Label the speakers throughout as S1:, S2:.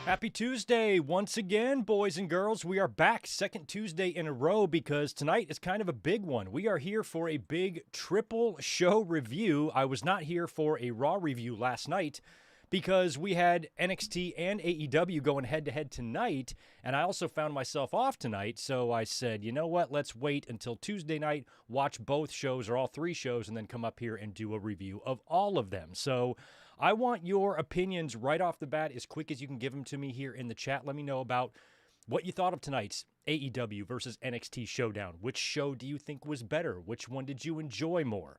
S1: Happy Tuesday once again, boys and girls. We are back second Tuesday in a row because tonight is kind of a big one. We are here for a big triple show review. I was not here for a Raw review last night because we had NXT and AEW going head-to-head tonight, and I also found myself off tonight, so I said, you know what, let's wait until Tuesday night, watch both shows or all three shows, and then come up here and do a review of all of them. So I want your opinions right off the bat as quick as you can give them to me here in the chat. Let me know about what you thought of tonight's AEW versus NXT Showdown. Which show do you think was better? Which one did you enjoy more?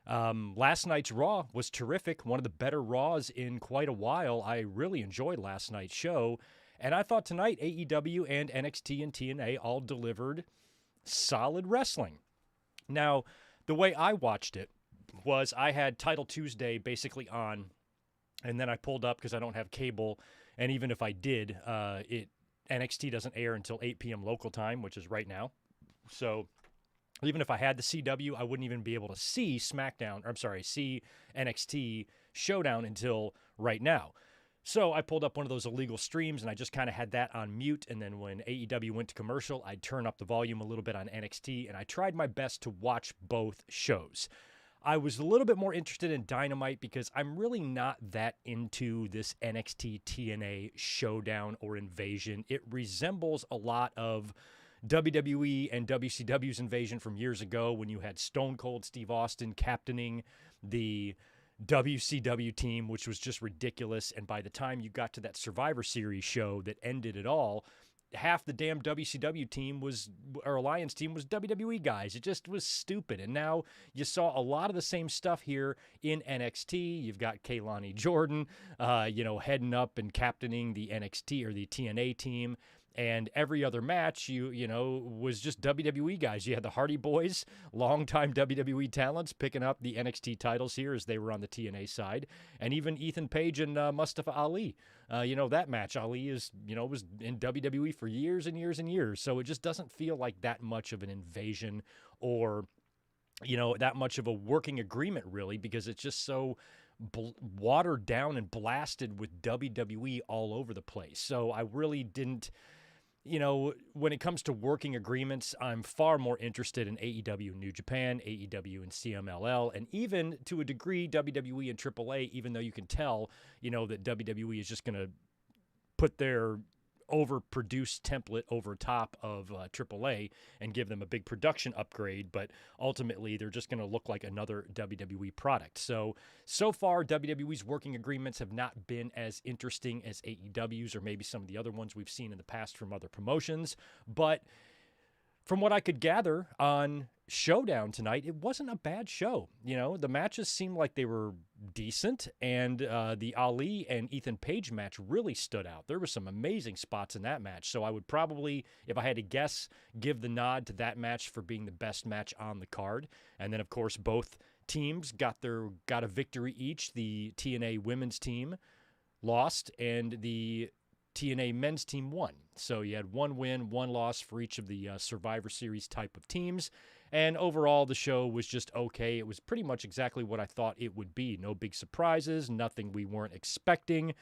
S1: Last night's Raw was terrific, one of the better Raws in quite a while. I really enjoyed last night's show, and I thought tonight AEW and NXT and TNA all delivered solid wrestling. Now, the way I watched it was I had Title Tuesday basically on, and then I pulled up because I don't have cable, and even if I did, NXT doesn't air until 8 p.m. local time, which is right now. So even if I had the CW, I wouldn't even be able to see see NXT Showdown until right now. So I pulled up one of those illegal streams, and I just kind of had that on mute, and then when AEW went to commercial, I'd turn up the volume a little bit on NXT, and I tried my best to watch both shows. I was a little bit more interested in Dynamite because I'm really not that into this NXT TNA Showdown or Invasion. It resembles a lot of WWE and WCW's Invasion from years ago when you had Stone Cold Steve Austin captaining the WCW team, which was just ridiculous. And by the time you got to that Survivor Series show that ended it all, half the damn WCW team Alliance team was WWE guys. It just was stupid. And now you saw a lot of the same stuff here in NXT. You've got Kaylani Jordan, heading up and captaining the NXT or the TNA team. And every other match, was just WWE guys. You had the Hardy Boys, longtime WWE talents, picking up the NXT titles here as they were on the TNA side. And even Ethan Page and Mustafa Ali. That match, Ali was in WWE for years and years and years. So it just doesn't feel like that much of an invasion or, that much of a working agreement, really, because it's just so watered down and blasted with WWE all over the place. So I really didn't. When it comes to working agreements, I'm far more interested in AEW and New Japan, AEW and CMLL, and even to a degree WWE and AAA, even though you can tell, that WWE is just going to put their overproduced template over top of AAA and give them a big production upgrade, but ultimately they're just going to look like another WWE product. So far, WWE's working agreements have not been as interesting as AEW's or maybe some of the other ones we've seen in the past from other promotions, but from what I could gather on Showdown tonight, it wasn't a bad show. The matches seemed like they were decent, and the Ali and Ethan Page match really stood out. There were some amazing spots in that match, so I would probably, if I had to guess, give the nod to that match for being the best match on the card. And then, of course, both teams got a victory each. The TNA women's team lost, and the TNA men's team won. So you had one win, one loss for each of the Survivor Series type of teams. And overall, the show was just okay. It was pretty much exactly what I thought it would be. No big surprises, nothing we weren't expecting.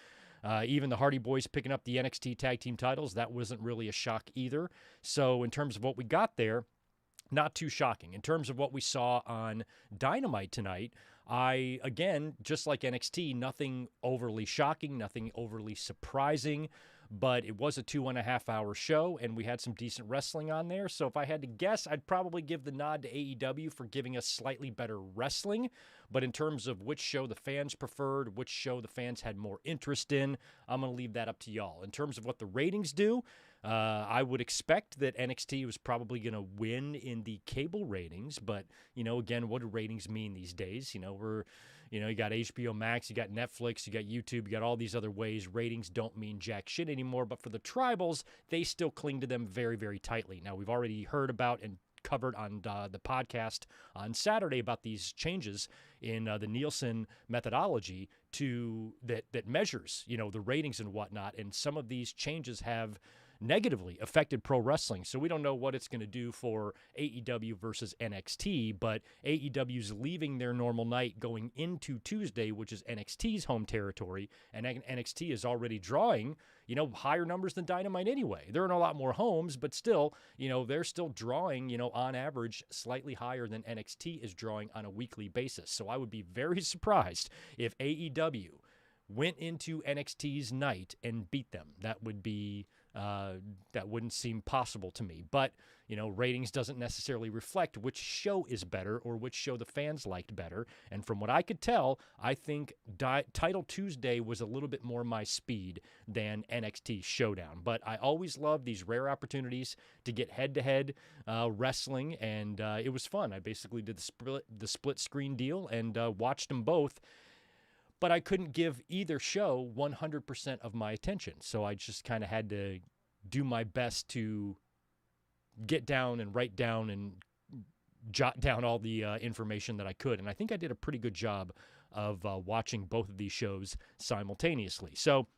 S1: Even the Hardy Boys picking up the NXT tag team titles, that wasn't really a shock either. So in terms of what we got there, not too shocking. In terms of what we saw on Dynamite tonight, again, just like NXT, nothing overly shocking, nothing overly surprising, but it was a 2.5 hour show, and we had some decent wrestling on there. So if I had to guess, I'd probably give the nod to AEW for giving us slightly better wrestling. But in terms of which show the fans preferred, which show the fans had more interest in, I'm going to leave that up to y'all. In terms of what the ratings do, I would expect that NXT was probably going to win in the cable ratings, but, again, what do ratings mean these days? You got HBO Max, you got Netflix, you got YouTube, you got all these other ways. Ratings don't mean jack shit anymore, but for the tribals, they still cling to them very, very tightly. Now, we've already heard about and covered on the podcast on Saturday about these changes in the Nielsen methodology that measures, the ratings and whatnot, and some of these changes have negatively affected pro wrestling. So we don't know what it's going to do for AEW versus NXT, but AEW's leaving their normal night going into Tuesday, which is NXT's home territory, and NXT is already drawing, higher numbers than Dynamite anyway. They're in a lot more homes, but still, they're still drawing, on average, slightly higher than NXT is drawing on a weekly basis. So I would be very surprised if AEW went into NXT's night and beat them. That wouldn't seem possible to me. But, ratings doesn't necessarily reflect which show is better or which show the fans liked better. And from what I could tell, I think Title Tuesday was a little bit more my speed than NXT Showdown. But I always love these rare opportunities to get head-to-head wrestling, and it was fun. I basically did the split screen deal and watched them both. But I couldn't give either show 100% of my attention. So I just kind of had to do my best to get down and write down and jot down all the information that I could. And I think I did a pretty good job of watching both of these shows simultaneously. So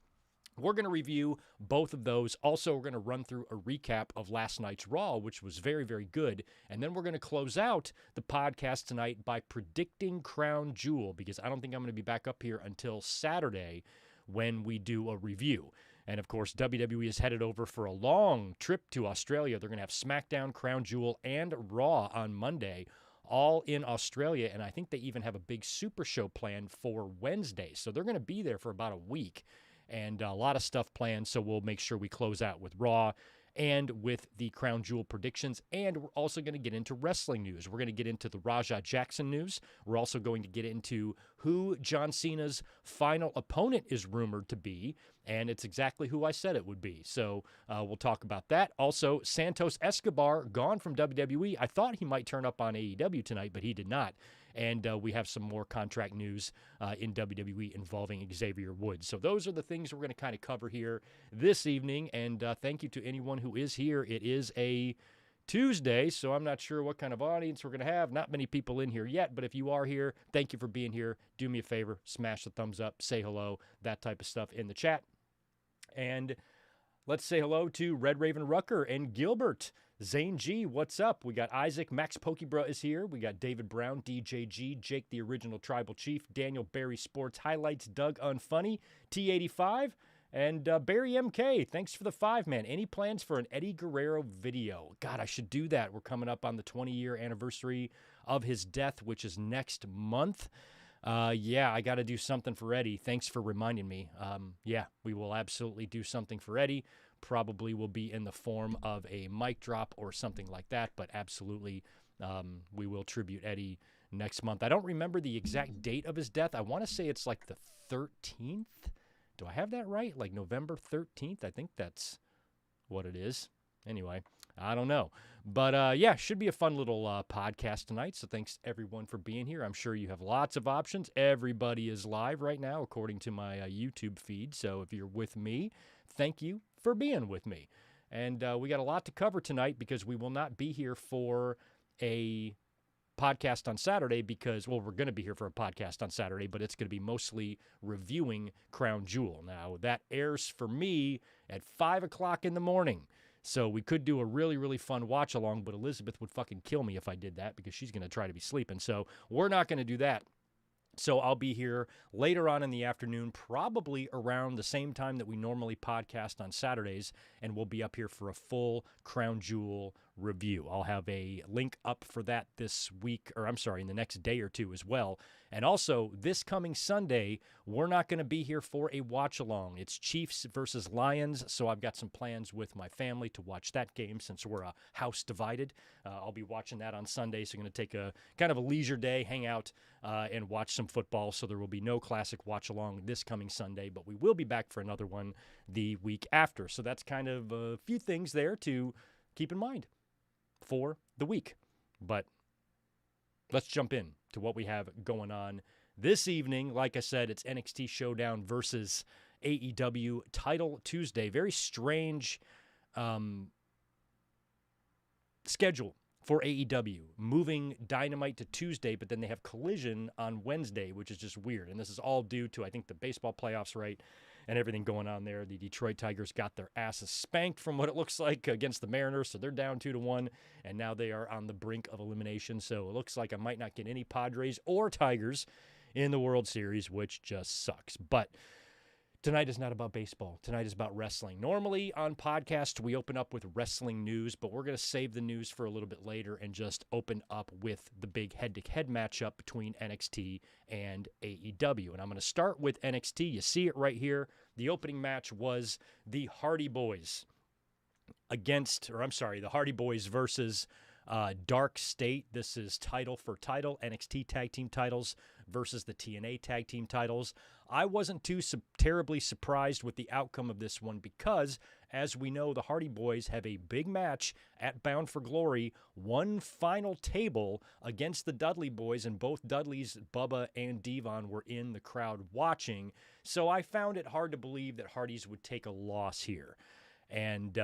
S1: we're going to review both of those. Also, we're going to run through a recap of last night's Raw, which was very, very good. And then we're going to close out the podcast tonight by predicting Crown Jewel, because I don't think I'm going to be back up here until Saturday when we do a review. And, of course, WWE is headed over for a long trip to Australia. They're going to have SmackDown, Crown Jewel, and Raw on Monday, all in Australia. And I think they even have a big Super Show planned for Wednesday. So they're going to be there for about a week. And a lot of stuff planned, so we'll make sure we close out with Raw and with the Crown Jewel predictions. And we're also going to get into wrestling news. We're going to get into the Raja Jackson news. We're also going to get into who John Cena's final opponent is rumored to be, and it's exactly who I said it would be. So we'll talk about that. Also, Santos Escobar gone from WWE. I thought he might turn up on AEW tonight, but he did not. And we have some more contract news in WWE involving Xavier Woods. So those are the things we're going to kind of cover here this evening. And thank you to anyone who is here. It is a Tuesday, so I'm not sure what kind of audience we're going to have. Not many people in here yet, but if you are here, thank you for being here. Do me a favor, smash the thumbs up, say hello, that type of stuff in the chat. And let's say hello to Red Raven Rucker and Gilbert. Zane G, what's up? We got Isaac, Max Pokebra is here. We got David Brown, DJG, Jake the Original Tribal Chief, Daniel Barry Sports Highlights, Doug Unfunny, T85, and Barry MK. Thanks for the 5, man. Any plans for an Eddie Guerrero video? God, I should do that. We're coming up on the 20-year anniversary of his death, which is next month. Yeah, I got to do something for Eddie. Thanks for reminding me. Yeah, we will absolutely do something for Eddie. Probably will be in the form of a mic drop or something like that, but absolutely we will tribute Eddie next month. I don't remember the exact date of his death. I want to say it's like the 13th. Do I have that right? Like November 13th? I think that's what it is. Anyway, I don't know. But yeah, should be a fun little podcast tonight. So thanks everyone for being here. I'm sure you have lots of options. Everybody is live right now according to my YouTube feed. So if you're with me, thank you for being with me. And we got a lot to cover tonight because we will not be here for a podcast on Saturday because, well, we're going to be here for a podcast on Saturday, but it's going to be mostly reviewing Crown Jewel. Now, that airs for me at 5 o'clock in the morning. So we could do a really, really fun watch along, but Elizabeth would fucking kill me if I did that because she's going to try to be sleeping. So we're not going to do that. So I'll be here later on in the afternoon, probably around the same time that we normally podcast on Saturdays, and we'll be up here for a full Crown Jewel review. I'll have a link up for that this week, or I'm sorry, in the next day or two as well. And also, this coming Sunday, we're not going to be here for a watch-along. It's Chiefs versus Lions, so I've got some plans with my family to watch that game since we're a house divided. I'll be watching that on Sunday, so I'm going to take a kind of a leisure day, hang out, and watch some football. So there will be no classic watch-along this coming Sunday, but we will be back for another one the week after. So that's kind of a few things there to keep in mind for the week. But let's jump in to what we have going on this evening. Like I said, it's NXT Showdown versus AEW Title Tuesday. Very strange schedule for AEW, moving Dynamite to Tuesday, but then they have Collision on Wednesday, which is just weird. And this is all due to, I think, the baseball playoffs, right? and everything going on there. The Detroit Tigers got their asses spanked from what it looks like against the Mariners, so they're down 2-1, and now they are on the brink of elimination. So it looks like I might not get any Padres or Tigers in the World Series, which just sucks. But tonight is not about baseball. Tonight is about wrestling. Normally on podcasts, we open up with wrestling news, but we're going to save the news for a little bit later and just open up with the big head-to-head matchup between NXT and AEW. And I'm going to start with NXT. You see it right here. The opening match was the Hardy Boys the Hardy Boys versus Dark State. This is title for title, NXT tag team titles versus the TNA tag team titles. I wasn't too terribly surprised with the outcome of this one because, as we know, the Hardy Boys have a big match at Bound for Glory, one final table against the Dudley Boys, and both Dudleys, Bubba and Devon, were in the crowd watching. So I found it hard to believe that Hardys would take a loss here. And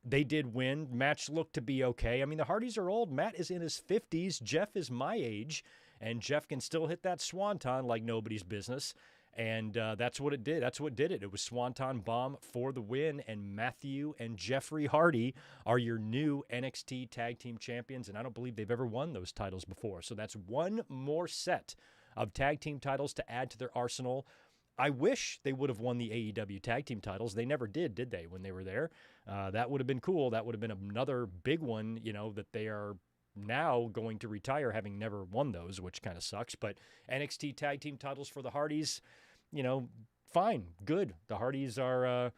S1: they did win. Match looked to be okay. I mean, the Hardys are old. Matt is in his 50s. Jeff is my age, and Jeff can still hit that swanton like nobody's business. And that's what it did. That's what did it. It was Swanton Bomb for the win, and Matthew and Jeffrey Hardy are your new NXT Tag Team Champions, and I don't believe they've ever won those titles before. So that's one more set of tag team titles to add to their arsenal. I wish they would have won the AEW tag team titles. They never did they, when they were there? That would have been cool. That would have been another big one, that they are now going to retire having never won those, which kind of sucks. But NXT tag team titles for the Hardys, fine, good. The Hardys are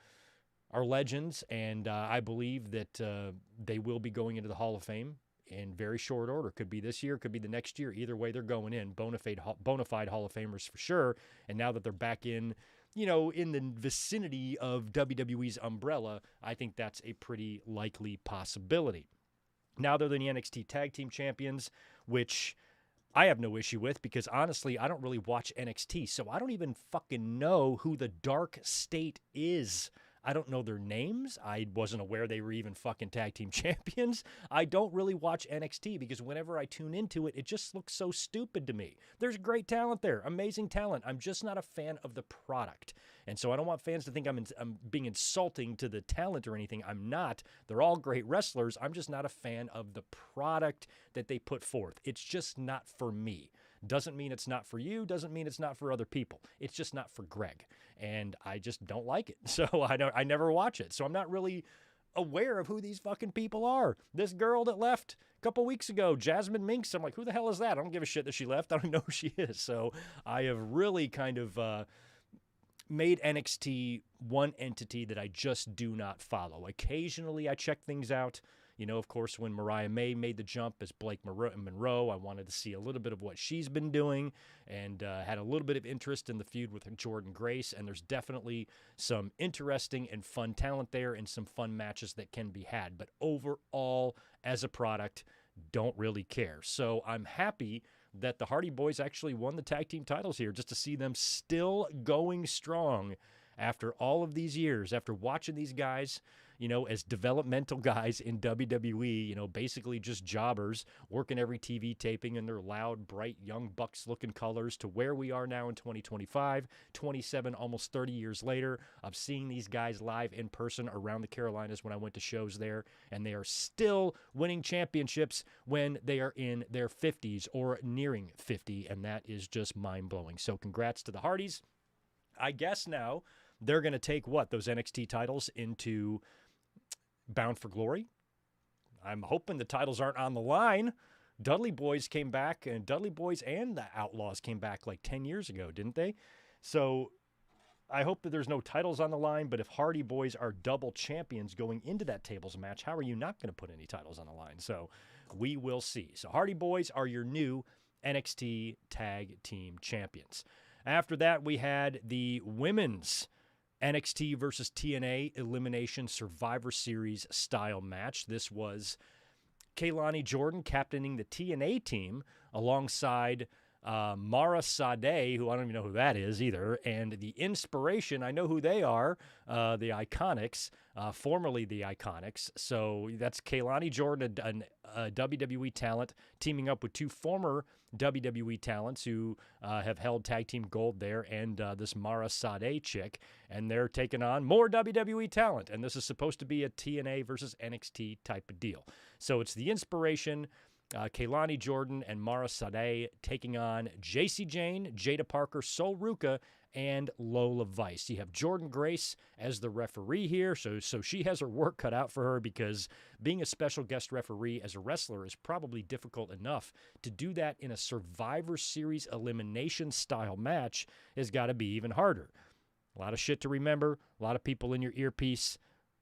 S1: legends, and I believe that they will be going into the Hall of Fame in very short order. Could be this year, could be the next year. Either way, they're going in. Bona fide Hall of Famers for sure. And now that they're back in the vicinity of WWE's umbrella, I think that's a pretty likely possibility. Now they're the NXT Tag Team Champions, which I have no issue with because, honestly, I don't really watch NXT, so I don't even fucking know who the Dark State is. I don't know their names. I wasn't aware they were even fucking tag team champions. I don't really watch NXT because whenever I tune into it, it just looks so stupid to me. There's great talent there, amazing talent. I'm just not a fan of the product. And so I don't want fans to think I'm being insulting to the talent or anything. I'm not. They're all great wrestlers. I'm just not a fan of the product that they put forth. It's just not for me. Doesn't mean it's not for you. Doesn't mean it's not for other people. It's just not for Greg. And I just don't like it. So I never watch it. So I'm not really aware of who these fucking people are. This girl that left a couple weeks ago, Jasmine Minks, I'm like, who the hell is that? I don't give a shit that she left. I don't know who she is. So I have really kind of made NXT one entity that I just do not follow. Occasionally I check things out. Of course, when Mariah May made the jump as Blake Monroe, I wanted to see a little bit of what she's been doing and had a little bit of interest in the feud with Jordan Grace. And there's definitely some interesting and fun talent there and some fun matches that can be had. But overall, as a product, don't really care. So I'm happy that the Hardy Boys actually won the tag team titles here, just to see them still going strong after all of these years, after watching these guys, as developmental guys in WWE, basically just jobbers working every TV taping in their loud, bright, young bucks-looking colors, to where we are now in 2025, 27, almost 30 years later, of seeing these guys live in person around the Carolinas when I went to shows there, and they are still winning championships when they are in their 50s or nearing 50, and that is just mind-blowing. So congrats to the Hardys. I guess now they're going to take those NXT titles into Bound for Glory. I'm hoping the titles aren't on the line. Dudley Boys came back, and Dudley Boys and the Outlaws came back like 10 years ago, didn't they? So I hope that there's no titles on the line, but if Hardy Boys are double champions going into that tables match, how are you not going to put any titles on the line? So we will see. So Hardy Boys are your new NXT Tag Team Champions. After that, we had the women's NXT versus TNA Elimination Survivor Series style match. This was Kaylani Jordan captaining the TNA team alongside Mara Sade, who I don't even know who that is either, and the Inspiration, I know who they are, the Iconics, formerly the Iconics. So that's Kaylani Jordan, a WWE talent, teaming up with two former WWE talents who have held tag team gold there, and this Mara Sade chick, and they're taking on more WWE talent. And this is supposed to be a TNA versus NXT type of deal. So it's the Inspiration, Kaylani Jordan, and Mara Sade taking on JC Jane, Jada Parker, Sol Ruca, and Lola Vice. You have Jordan Grace as the referee here, so she has her work cut out for her, because being a special guest referee as a wrestler is probably difficult enough. To do that in a Survivor Series elimination style match has got to be even harder. A lot of shit to remember, a lot of people in your earpiece,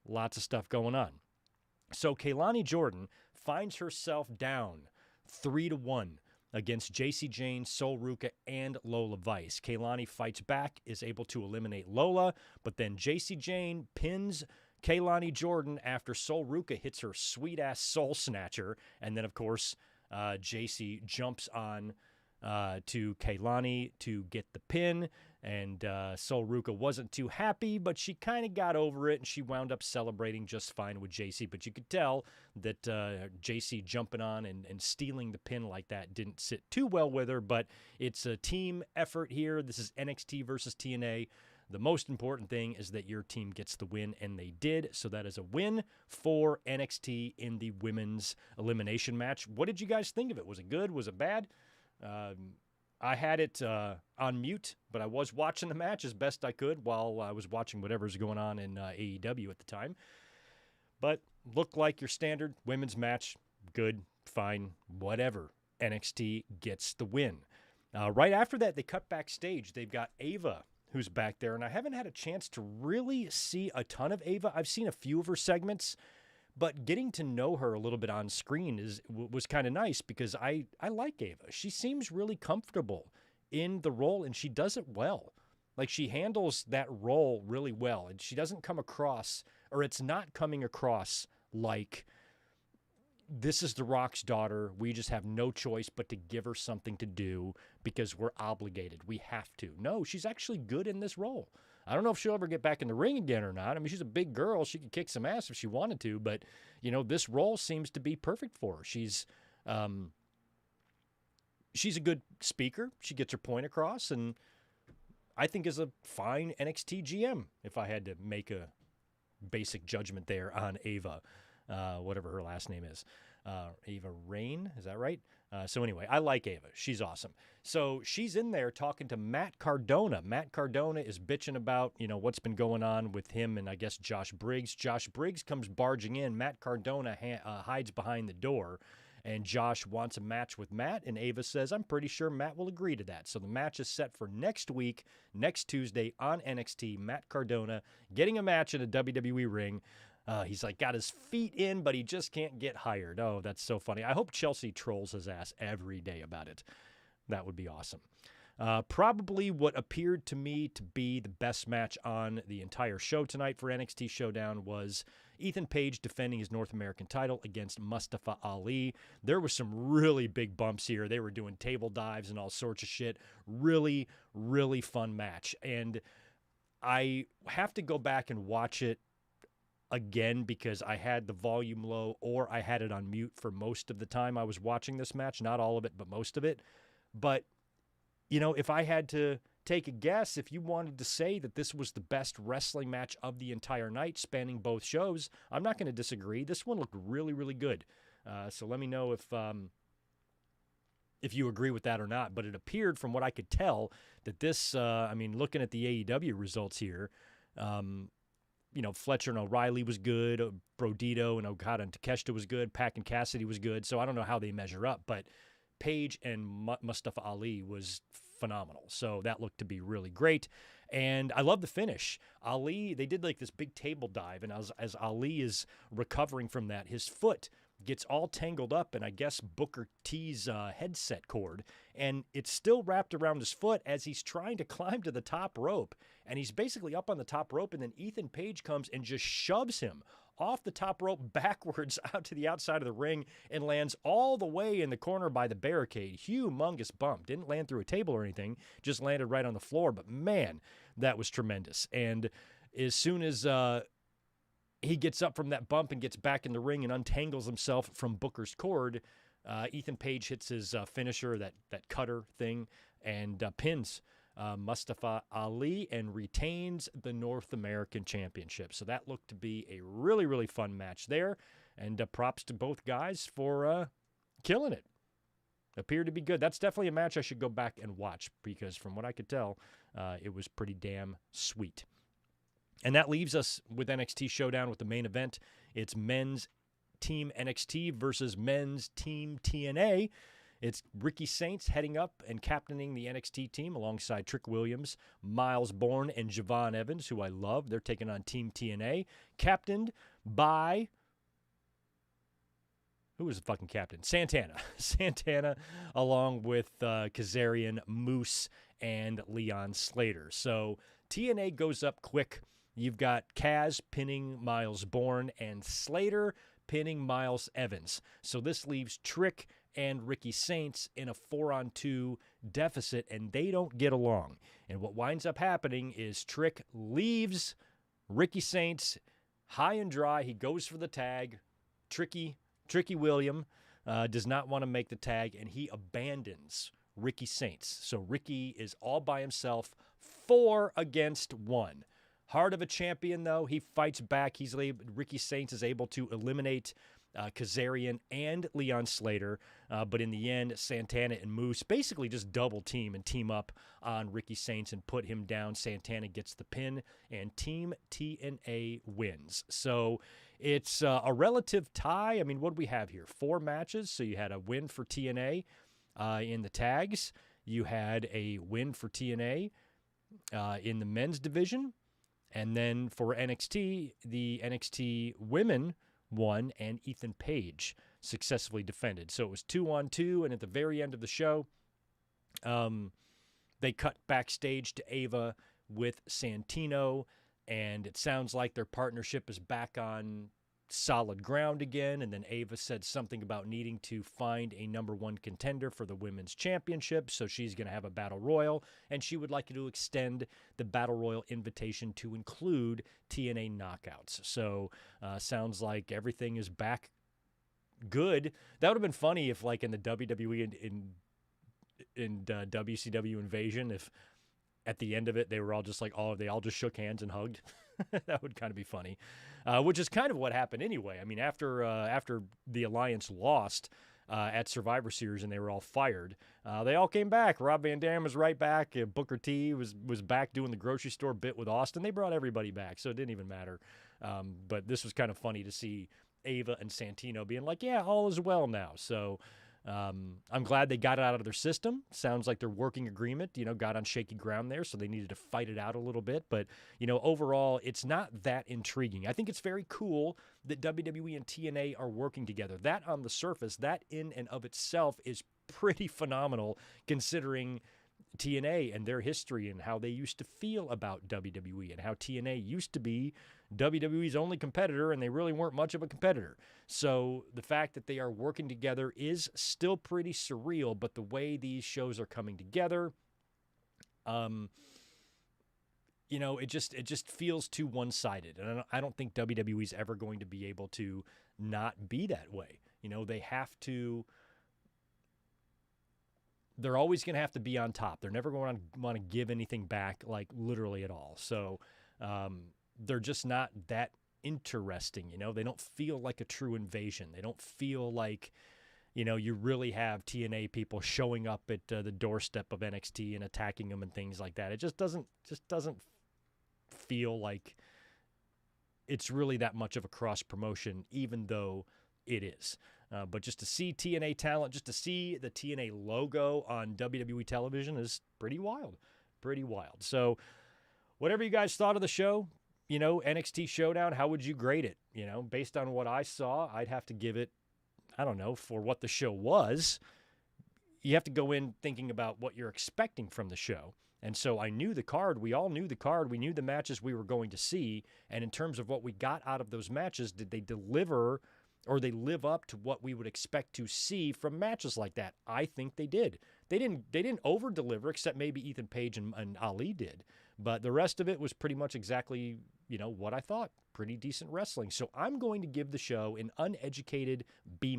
S1: lots of stuff going on. So Kaylani Jordan finds herself down 3-1 against JC Jane, Sol Ruca, and Lola Vice. Kaylani fights back, is able to eliminate Lola, but then JC Jane pins Kaylani Jordan after Sol Ruca hits her sweet-ass Soul Snatcher, and then, of course, JC jumps on to Kaylani to get the pin, and Sol Ruca wasn't too happy, but she kind of got over it, and she wound up celebrating just fine with JC. But you could tell that JC jumping on and stealing the pin like that didn't sit too well with her, but it's a team effort here. This is NXT versus TNA. The most important thing is that your team gets the win, and they did. So that is a win for NXT in the women's elimination match. What did you guys think of it? Was it good? Was it bad? I had it on mute, but I was watching the match as best I could while I was watching whatever's going on in AEW at the time. But looked like your standard women's match. Good, fine, whatever. NXT gets the win. Right after that, they cut backstage. They've got Ava, who's back there, and I haven't had a chance to really see a ton of Ava. I've seen a few of her segments, but getting to know her a little bit on screen was kind of nice, because I like Ava. She seems really comfortable in the role, and she does it well. Like, she handles that role really well, and she doesn't come across, or it's not coming across like, this is The Rock's daughter. We just have no choice but to give her something to do because we're obligated. We have to. No, she's actually good in this role. I don't know if she'll ever get back in the ring again or not. I mean, she's a big girl. She could kick some ass if she wanted to, but, you know, this role seems to be perfect for her. She's a good speaker. She gets her point across, and I think is a fine NXT GM, if I had to make a basic judgment there on Ava, whatever her last name is. Ava Rain, is that right? So anyway, I like Ava. She's awesome. So she's in there talking to Matt Cardona. Matt Cardona is bitching about, you know, what's been going on with him and I guess Josh Briggs. Josh Briggs comes barging in. Matt Cardona hides behind the door, and Josh wants a match with Matt, and Ava says, I'm pretty sure Matt will agree to that. So the match is set for next week, next Tuesday on NXT. Matt Cardona getting a match in a WWE ring. He's like got his feet in, but he just can't get hired. Oh, that's so funny. I hope Chelsea trolls his ass every day about it. That would be awesome. Probably what appeared to me to be the best match on the entire show tonight for NXT Showdown was Ethan Page defending his North American title against Mustafa Ali. There was some really big bumps here. They were doing table dives and all sorts of shit. Really, really fun match. And I have to go back and watch it again because I had the volume low, or I had it on mute for most of the time I was watching this match. Not all of it, but most of it. But, you know, if I had to take a guess, if you wanted to say that this was the best wrestling match of the entire night spanning both shows, I'm not going to disagree. This one looked really, really good. So let me know if you agree with that or not. But it appeared, from what I could tell, that this, I mean, looking at the AEW results here, you know, Fletcher and O'Reilly was good. Brodito and Okada and Takeshita was good. Pac and Cassidy was good. So I don't know how they measure up, but Page and Mustafa Ali was phenomenal. So that looked to be really great. And I love the finish. Ali, they did like this big table dive, and as Ali is recovering from that, his foot gets all tangled up in, I guess, Booker T's headset cord, and it's still wrapped around his foot as he's trying to climb to the top rope, and he's basically up on the top rope, and then Ethan Page comes and just shoves him off the top rope backwards out to the outside of the ring and lands all the way in the corner by the barricade. Humongous bump. Didn't land through a table or anything, just landed right on the floor. But man, that was tremendous. And as soon as he gets up from that bump and gets back in the ring and untangles himself from Booker's cord, Ethan Page hits his finisher, that cutter thing, and pins Mustafa Ali and retains the North American Championship. So that looked to be a really, really fun match there. And props to both guys for killing it. Appeared to be good. That's definitely a match I should go back and watch because from what I could tell, it was pretty damn sweet. And that leaves us with NXT Showdown with the main event. It's men's Team NXT versus men's Team TNA. It's Ricky Saints heading up and captaining the NXT team alongside Trick Williams, Miles Bourne, and Javon Evans, who I love. They're taking on Team TNA, captained by... who was the fucking captain? Santana. Santana, along with Kazarian, Moose, and Leon Slater. So TNA goes up quick. You've got Kaz pinning Miles Bourne and Slater pinning Miles Evans. So this leaves Trick and Ricky Saints in a 4-on-2 deficit, and they don't get along. And what winds up happening is Trick leaves Ricky Saints high and dry. He goes for the tag. Tricky William does not want to make the tag, and he abandons Ricky Saints. So Ricky is all by himself, 4 against 1. Heart of a champion, though. He fights back. Ricky Saints is able to eliminate Kazarian and Leon Slater. But in the end, Santana and Moose basically just double team and team up on Ricky Saints and put him down. Santana gets the pin, and Team TNA wins. So it's a relative tie. I mean, what do we have here? 4 matches. So you had a win for TNA in the tags. You had a win for TNA in the men's division. And then for NXT, the NXT women won, and Ethan Page successfully defended. So it was 2-on-2, and at the very end of the show, they cut backstage to Ava with Santino, and it sounds like their partnership is back on solid ground again. And then Ava said something about needing to find a number 1 contender for the women's championship, so she's going to have a battle royal, and she would like to extend the battle royal invitation to include TNA knockouts. So sounds like everything is back good. That would have been funny if, like in the WWE in WCW Invasion, if at the end of it they were all just like, they all just shook hands and hugged. That would kind of be funny, which is kind of what happened anyway. I mean, after the Alliance lost at Survivor Series and they were all fired, they all came back. Rob Van Dam was right back. Booker T was back doing the grocery store bit with Austin. They brought everybody back, so it didn't even matter. But this was kind of funny to see Ava and Santino being like, yeah, all is well now. So I'm glad they got it out of their system. Sounds like their working agreement, got on shaky ground there, so they needed to fight it out a little bit. But, overall, it's not that intriguing. I think it's very cool that WWE and TNA are working together. That on the surface, that in and of itself is pretty phenomenal considering TNA and their history and how they used to feel about WWE and how TNA used to be WWE's only competitor, and they really weren't much of a competitor. So the fact that they are working together is still pretty surreal, but the way these shows are coming together, it just feels too one-sided. And I don't think WWE's ever going to be able to not be that way. They have to... They're always going to have to be on top. They're never going to want to give anything back, like literally at all. So they're just not that interesting. They don't feel like a true invasion. They don't feel like, you really have TNA people showing up at the doorstep of NXT and attacking them and things like that. It just doesn't feel like it's really that much of a cross promotion, even though it is. But just to see TNA talent, just to see the TNA logo on WWE television is pretty wild. Pretty wild. So whatever you guys thought of the show, NXT Showdown, how would you grade it? Based on what I saw, I'd have to give it, I don't know, for what the show was. You have to go in thinking about what you're expecting from the show. And so I knew the card. We all knew the card. We knew the matches we were going to see. And in terms of what we got out of those matches, did they deliver or they live up to what we would expect to see from matches like that? I think they did. They didn't over deliver, except maybe Ethan Page and Ali did. But the rest of it was pretty much exactly, what I thought. Pretty decent wrestling. So I'm going to give the show an uneducated B-,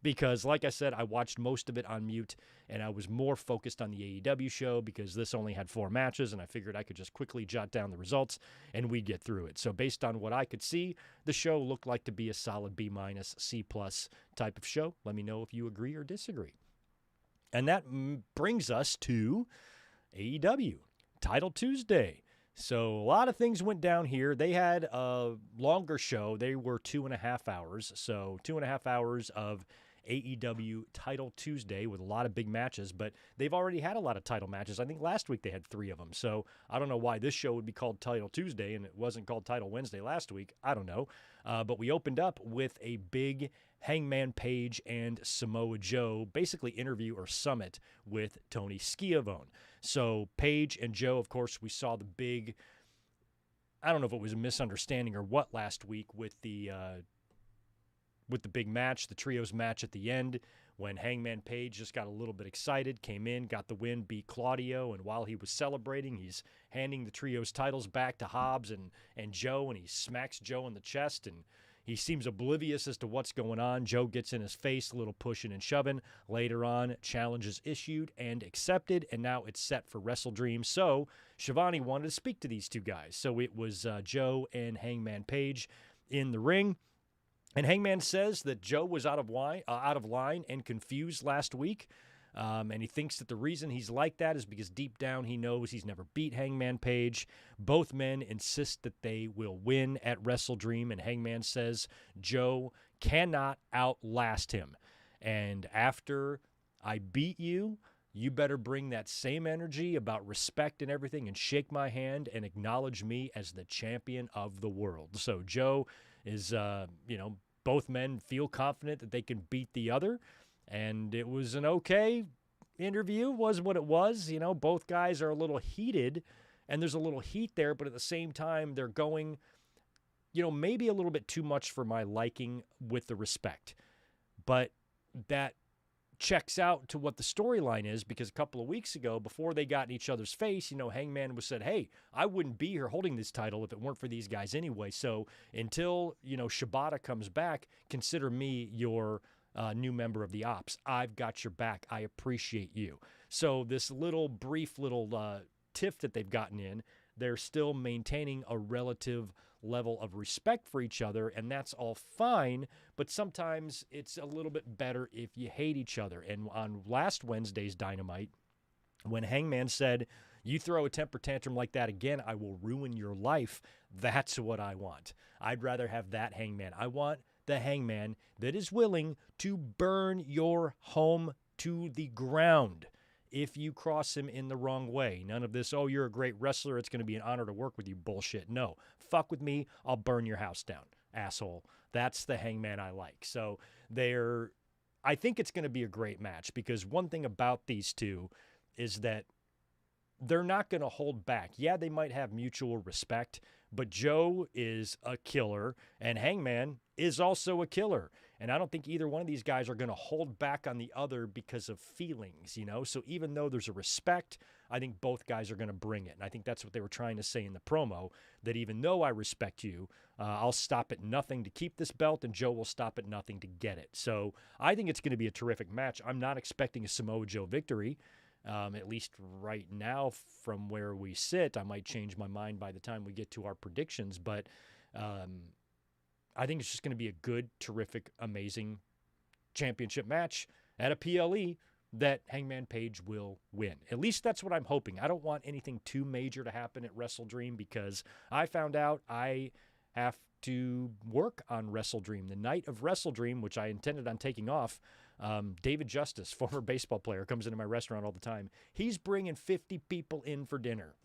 S1: because like I said, I watched most of it on mute and I was more focused on the AEW show because this only had 4 matches and I figured I could just quickly jot down the results and we'd get through it. So based on what I could see, the show looked like to be a solid B-, C+ type of show. Let me know if you agree or disagree. And that brings us to AEW Title Tuesday. So a lot of things went down here. They had a longer show. They were 2.5 hours. So 2.5 hours of AEW Title Tuesday with a lot of big matches, but they've already had a lot of title matches. I think last week they had 3 of them. So I don't know why this show would be called Title Tuesday and it wasn't called Title Wednesday last week. I don't know. But we opened up with a big Hangman Page and Samoa Joe basically interview or summit with Tony Schiavone. So Page and Joe, of course, we saw the big, I don't know if it was a misunderstanding or what last week with the big match, the trios match at the end, when Hangman Page just got a little bit excited, came in, got the win, beat Claudio, and while he was celebrating, he's handing the trios titles back to Hobbs and Joe, and he smacks Joe in the chest, and he seems oblivious as to what's going on. Joe gets in his face, a little pushing and shoving. Later on, challenge is issued and accepted, and now it's set for Wrestle Dream. So Shivani wanted to speak to these 2 guys. So it was Joe and Hangman Page in the ring. And Hangman says that Joe was out of line and confused last week. And he thinks that the reason he's like that is because deep down he knows he's never beat Hangman Page. Both men insist that they will win at Wrestle Dream, and Hangman says Joe cannot outlast him. And after I beat you, you better bring that same energy about respect and everything and shake my hand and acknowledge me as the champion of the world. So Joe is, both men feel confident that they can beat the other. And it was an okay interview, was what it was. Both guys are a little heated, and there's a little heat there, but at the same time, they're going, maybe a little bit too much for my liking with the respect. But that checks out to what the storyline is, because a couple of weeks ago, before they got in each other's face, Hangman was said, hey, I wouldn't be here holding this title if it weren't for these guys anyway. So until, Shibata comes back, consider me your new member of the Ops. I've got your back. I appreciate you. So this brief tiff that they've gotten in, they're still maintaining a relative level of respect for each other, and that's all fine, but sometimes it's a little bit better if you hate each other. And on last Wednesday's Dynamite, when Hangman said, you throw a temper tantrum like that again, I will ruin your life, that's what I want. I'd rather have that Hangman. I want the Hangman that is willing to burn your home to the ground if you cross him in the wrong way. None of this, oh, you're a great wrestler, it's going to be an honor to work with you bullshit. No. Fuck with me, I'll burn your house down, asshole. That's the Hangman I like. So I think it's going to be a great match, because one thing about these 2 is that they're not going to hold back. Yeah, they might have mutual respect, but Joe is a killer and Hangman is also a killer. And I don't think either one of these guys are going to hold back on the other because of feelings, So even though there's a respect, I think both guys are going to bring it. And I think that's what they were trying to say in the promo, that even though I respect you, I'll stop at nothing to keep this belt, and Joe will stop at nothing to get it. So I think it's going to be a terrific match. I'm not expecting a Samoa Joe victory. At least right now from where we sit. I might change my mind by the time we get to our predictions, but I think it's just going to be a good, terrific, amazing championship match at a PLE that Hangman Page will win. At least that's what I'm hoping. I don't want anything too major to happen at Wrestle Dream, because I found out I have to work on Wrestle Dream. The night of Wrestle Dream, which I intended on taking off, David Justice, former baseball player, comes into my restaurant all the time. He's bringing 50 people in for dinner.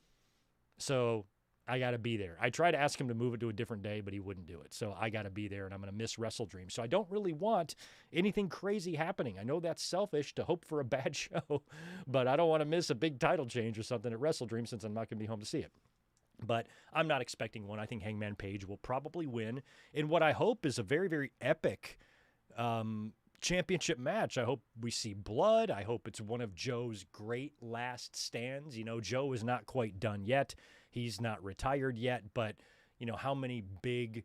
S1: So I got to be there. I tried to ask him to move it to a different day, but he wouldn't do it. So I got to be there, and I'm going to miss Wrestle Dream. So I don't really want anything crazy happening. I know that's selfish to hope for a bad show, but I don't want to miss a big title change or something at Wrestle Dream since I'm not going to be home to see it. But I'm not expecting one. I think Hangman Page will probably win in what I hope is a very, very epic championship match. I hope we see blood. I hope it's one of Joe's great last stands. You know, Joe is not quite done yet. He's not retired yet, but, you know, how many big,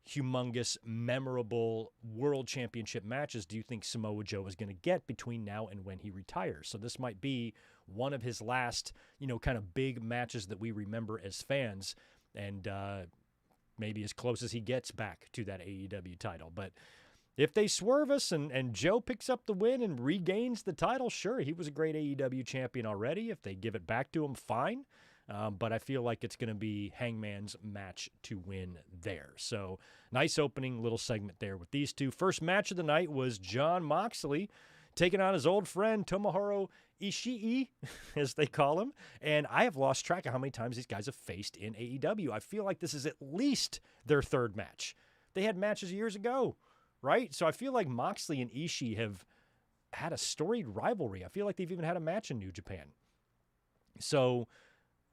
S1: humongous, memorable world championship matches do you think Samoa Joe is going to get between now and when he retires? So this might be one of his last, you know, kind of big matches that we remember as fans, and maybe as close as he gets back to that AEW title. But if they swerve us and Joe picks up the win and regains the title, sure, he was a great AEW champion already. If they give it back to him, fine. But I feel like it's going to be Hangman's match to win there. So nice opening little segment there with these two. First match of the night was Jon Moxley taking on his old friend Tomohiro Ishii, as they call him. And I have lost track of how many times these guys have faced in AEW. I feel like this is at least their third match. They had matches years ago, right? So I feel like Moxley and Ishii have had a storied rivalry. I feel like they've even had a match in New Japan. So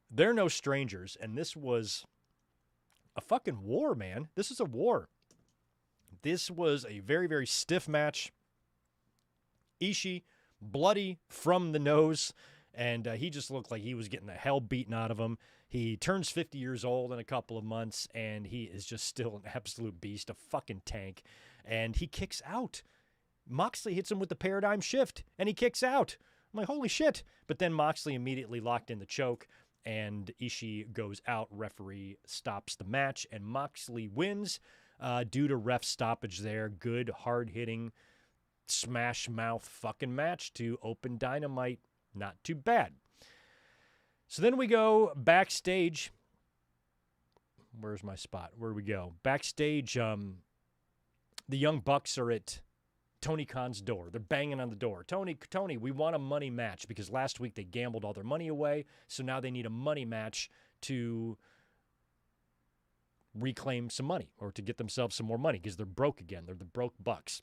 S1: they're no strangers, and this was a fucking war, man. This is a war. This was a very, very stiff match. Ishii, bloody from the nose, and he just looked like he was getting the hell beaten out of him. He turns 50 years old in a couple of months, and he is just still an absolute beast, a fucking tank, and he kicks out. Moxley hits him with the paradigm shift, and he kicks out. I'm like, holy shit. But then Moxley immediately locked in the choke, and Ishii goes out. Referee stops the match, and Moxley wins due to ref stoppage there. Good, hard-hitting, smash-mouth fucking match to open Dynamite. Not too bad. So then we go backstage. Where's my spot? Where do we go? Backstage, the Young Bucks are at Tony Khan's door. They're banging on the door. Tony, we want a money match because last week they gambled all their money away. So now they need a money match to reclaim some money or to get themselves some more money because they're broke again. They're the broke Bucks.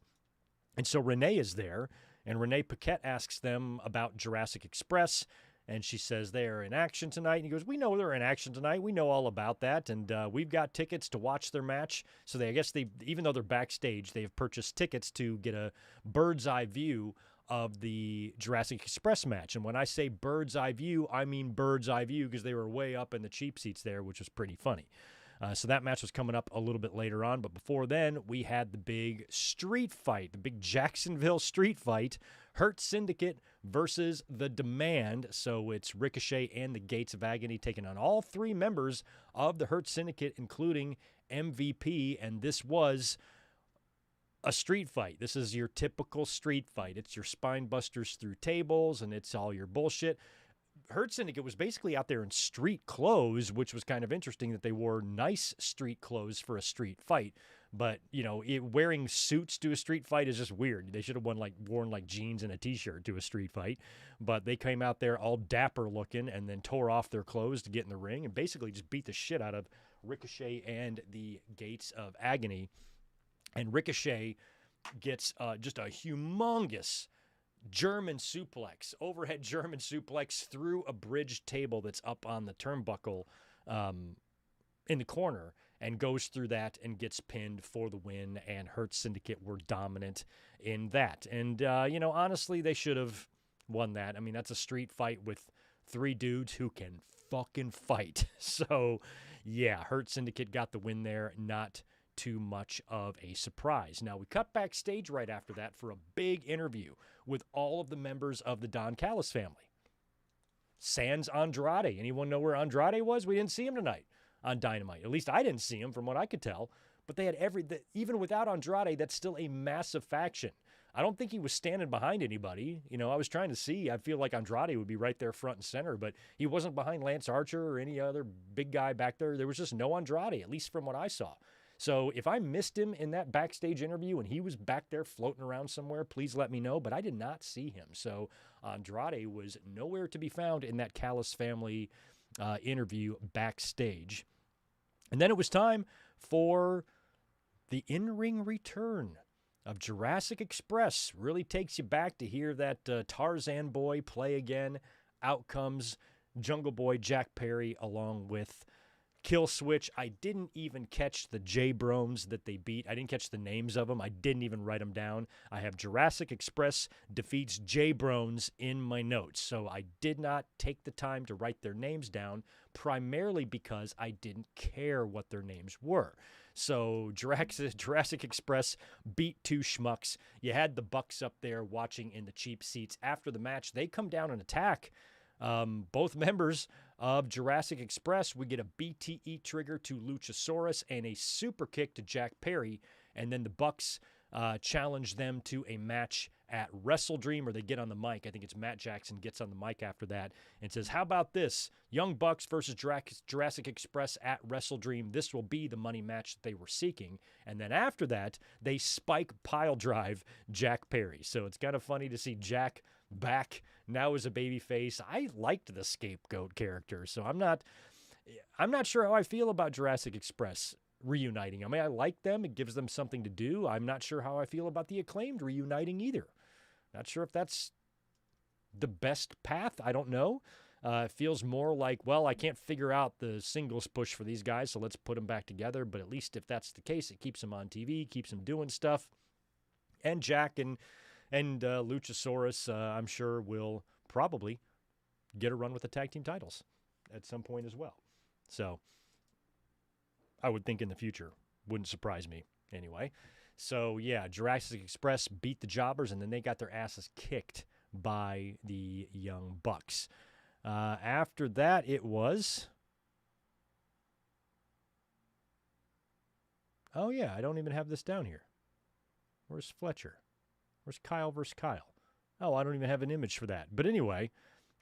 S1: And so Renee is there, and Renee Paquette asks them about Jurassic Express. And she says they're in action tonight. And he goes, we know they're in action tonight. We know all about that. And we've got tickets to watch their match. So I guess even though they're backstage, they have purchased tickets to get a bird's eye view of the Jurassic Express match. And when I say bird's eye view, I mean bird's eye view because they were way up in the cheap seats there, which was pretty funny. So that match was coming up a little bit later on. But before then, we had the big street fight, the big Jacksonville street fight, Hurt Syndicate versus The Demand. So it's Ricochet and the Gates of Agony taking on all three members of the Hurt Syndicate, including MVP. And this was a street fight. This is your typical street fight. It's your spine busters through tables, and it's all your bullshit. Hurt Syndicate was basically out there in street clothes, which was kind of interesting that they wore nice street clothes for a street fight. But, you know, wearing suits to a street fight is just weird. They should have worn jeans and a T-shirt to a street fight. But they came out there all dapper looking and then tore off their clothes to get in the ring and basically just beat the shit out of Ricochet and the Gates of Agony. And Ricochet gets just a humongous German suplex, overhead German suplex through a bridge table that's up on the turnbuckle in the corner, and goes through that and gets pinned for the win. And Hurt Syndicate were dominant in that. And, honestly, they should have won that. I mean, that's a street fight with three dudes who can fucking fight. So, yeah, Hurt Syndicate got the win there. Not too much of a surprise. Now, we cut backstage right after that for a big interview with all of the members of the Don Callis family. Sans Andrade. Anyone know where Andrade was? We didn't see him tonight on Dynamite. At least I didn't see him from what I could tell. But they had even without Andrade, that's still a massive faction. I don't think he was standing behind anybody. You know, I was trying to see. I feel like Andrade would be right there front and center, but he wasn't behind Lance Archer or any other big guy back there. There was just no Andrade, at least from what I saw. So if I missed him in that backstage interview and he was back there floating around somewhere, please let me know. But I did not see him. So Andrade was nowhere to be found in that Callis family interview backstage. And then it was time for the in-ring return of Jurassic Express. Really takes you back to hear that Tarzan boy play again. Out comes Jungle Boy Jack Perry along with Kill Switch. I didn't even catch the J-Bromes that they beat. I didn't catch the names of them. I didn't even write them down. I have Jurassic Express defeats J-Bromes in my notes, so I did not take the time to write their names down, primarily because I didn't care what their names were. So Jurassic Express beat two schmucks. You had the Bucks up there watching in the cheap seats. After the match, they come down and attack both members of Jurassic Express. We get a BTE trigger to Luchasaurus and a super kick to Jack Perry, and then the Bucks challenge them to a match at Wrestle Dream, or they get on the mic. I think it's Matt Jackson gets on the mic after that and says, how about this? Young Bucks versus Jurassic Express at Wrestle Dream. This will be the money match that they were seeking. And then after that, they spike pile drive Jack Perry. So it's kind of funny to see Jack back now as a babyface. I liked the scapegoat character, so I'm not sure how I feel about Jurassic Express reuniting. I mean, I like them. It gives them something to do. I'm not sure how I feel about the Acclaimed reuniting either. Not sure if that's the best path. I don't know. It feels more like, well, I can't figure out the singles push for these guys, so let's put them back together. But at least if that's the case, it keeps them on TV, keeps them doing stuff. And Jack and Luchasaurus, I'm sure, will probably get a run with the tag team titles at some point as well. So I would think in the future. Wouldn't surprise me anyway. So, yeah, Jurassic Express beat the Jobbers, and then they got their asses kicked by the Young Bucks. After that, it was... Oh, yeah, I don't even have this down here. Where's Fletcher? Where's Kyle versus Kyle? Oh, I don't even have an image for that. But anyway,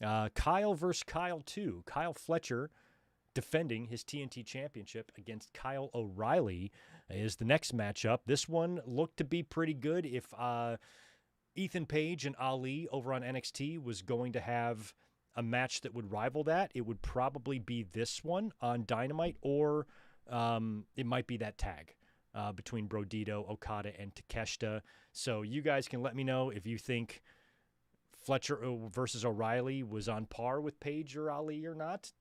S1: Kyle versus Kyle 2. Kyle Fletcher defending his TNT championship against Kyle O'Reilly is the next matchup. This one looked to be pretty good. If Ethan Page and Ali over on NXT was going to have a match that would rival that, it would probably be this one on Dynamite, or it might be that tag between Brodito, Okada, and Takeshita. So you guys can let me know if you think Fletcher versus O'Reilly was on par with Page or Ali or not.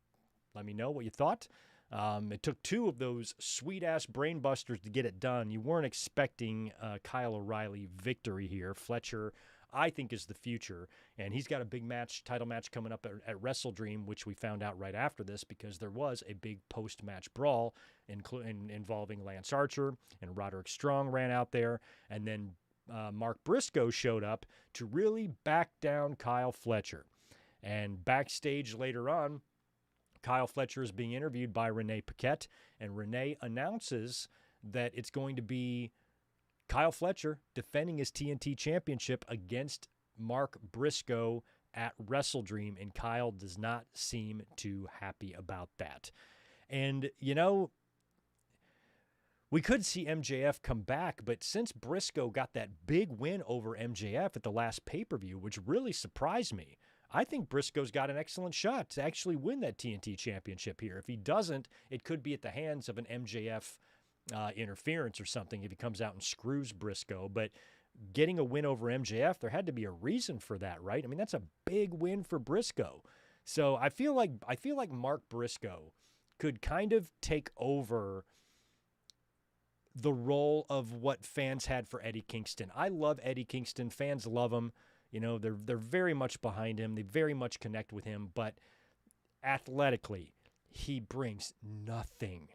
S1: Let me know what you thought. It took two of those sweet-ass brain busters to get it done. You weren't expecting Kyle O'Reilly victory here. Fletcher, I think, is the future, and he's got a big match, title match coming up at Wrestle Dream, which we found out right after this because there was a big post-match brawl involving Lance Archer, and Roderick Strong ran out there, and then Mark Briscoe showed up to really back down Kyle Fletcher. And backstage later on, Kyle Fletcher is being interviewed by Renee Paquette, and Renee announces that it's going to be Kyle Fletcher defending his TNT championship against Mark Briscoe at Wrestle Dream, and Kyle does not seem too happy about that. And, you know, we could see MJF come back, but since Briscoe got that big win over MJF at the last pay-per-view, which really surprised me, I think Briscoe's got an excellent shot to actually win that TNT championship here. If he doesn't, it could be at the hands of an MJF interference or something if he comes out and screws Briscoe. But getting a win over MJF, there had to be a reason for that, right? I mean, that's a big win for Briscoe. So I feel like Mark Briscoe could kind of take over the role of what fans had for Eddie Kingston. I love Eddie Kingston. Fans love him. You know, they're very much behind him. They very much connect with him. But athletically, he brings nothing.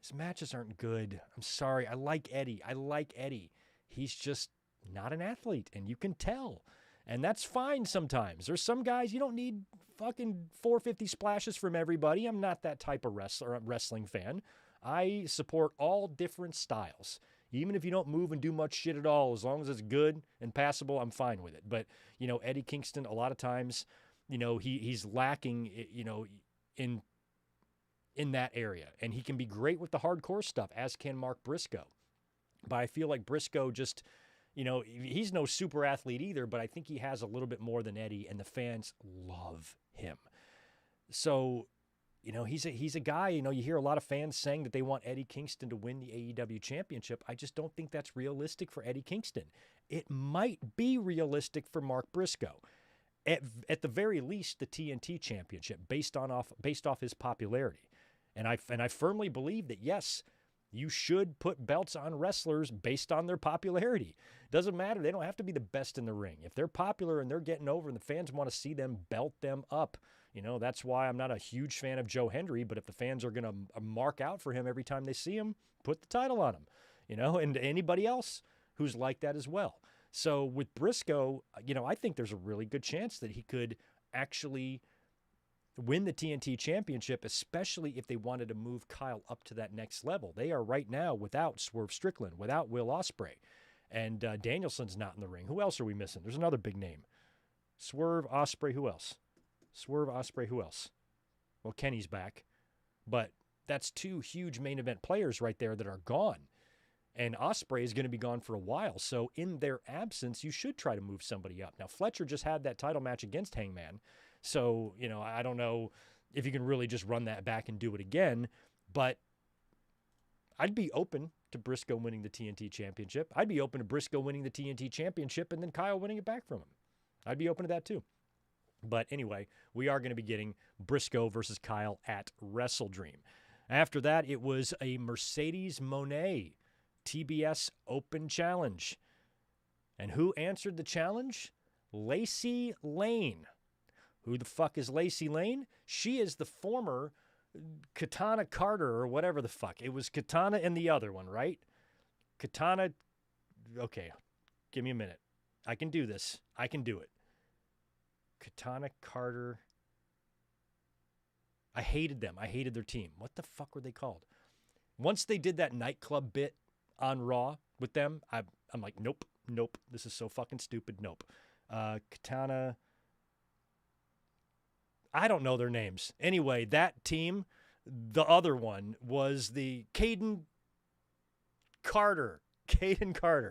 S1: His matches aren't good. I'm sorry. I like Eddie. He's just not an athlete, and you can tell. And that's fine sometimes. There's some guys, you don't need fucking 450 splashes from everybody. I'm not that type of wrestling fan. I support all different styles. Even if you don't move and do much shit at all, as long as it's good and passable, I'm fine with it. But, you know, Eddie Kingston, a lot of times, you know, he's lacking, you know, in that area. And he can be great with the hardcore stuff, as can Mark Briscoe. But I feel like Briscoe just, you know, he's no super athlete either, but I think he has a little bit more than Eddie, and the fans love him. So he's a guy, you hear a lot of fans saying that they want Eddie Kingston to win the AEW championship. I just don't think that's realistic for Eddie Kingston. It might be realistic for Mark Briscoe. At the very least, the TNT championship based off his popularity. And I firmly believe that, yes, you should put belts on wrestlers based on their popularity. Doesn't matter. They don't have to be the best in the ring. If they're popular and they're getting over and the fans want to see them belt them up, that's why I'm not a huge fan of Joe Hendry, but if the fans are going to mark out for him every time they see him, put the title on him, and anybody else who's like that as well. So with Briscoe, I think there's a really good chance that he could actually win the TNT championship, especially if they wanted to move Kyle up to that next level. They are right now without Swerve Strickland, without Will Ospreay, and Danielson's not in the ring. Who else are we missing? There's another big name. Swerve, Ospreay, who else? Swerve, Ospreay, who else? Well, Kenny's back, but that's two huge main event players right there that are gone. And Ospreay is going to be gone for a while. So in their absence, you should try to move somebody up. Now, Fletcher just had that title match against Hangman. So, I don't know if you can really just run that back and do it again. But I'd be open to Briscoe winning the TNT championship. I'd be open to Briscoe winning the TNT championship and then Kyle winning it back from him. I'd be open to that too. But anyway, we are going to be getting Briscoe versus Kyle at WrestleDream. After that, it was a Mercedes Moné TBS Open Challenge. And who answered the challenge? Lacey Lane. Who the fuck is Lacey Lane? She is the former Katana Carter or whatever the fuck. It was Katana and the other one, right? Katana. Okay, give me a minute. I can do this. I can do it. Katana Carter. I hated them. I hated their team. What the fuck were they called? Once they did that nightclub bit on Raw with them, I'm like, nope. This is so fucking stupid. Nope. Katana. I don't know their names. Anyway, that team, the other one was the Caden Carter.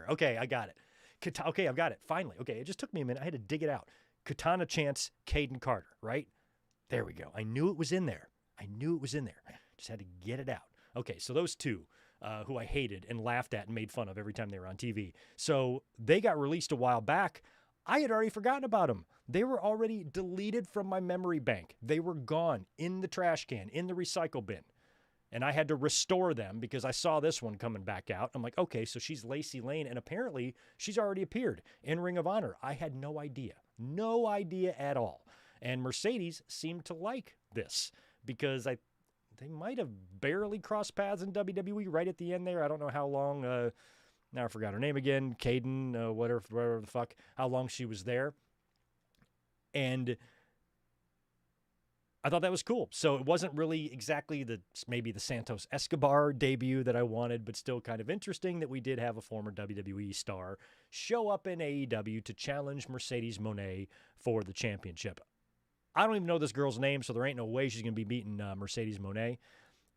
S1: Okay, I got it. Okay, I've got it. Finally. Okay, it just took me a minute. I had to dig it out. Katana Chance, Caden Carter, right? There we go. I knew it was in there. Just had to get it out. Okay, so those two, who I hated and laughed at and made fun of every time they were on TV. So they got released a while back. I had already forgotten about them. They were already deleted from my memory bank. They were gone in the trash can, in the recycle bin. And I had to restore them because I saw this one coming back out. I'm like, okay, so she's Lacey Lane, and apparently she's already appeared in Ring of Honor. I had no idea at all. And Mercedes seemed to like this because they might have barely crossed paths in WWE right at the end there. I don't know how long. Now I forgot her name again. Caden, whatever the fuck. How long she was there. And I thought that was cool. So it wasn't really exactly maybe the Santos Escobar debut that I wanted, but still kind of interesting that we did have a former WWE star show up in AEW to challenge Mercedes Moné for the championship. I don't even know this girl's name, so there ain't no way she's going to be beating Mercedes Moné.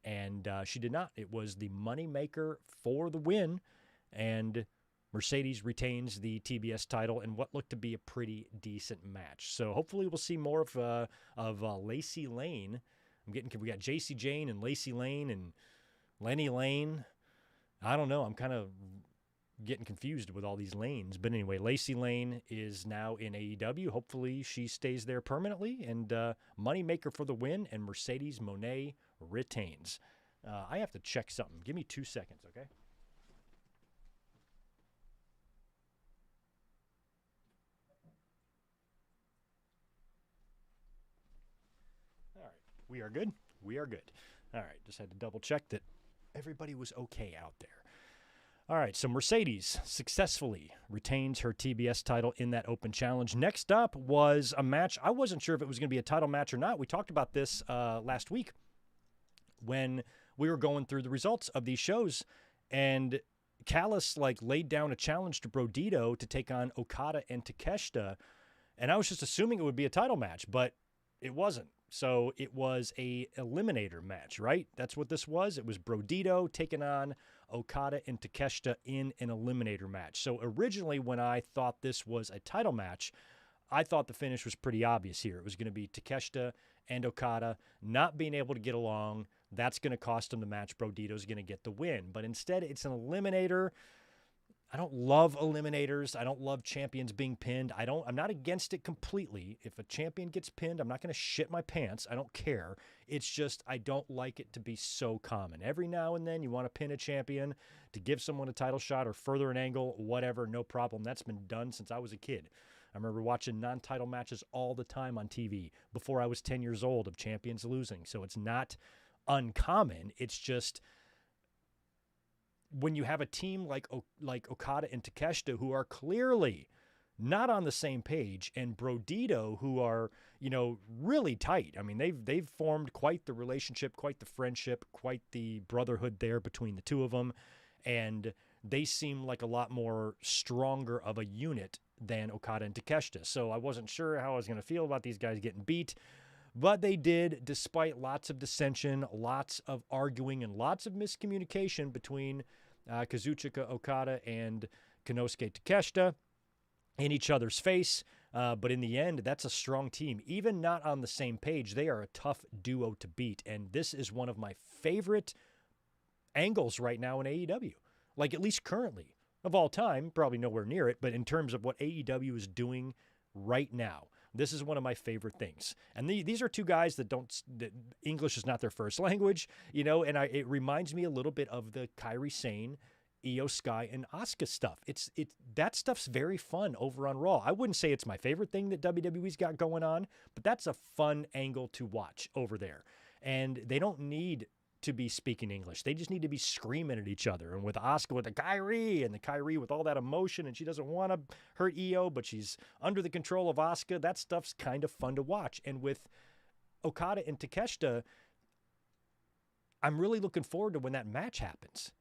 S1: And she did not. It was the moneymaker for the win. And Mercedes retains the TBS title in what looked to be a pretty decent match. So hopefully we'll see more of Lacey Lane. We got JC Jane and Lacey Lane and Lenny Lane. I don't know. I'm kind of getting confused with all these lanes. But anyway, Lacey Lane is now in AEW. Hopefully she stays there permanently. And moneymaker for the win, and Mercedes Moné retains. I have to check something. Give me 2 seconds, okay? We are good. All right, just had to double check that everybody was okay out there. All right, so Mercedes successfully retains her TBS title in that open challenge. Next up was a match. I wasn't sure if it was going to be a title match or not. We talked about this last week when we were going through the results of these shows, and Callis laid down a challenge to Brodito to take on Okada and Takeshita, and I was just assuming it would be a title match, but it wasn't. So it was a eliminator match, right? That's what this was. It was Brodito taking on Okada and Takeshita in an eliminator match. So originally when I thought this was a title match, I thought the finish was pretty obvious here. It was going to be Takeshita and Okada not being able to get along. That's going to cost them the match. Brodito's going to get the win. But instead, it's an eliminator. I don't love eliminators. I don't love champions being pinned. I'm not against it completely. If a champion gets pinned, I'm not going to shit my pants. I don't care. It's just I don't like it to be so common. Every now and then you want to pin a champion to give someone a title shot or further an angle, whatever, no problem. That's been done since I was a kid. I remember watching non-title matches all the time on TV before I was 10 years old of champions losing. So it's not uncommon. It's just when you have a team like Okada and Takeshita who are clearly not on the same page, and Brodito who are, really tight. I mean, they've formed quite the relationship, quite the friendship, quite the brotherhood there between the two of them, and they seem like a lot more stronger of a unit than Okada and Takeshita. So I wasn't sure how I was going to feel about these guys getting beat. But they did, despite lots of dissension, lots of arguing, and lots of miscommunication between Kazuchika Okada and Konosuke Takeshita in each other's face. But in the end, that's a strong team. Even not on the same page, they are a tough duo to beat. And this is one of my favorite angles right now in AEW. Like, at least currently. Of all time, probably nowhere near it, but in terms of what AEW is doing right now. This is one of my favorite things. And these are two guys that English is not their first language, and it reminds me a little bit of the Kairi Sane, Io Sky, and Asuka stuff. That stuff's very fun over on Raw. I wouldn't say it's my favorite thing that WWE's got going on, but that's a fun angle to watch over there. And they don't need to be speaking English. They just need to be screaming at each other. And with Asuka with the Kairi with all that emotion, and she doesn't want to hurt Io, but she's under the control of Asuka, that stuff's kind of fun to watch. And with Okada and Takeshita, I'm really looking forward to when that match happens.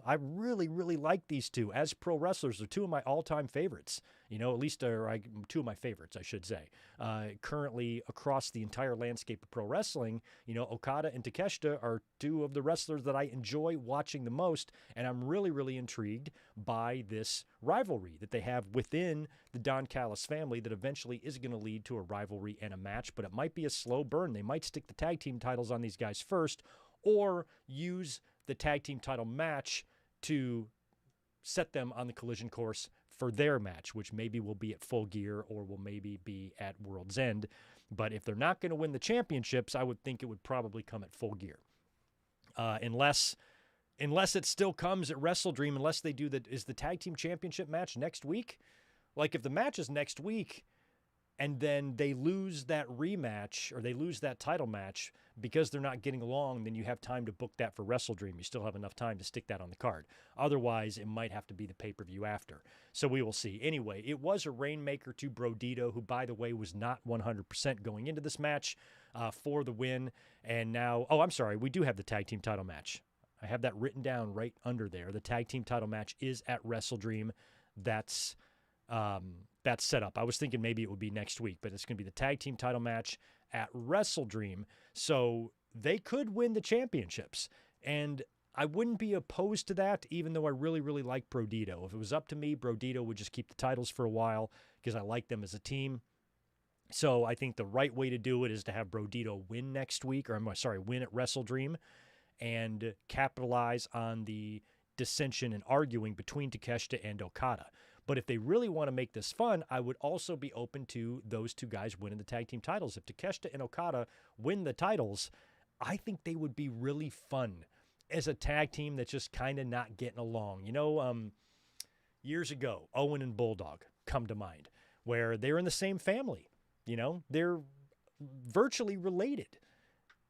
S1: I really, really like these two as pro wrestlers. They're two of my all-time favorites. At least two of my favorites, I should say. Currently, across the entire landscape of pro wrestling, Okada and Takeshita are two of the wrestlers that I enjoy watching the most, and I'm really, really intrigued by this rivalry that they have within the Don Callis family that eventually is going to lead to a rivalry and a match, but it might be a slow burn. They might stick the tag team titles on these guys first, or use the tag team title match to set them on the collision course for their match, which maybe will be at Full Gear or will maybe be at World's End. But if they're not going to win the championships, I would think it would probably come at Full Gear. Unless it still comes at WrestleDream, unless they do is the tag team championship match next week? Like, if the match is next week and then they lose that rematch or they lose that title match because they're not getting along, then you have time to book that for WrestleDream. You still have enough time to stick that on the card. Otherwise, it might have to be the pay-per-view after. So we will see. Anyway, it was a rainmaker to Brodito, who, by the way, was not 100% going into this match for the win. And now, I'm sorry, we do have the tag team title match. I have that written down right under there. The tag team title match is at WrestleDream. That's set up. I was thinking maybe it would be next week, but it's going to be the tag team title match at WrestleDream. So they could win the championships. And I wouldn't be opposed to that, even though I really, really like Brodito. If it was up to me, Brodito would just keep the titles for a while because I like them as a team. So I think the right way to do it is to have Brodito win next week, win at WrestleDream and capitalize on the dissension and arguing between Takeshita and Okada. But if they really want to make this fun, I would also be open to those two guys winning the tag team titles. If Takeshita and Okada win the titles, I think they would be really fun as a tag team that's just kind of not getting along. Years ago, Owen and Bulldog come to mind, where they're in the same family. They're virtually related.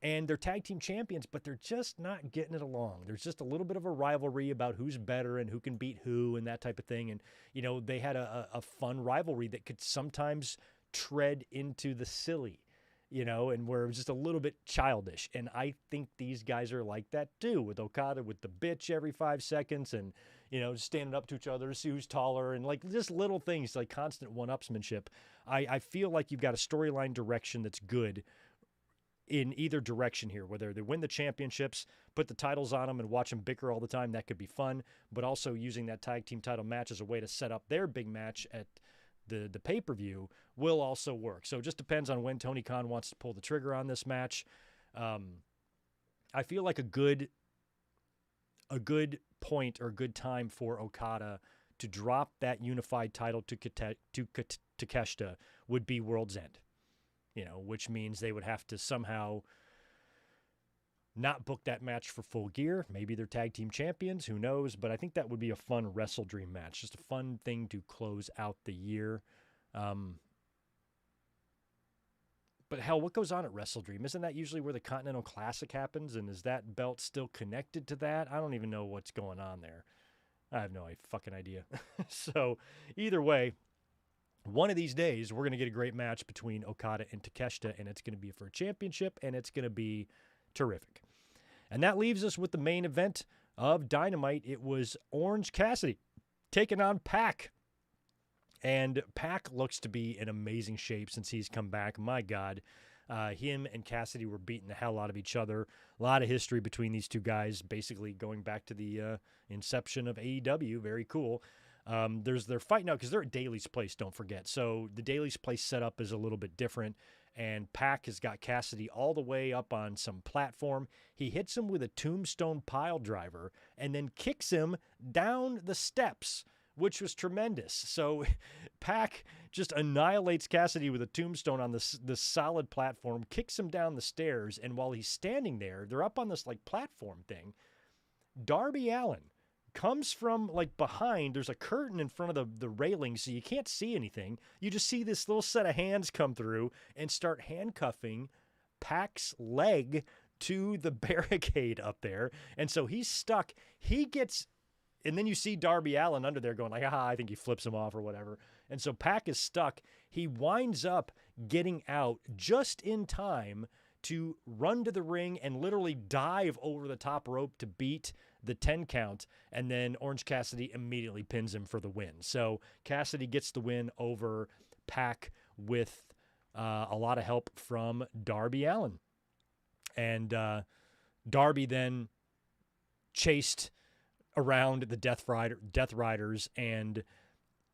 S1: And they're tag team champions, but they're just not getting it along. There's just a little bit of a rivalry about who's better and who can beat who and that type of thing. And, they had a fun rivalry that could sometimes tread into the silly, and where it was just a little bit childish. And I think these guys are like that too, with Okada with the bitch every 5 seconds and, standing up to each other to see who's taller and like just little things like constant one-upsmanship. I feel like you've got a storyline direction that's good in either direction here, whether they win the championships, put the titles on them and watch them bicker all the time. That could be fun, but also using that tag team title match as a way to set up their big match at the pay-per-view will also work. So it just depends on when Tony Khan wants to pull the trigger on this match. I feel like a good point or a good time for Okada to drop that unified title to Takeshita would be World's End, which means they would have to somehow not book that match for Full Gear. Maybe they're tag team champions, who knows? But I think that would be a fun Wrestle Dream match, just a fun thing to close out the year. But hell, what goes on at Wrestle Dream? Isn't that usually where the Continental Classic happens? And is that belt still connected to that? I don't even know what's going on there. I have no fucking idea. So either way, one of these days, we're going to get a great match between Okada and Takeshita, and it's going to be for a championship, and it's going to be terrific. And that leaves us with the main event of Dynamite. It was Orange Cassidy taking on Pac. And Pac looks to be in amazing shape since he's come back. My God, him and Cassidy were beating the hell out of each other. A lot of history between these two guys, basically going back to the inception of AEW. Very cool. They're fighting out because they're at Daly's place, don't forget. So the Daly's place setup is a little bit different. And Pac has got Cassidy all the way up on some platform. He hits him with a tombstone pile driver and then kicks him down the steps, which was tremendous. So Pac just annihilates Cassidy with a tombstone on the solid platform, kicks him down the stairs, and while he's standing there, they're up on this like platform thing. Darby Allin comes from like behind. There's a curtain in front of the railing, so you can't see anything. You just see this little set of hands come through and start handcuffing Pac's leg to the barricade up there. And so he's stuck. And then you see Darby Allin under there going like, I think he flips him off or whatever. And so Pac is stuck. He winds up getting out just in time to run to the ring and literally dive over the top rope to beat the 10 count. And then Orange Cassidy immediately pins him for the win. So Cassidy gets the win over Pac with a lot of help from Darby Allin. And Darby then chased around the Death Riders, and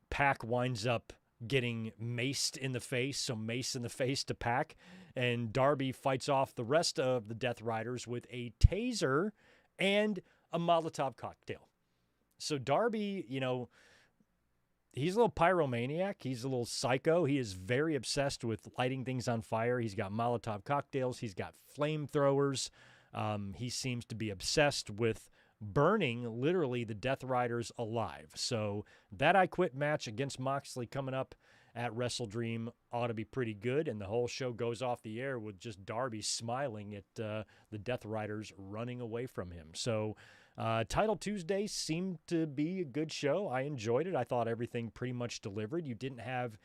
S1: Pac winds up getting maced in the face, so mace in the face to Pac, and Darby fights off the rest of the Death Riders with a taser and a Molotov cocktail. So Darby, he's a little pyromaniac. He's a little psycho. He is very obsessed with lighting things on fire. He's got Molotov cocktails. He's got flamethrowers. He seems to be obsessed with burning literally the Death Riders alive. So that I Quit match against Moxley coming up at Wrestle Dream ought to be pretty good, and the whole show goes off the air with just Darby smiling at the Death Riders running away from him. So Title Tuesday seemed to be a good show. I enjoyed it. I thought everything pretty much delivered. You didn't have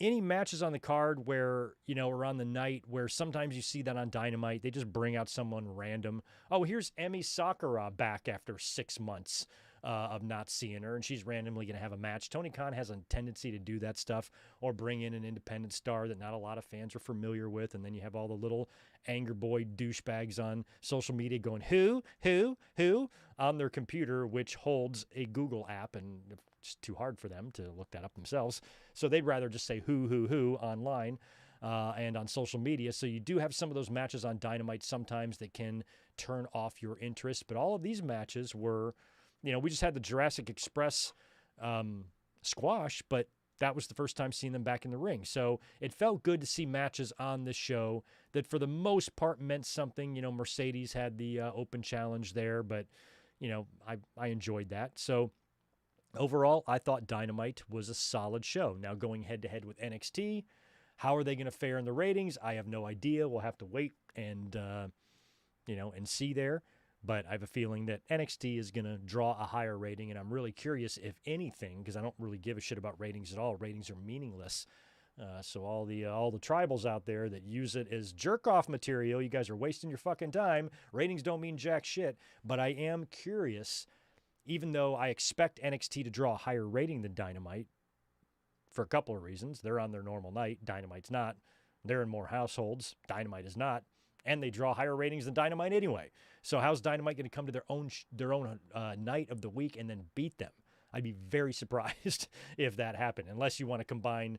S1: any matches on the card where, or on the night where sometimes you see that on Dynamite, they just bring out someone random. Oh, here's Emi Sakura back after 6 months of not seeing her, and she's randomly going to have a match. Tony Khan has a tendency to do that stuff, or bring in an independent star that not a lot of fans are familiar with, and then you have all the little anger boy douchebags on social media going, who, on their computer, which holds a Google app, and it's too hard for them to look that up themselves. So they'd rather just say who online and on social media. So you do have some of those matches on Dynamite sometimes that can turn off your interest. But all of these matches were, we just had the Jurassic Express squash, but that was the first time seeing them back in the ring. So it felt good to see matches on this show that for the most part meant something. Mercedes had the open challenge there, but, I enjoyed that. So overall, I thought Dynamite was a solid show. Now going head-to-head with NXT, how are they going to fare in the ratings? I have no idea. We'll have to wait and see there. But I have a feeling that NXT is going to draw a higher rating, and I'm really curious, if anything, because I don't really give a shit about ratings at all. Ratings are meaningless. So all the tribals out there that use it as jerk-off material, you guys are wasting your fucking time. Ratings don't mean jack shit. But I am curious, even though I expect NXT to draw a higher rating than Dynamite for a couple of reasons. They're on their normal night. Dynamite's not. They're in more households. Dynamite is not. And they draw higher ratings than Dynamite anyway. So how's Dynamite going to come to their own night of the week and then beat them? I'd be very surprised if that happened, unless you want to combine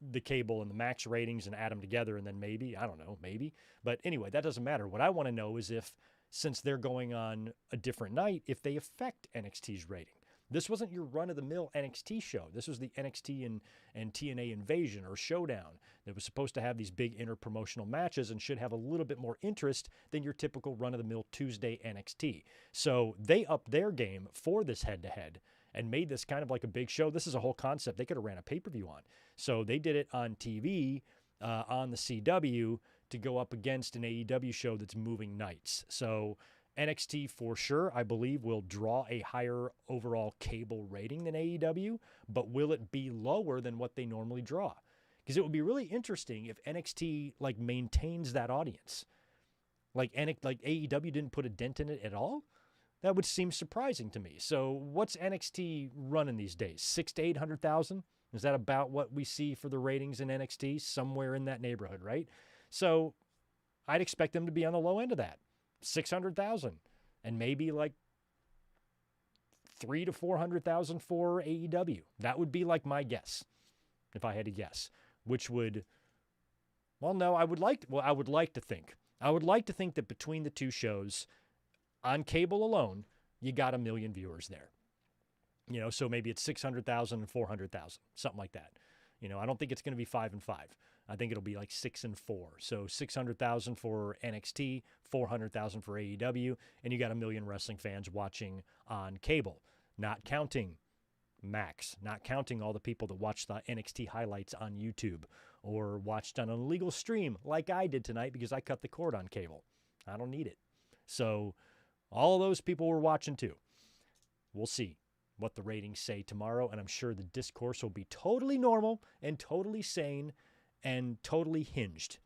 S1: the cable and the Max ratings and add them together, and then maybe, I don't know, maybe. But anyway, that doesn't matter. What I want to know is if, since they're going on a different night, if they affect NXT's rating. This wasn't your run-of-the-mill NXT show. This was the NXT and TNA Invasion or Showdown that was supposed to have these big inter-promotional matches and should have a little bit more interest than your typical run-of-the-mill Tuesday NXT. So they upped their game for this head-to-head and made this kind of like a big show. This is a whole concept they could have ran a pay-per-view on. So they did it on TV, on the CW, to go up against an AEW show that's moving nights. So NXT for sure, I believe, will draw a higher overall cable rating than AEW, but will it be lower than what they normally draw? Because it would be really interesting if NXT like maintains that audience. Like AEW didn't put a dent in it at all. That would seem surprising to me. So what's NXT running these days? 600,000 to 800,000? Is that about what we see for the ratings in NXT? Somewhere in that neighborhood, right? So I'd expect them to be on the low end of that. 600,000, and maybe like 300,000 to 400,000 for AEW. That would be like my guess, if I had to guess. Which would, well, no, I would like to think that between the two shows, on cable alone, you got 1 million viewers there. You know, so maybe it's 600,000 and 400,000, something like that. You know, I don't think it's going to be 5 and 5. I think it'll be like 6 and 4. So 600,000 for NXT, 400,000 for AEW, and you got 1 million wrestling fans watching on cable, not counting Max, not counting all the people that watch the NXT highlights on YouTube or watched on an illegal stream like I did tonight because I cut the cord on cable. I don't need it. So all of those people were watching too. We'll see what the ratings say tomorrow, and I'm sure the discourse will be totally normal and totally sane and totally hinged.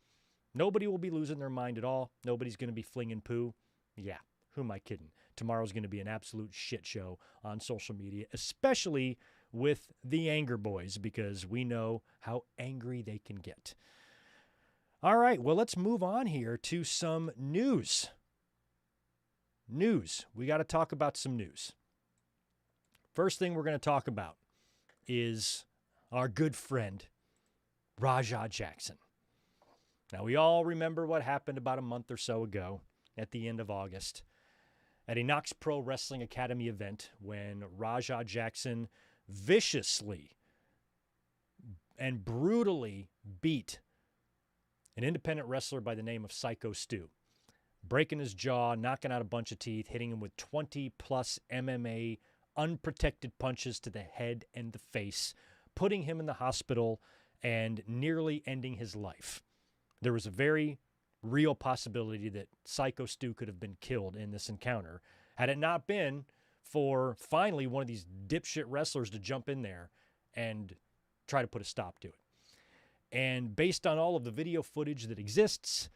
S1: Nobody will be losing their mind at all. Nobody's going to be flinging poo. Yeah, who am I kidding? Tomorrow's going to be an absolute shit show on social media, especially with the Anger Boys, because we know how angry they can get. All right, well, let's move on here to some news. We got to talk about some news. First thing we're going to talk about is our good friend, Rajah Jackson. Now, we all remember what happened about a month or so ago at the end of August at a Knox Pro Wrestling Academy event when Rajah Jackson viciously and brutally beat an independent wrestler by the name of Psycho Stu, breaking his jaw, knocking out a bunch of teeth, hitting him with 20-plus MMA unprotected punches to the head and the face, putting him in the hospital and nearly ending his life. There was a very real possibility that Psycho Stu could have been killed in this encounter had it not been for finally one of these dipshit wrestlers to jump in there and try to put a stop to it. And based on all of the video footage that exists,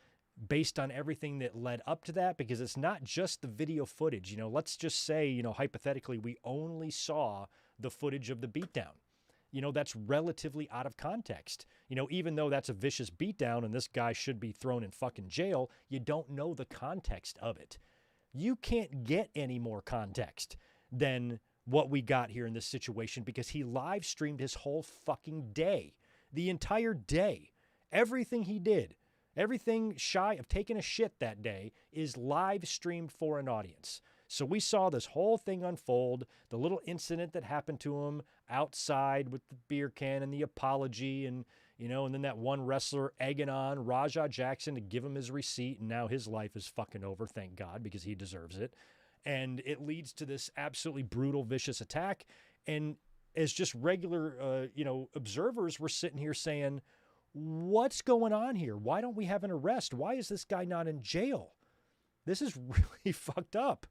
S1: based on everything that led up to that, because it's not just the video footage. You know, let's just say, you know, hypothetically, we only saw the footage of the beatdown. You know, that's relatively out of context. You know, even though that's a vicious beatdown and this guy should be thrown in fucking jail, you don't know the context of it. You can't get any more context than what we got here in this situation because he live streamed his whole fucking day. The entire day. Everything he did. Everything shy of taking a shit that day is live streamed for an audience. So we saw this whole thing unfold, the little incident that happened to him outside with the beer can and the apology and, you know, and then that one wrestler egging on Rajah Jackson to give him his receipt, and now his life is fucking over, thank God, because he deserves it. And it leads to this absolutely brutal, vicious attack. And as just regular, observers, we're sitting here saying, what's going on here? Why don't we have an arrest? Why is this guy not in jail? This is really fucked up.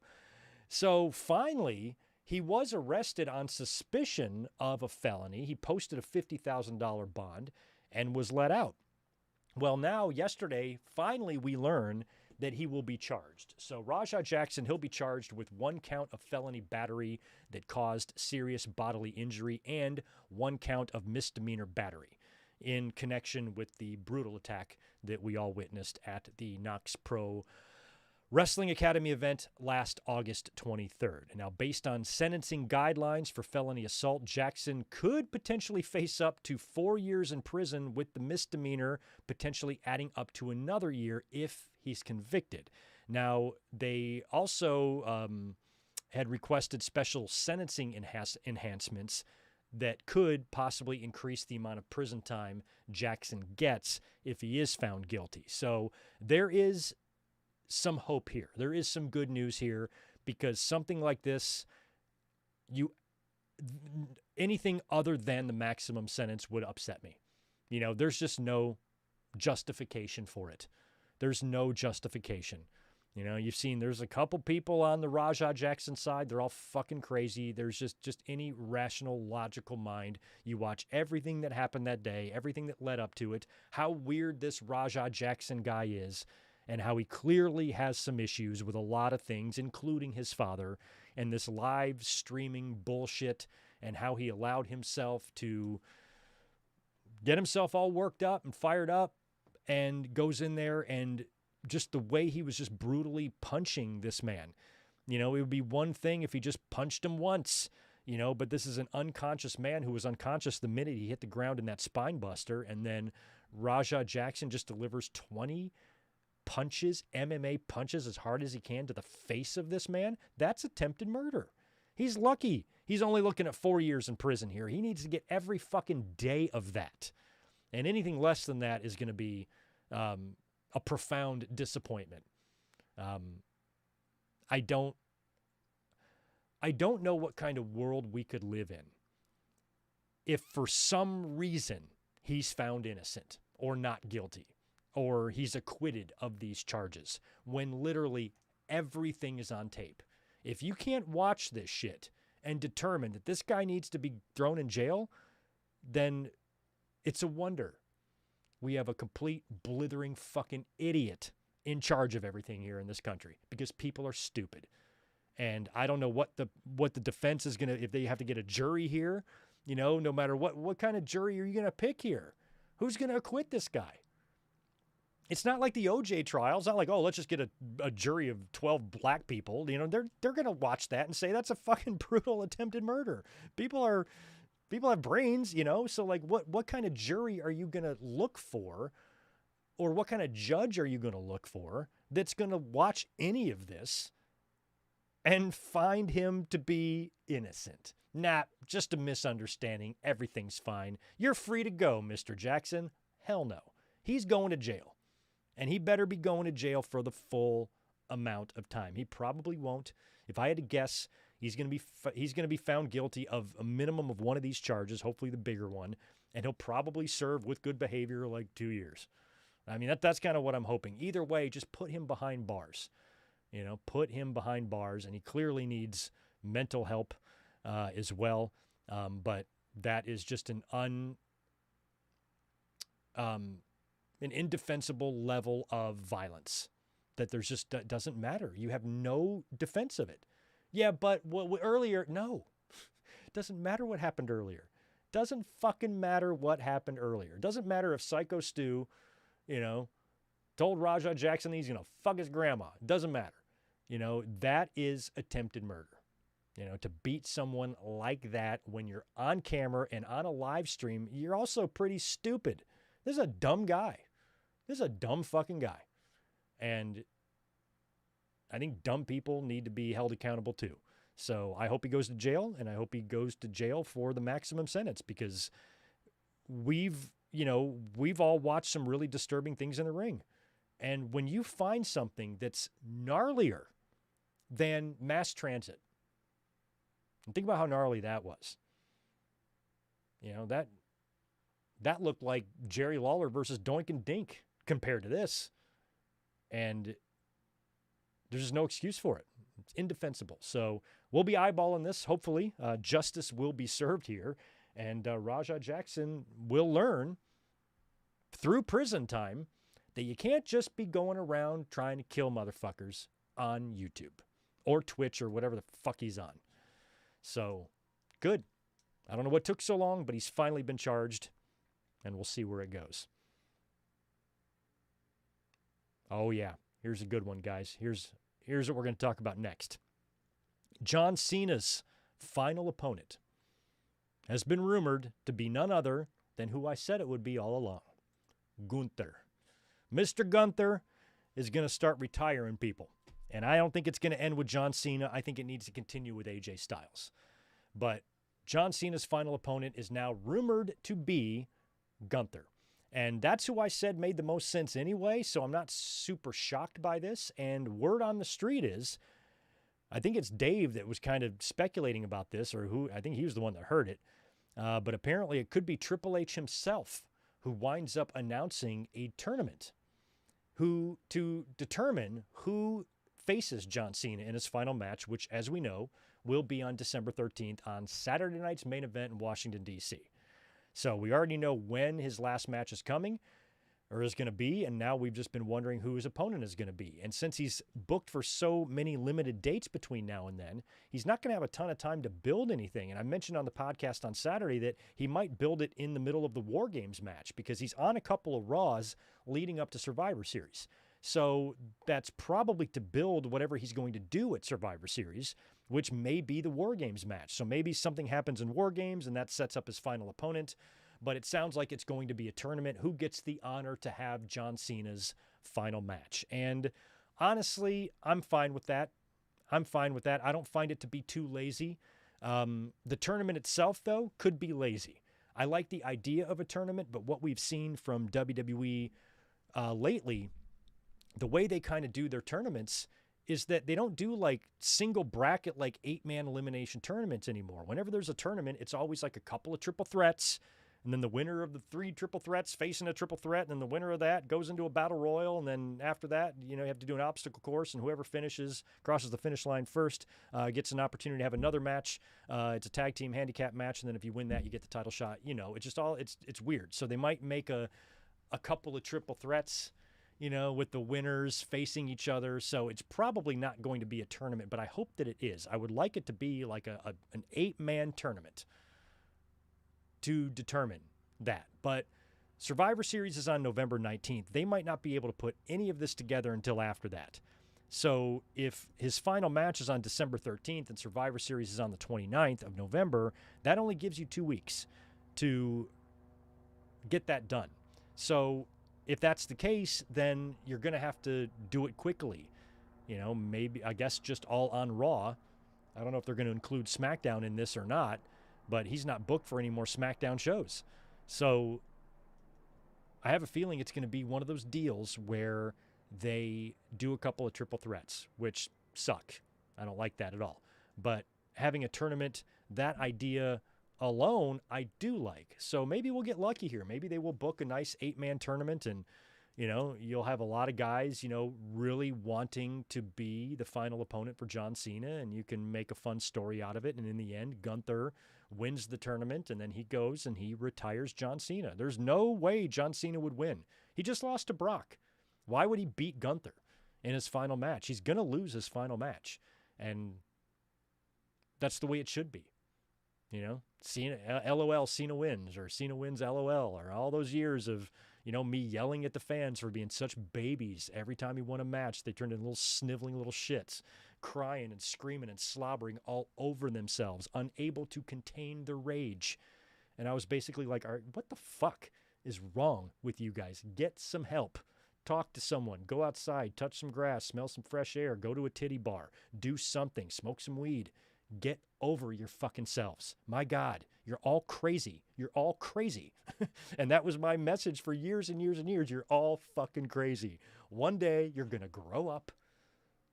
S1: So finally, he was arrested on suspicion of a felony. He posted a $50,000 bond and was let out. Well, now, yesterday, finally we learn that he will be charged. So Rajah Jackson, he'll be charged with 1 count of felony battery that caused serious bodily injury and 1 count of misdemeanor battery in connection with the brutal attack that we all witnessed at the Knox Pro Wrestling Academy event last August 23rd. Now, based on sentencing guidelines for felony assault, Jackson could potentially face up to 4 years in prison, with the misdemeanor potentially adding up to another year if he's convicted. Now, they also had requested special sentencing enhancements that could possibly increase the amount of prison time Jackson gets if he is found guilty. So there is some hope here. There is some good news here, because something like this, anything other than the maximum sentence would upset me. You know, there's just no justification for it. There's no justification. You know, you've seen there's a couple people on the Rajah Jackson side. They're all fucking crazy. There's just any rational, logical mind. You watch everything that happened that day, everything that led up to it, how weird this Rajah Jackson guy is, and how he clearly has some issues with a lot of things, including his father, and this live streaming bullshit, and how he allowed himself to get himself all worked up and fired up and goes in there, and just the way he was just brutally punching this man. You know, it would be one thing if he just punched him once, you know, but this is an unconscious man who was unconscious the minute he hit the ground in that spine buster, and then Rajah Jackson just delivers 20 punches, MMA punches, as hard as he can to the face of this man. That's attempted murder. He's lucky he's only looking at 4 years in prison here. He needs to get every fucking day of that. And anything less than that is going to be a profound disappointment. I don't know what kind of world we could live in if for some reason he's found innocent or not guilty, or he's acquitted of these charges, when literally everything is on tape. If you can't watch this shit and determine that this guy needs to be thrown in jail, then it's a wonder we have a complete blithering fucking idiot in charge of everything here in this country, because people are stupid. And I don't know what the defense is going to, if they have to get a jury here, you know, no matter what kind of jury are you going to pick here? Who's going to acquit this guy? It's not like the OJ trial. It's not like, oh, let's just get a jury of 12 black people. You know, they're going to watch that and say that's a fucking brutal attempted murder. People have brains, you know? So like what kind of jury are you going to look for, or what kind of judge are you going to look for that's going to watch any of this and find him to be innocent? Nah, just a misunderstanding. Everything's fine. You're free to go, Mr. Jackson. Hell no. He's going to jail. And he better be going to jail for the full amount of time. He probably won't. If I had to guess, he's going to be found guilty of a minimum of one of these charges, hopefully the bigger one, and he'll probably serve with good behavior like 2 years. I mean, that's kind of what I'm hoping. Either way, just put him behind bars. You know, put him behind bars, and he clearly needs mental help as well. But that is just an indefensible level of violence that there's just doesn't matter. You have no defense of it. Yeah, but earlier, no. Doesn't matter what happened earlier. Doesn't fucking matter what happened earlier. Doesn't matter if Psycho Stu, you know, told Rajah Jackson he's going to fuck his grandma. Doesn't matter. You know, that is attempted murder. You know, to beat someone like that when you're on camera and on a live stream, you're also pretty stupid. This is a dumb guy. This is a dumb fucking guy. And I think dumb people need to be held accountable too. So I hope he goes to jail, and I hope he goes to jail for the maximum sentence, because we've all watched some really disturbing things in the ring. And when you find something that's gnarlier than mass transit, and think about how gnarly that was. You know, that looked like Jerry Lawler versus Doink and Dink compared to this. And there's just no excuse for it. It's indefensible. So we'll be eyeballing this. Hopefully, justice will be served here. And Rajah Jackson will learn through prison time that you can't just be going around trying to kill motherfuckers on YouTube or Twitch or whatever the fuck he's on. So, good. I don't know what took so long, but he's finally been charged, and we'll see where it goes. Oh, yeah. Here's a good one, guys. Here's what we're going to talk about next. John Cena's final opponent has been rumored to be none other than who I said it would be all along, Gunther. Mr. Gunther is going to start retiring people. And I don't think it's going to end with John Cena. I think it needs to continue with AJ Styles. But John Cena's final opponent is now rumored to be Gunther. And that's who I said made the most sense anyway, so I'm not super shocked by this. And word on the street is, I think it's Dave that was kind of speculating about this, or who, I think he was the one that heard it. But apparently it could be Triple H himself who winds up announcing a tournament to determine who faces John Cena in his final match, which, as we know, will be on December 13th on Saturday night's main event in Washington, D.C. So we already know when his last match is coming or is going to be, and now we've just been wondering who his opponent is going to be. And since he's booked for so many limited dates between now and then, he's not going to have a ton of time to build anything. And I mentioned on the podcast on Saturday that he might build it in the middle of the War Games match because he's on a couple of Raws leading up to Survivor Series. So that's probably to build whatever he's going to do at Survivor Series, which may be the War Games match. So maybe something happens in War Games and that sets up his final opponent. But it sounds like it's going to be a tournament. Who gets the honor to have John Cena's final match? And honestly, I'm fine with that. I don't find it to be too lazy. The tournament itself, though, could be lazy. I like the idea of a tournament, but what we've seen from WWE lately, the way they kind of do their tournaments is that they don't do like single bracket, like 8-man elimination tournaments anymore. Whenever there's a tournament, it's always like a couple of triple threats, and then the winner of the 3 triple threats facing a triple threat, and then the winner of that goes into a battle royal, and then after that, you have to do an obstacle course, and whoever crosses the finish line first, gets an opportunity to have another match. It's a tag team handicap match, and then if you win that, you get the title shot. It's just all, it's weird. So they might make a couple of triple threats, with the winners facing each other. So it's probably not going to be a tournament, but I hope that it is. I would like it to be like an 8-man tournament to determine that. But Survivor Series is on November 19th. They might not be able to put any of this together until after that. So if his final match is on December 13th and Survivor Series is on the 29th of November, that only gives you 2 weeks to get that done. So if that's the case, then you're going to have to do it quickly. Maybe, I guess, just all on Raw. I don't know if they're going to include SmackDown in this or not, but he's not booked for any more SmackDown shows. So I have a feeling it's going to be one of those deals where they do a couple of triple threats, which suck. I don't like that at all. But having a tournament, that idea alone, I do like. So maybe we'll get lucky here. Maybe they will book a nice 8-man tournament and, you'll have a lot of guys, really wanting to be the final opponent for John Cena, and you can make a fun story out of it. And in the end, Gunther wins the tournament, and then he goes and he retires John Cena. There's no way John Cena would win. He just lost to Brock. Why would he beat Gunther in his final match? He's going to lose his final match. And that's the way it should be. Cena, LOL, Cena wins, or Cena wins, LOL, or all those years of, me yelling at the fans for being such babies. Every time he won a match, they turned into little sniveling little shits, crying and screaming and slobbering all over themselves, unable to contain the rage. And I was basically like, all right, what the fuck is wrong with you guys? Get some help. Talk to someone. Go outside. Touch some grass. Smell some fresh air. Go to a titty bar. Do something. Smoke some weed. Get over your fucking selves. My God, you're all crazy. You're all crazy. And that was my message for years and years and years. You're all fucking crazy. One day, you're going to grow up,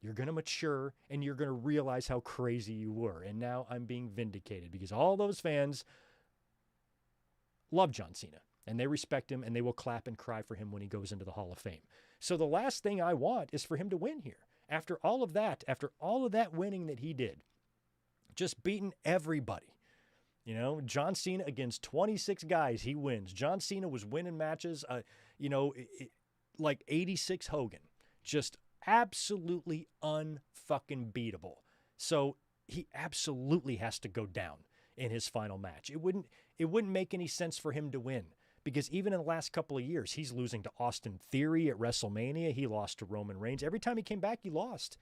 S1: you're going to mature, and you're going to realize how crazy you were. And now I'm being vindicated because all those fans love John Cena, and they respect him, and they will clap and cry for him when he goes into the Hall of Fame. So the last thing I want is for him to win here. After all of that winning that he did, just beating everybody. John Cena against 26 guys, he wins. John Cena was winning matches, like 86 Hogan. Just absolutely unfucking beatable. So he absolutely has to go down in his final match. It wouldn't make any sense for him to win because even in the last couple of years, he's losing to Austin Theory at WrestleMania. He lost to Roman Reigns. Every time he came back, he lost.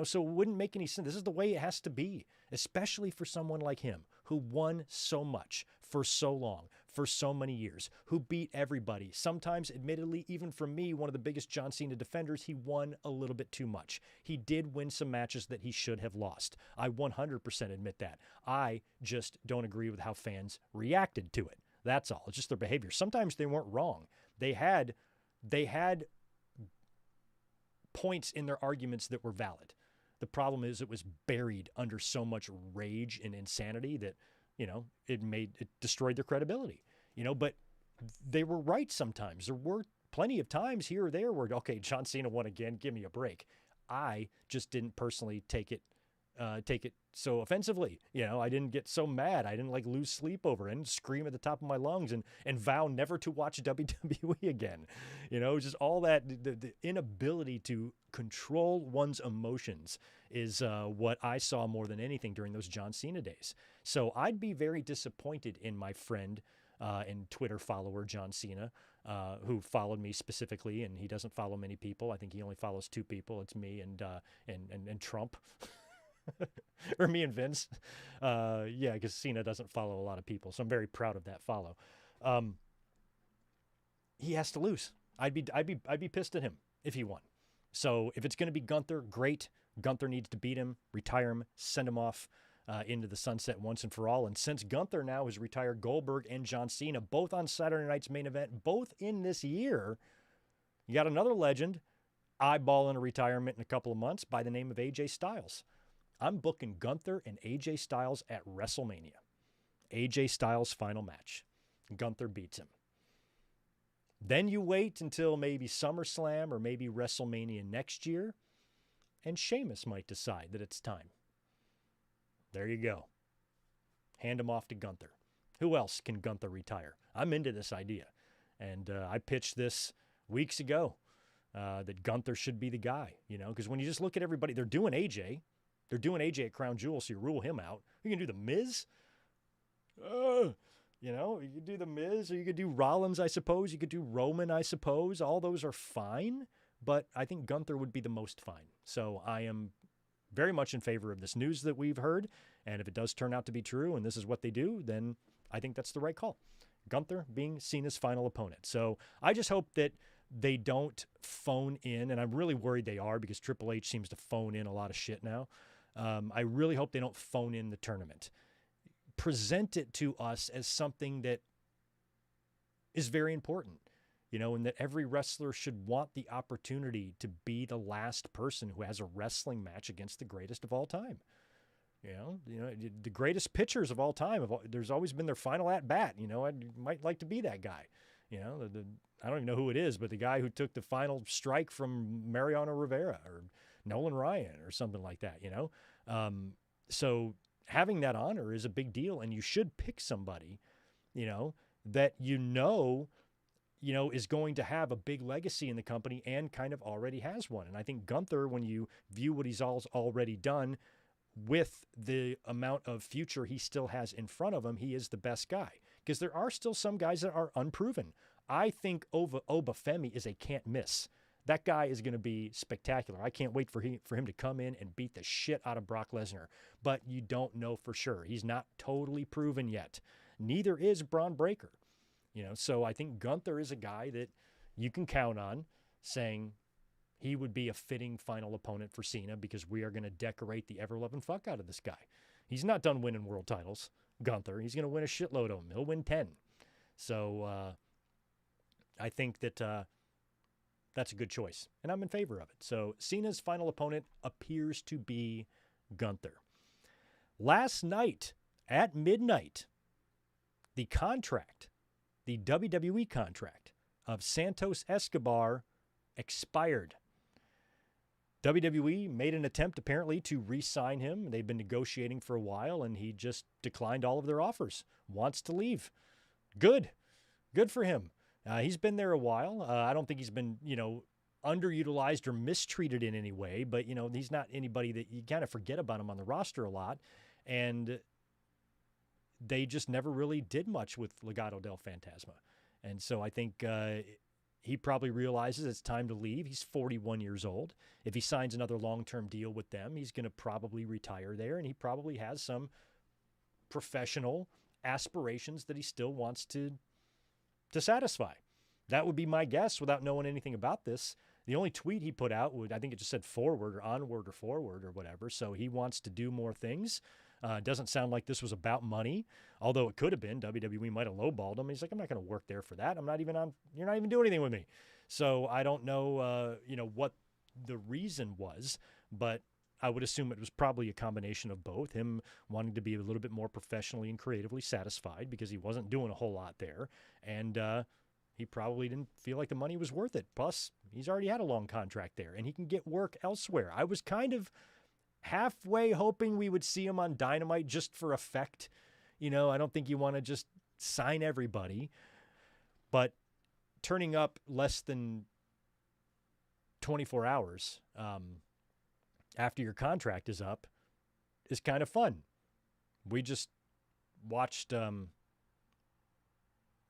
S1: So it wouldn't make any sense. This is the way it has to be, especially for someone like him who won so much for so long, for so many years, who beat everybody. Sometimes, admittedly, even for me, one of the biggest John Cena defenders, he won a little bit too much. He did win some matches that he should have lost. I 100% admit that. I just don't agree with how fans reacted to it. That's all. It's just their behavior. Sometimes they weren't wrong. They had points in their arguments that were valid. The problem is it was buried under so much rage and insanity that, it destroyed their credibility, but they were right sometimes. There were plenty of times here or there where, okay, John Cena won again, give me a break. I just didn't personally take it so offensively. I didn't get so mad. I didn't lose sleep over it and scream at the top of my lungs and vow never to watch WWE again. Just all that, the inability to control one's emotions is what I saw more than anything during those John Cena days. So I'd be very disappointed in my friend and Twitter follower, John Cena, who followed me specifically, and he doesn't follow many people. I think he only follows 2 people. It's me and Trump. Or me and Vince. Because Cena doesn't follow a lot of people, so I'm very proud of that follow. He has to lose. I'd be pissed at him if he won. So if it's going to be Gunther, great. Gunther needs to beat him, retire him, send him off into the sunset once and for all. And since Gunther now has retired Goldberg and John Cena, both on Saturday night's main event, both in this year, you got another legend eyeballing a retirement in a couple of months by the name of AJ Styles. I'm booking Gunther and AJ Styles at WrestleMania. AJ Styles' final match. Gunther beats him. Then you wait until maybe SummerSlam or maybe WrestleMania next year, and Sheamus might decide that it's time. There you go. Hand him off to Gunther. Who else can Gunther retire? I'm into this idea. And I pitched this weeks ago, that Gunther should be the guy, because when you just look at everybody, they're doing AJ. They're doing AJ at Crown Jewel, so you rule him out. You can do The Miz. You could do The Miz, or you could do Rollins, I suppose. You could do Roman, I suppose. All those are fine, but I think Gunther would be the most fine. So I am very much in favor of this news that we've heard, and if it does turn out to be true and this is what they do, then I think that's the right call. Gunther being Cena's final opponent. So I just hope that they don't phone in, and I'm really worried they are because Triple H seems to phone in a lot of shit now. I really hope they don't phone in the tournament. Present it to us as something that is very important, and that every wrestler should want the opportunity to be the last person who has a wrestling match against the greatest of all time. The greatest pitchers of all time, there's always been their final at bat. I might like to be that guy. I don't even know who it is, but the guy who took the final strike from Mariano Rivera or Nolan Ryan or something like that, So having that honor is a big deal, and you should pick somebody, that is going to have a big legacy in the company and kind of already has one. And I think Gunther, when you view what he's already done with the amount of future he still has in front of him, he is the best guy. Because there are still some guys that are unproven. I think Obafemi is a can't miss. That guy is going to be spectacular. I can't wait for him to come in and beat the shit out of Brock Lesnar. But you don't know for sure. He's not totally proven yet. Neither is Braun Breaker. So I think Gunther is a guy that you can count on saying he would be a fitting final opponent for Cena because we are going to decorate the ever-loving fuck out of this guy. He's not done winning world titles, Gunther. He's going to win a shitload of them. He'll win 10. So I think that that's a good choice, and I'm in favor of it. So Cena's final opponent appears to be Gunther. Last night at midnight, the WWE contract of Santos Escobar expired. WWE made an attempt apparently to re-sign him. They've been negotiating for a while, and he just declined all of their offers. Wants to leave. Good for him. He's been there a while. I don't think he's been, underutilized or mistreated in any way, but, he's not anybody that you kind of forget about him on the roster a lot. And they just never really did much with Legado del Fantasma. And so I think he probably realizes it's time to leave. He's 41 years old. If he signs another long-term deal with them, he's going to probably retire there, and he probably has some professional aspirations that he still wants to satisfy. That would be my guess without knowing anything about this. The only tweet he put out I think it just said forward or onward or forward or whatever. So he wants to do more things. Doesn't sound like this was about money, although it could have been. WWE might have lowballed him. He's like, I'm not going to work there for that. You're not even doing anything with me. So I don't know, what the reason was, but I would assume it was probably a combination of both. Him wanting to be a little bit more professionally and creatively satisfied because he wasn't doing a whole lot there. And he probably didn't feel like the money was worth it. Plus, he's already had a long contract there, and he can get work elsewhere. I was kind of halfway hoping we would see him on Dynamite just for effect. I don't think you want to just sign everybody. But turning up less than 24 hours after your contract is up is kind of fun. We just watched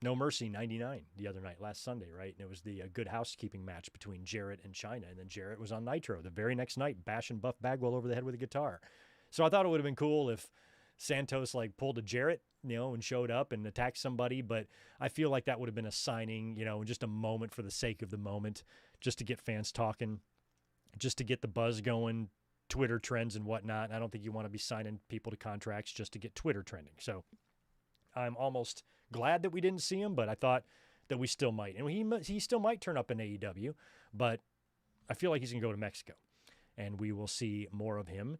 S1: No Mercy 99 the other night, last Sunday, right? And it was the Good Housekeeping match between Jarrett and Chyna. And then Jarrett was on Nitro the very next night, bashing Buff Bagwell over the head with a guitar. So I thought it would have been cool if Santos pulled a Jarrett, and showed up and attacked somebody. But I feel like that would have been a signing, just a moment for the sake of the moment, just to get fans talking, just to get the buzz going, Twitter trends and whatnot. And I don't think you want to be signing people to contracts just to get Twitter trending. So I'm almost glad that we didn't see him, but I thought that we still might. And he still might turn up in AEW, but I feel like he's going to go to Mexico, and we will see more of him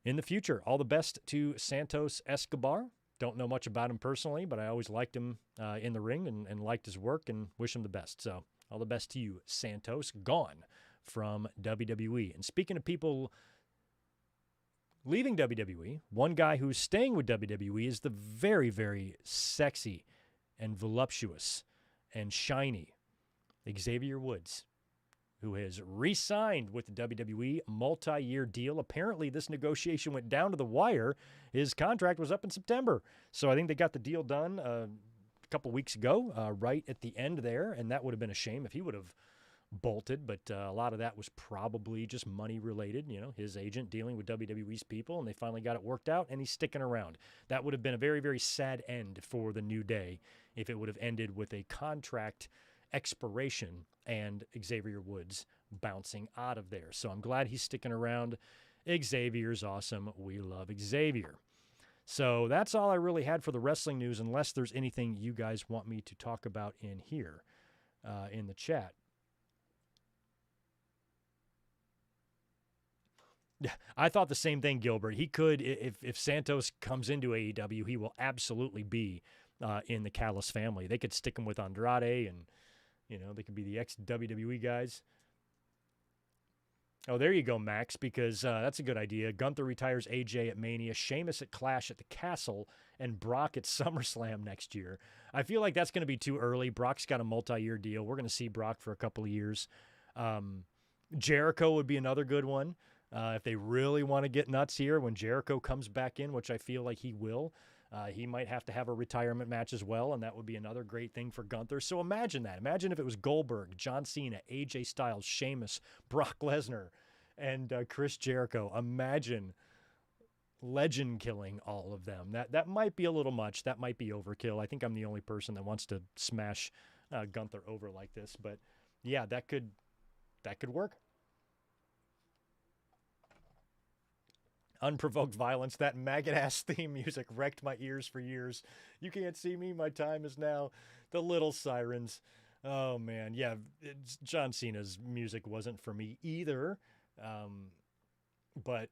S1: in the future. All the best to Santos Escobar. Don't know much about him personally, but I always liked him in the ring and liked his work and wish him the best. So all the best to you, Santos, gone from WWE. And speaking of people leaving WWE, one guy who's staying with WWE is the very, very sexy and voluptuous and shiny Xavier Woods, who has re-signed with the WWE, multi-year deal. Apparently, this negotiation went down to the wire. His contract was up in September. So I think they got the deal done a couple weeks ago, right at the end there, and that would have been a shame if he would have bolted, but a lot of that was probably just money related, his agent dealing with WWE's people, and they finally got it worked out, and he's sticking around. That would have been a very, very sad end for the New Day if it would have ended with a contract expiration and Xavier Woods bouncing out of there. So I'm glad he's sticking around. Xavier's awesome. We love Xavier. So that's all I really had for the wrestling news, unless there's anything you guys want me to talk about in here in the chat. Yeah, I thought the same thing, Gilbert. He could, if Santos comes into AEW, he will absolutely be in the Callis family. They could stick him with Andrade, and they could be the ex-WWE guys. Oh, there you go, Max, because that's a good idea. Gunther retires AJ at Mania, Sheamus at Clash at the Castle, and Brock at SummerSlam next year. I feel like that's going to be too early. Brock's got a multi-year deal. We're going to see Brock for a couple of years. Jericho would be another good one. If they really want to get nuts here, when Jericho comes back in, which I feel like he will, he might have to have a retirement match as well, and that would be another great thing for Gunther. So imagine that. Imagine if it was Goldberg, John Cena, AJ Styles, Sheamus, Brock Lesnar, and Chris Jericho. Imagine legend killing all of them. That might be a little much. That might be overkill. I think I'm the only person that wants to smash Gunther over like this. But yeah, that could work. Unprovoked violence. That maggot-ass theme music wrecked my ears for years. You can't see me. My time is now. The Little Sirens. Oh, man. Yeah, John Cena's music wasn't for me either. But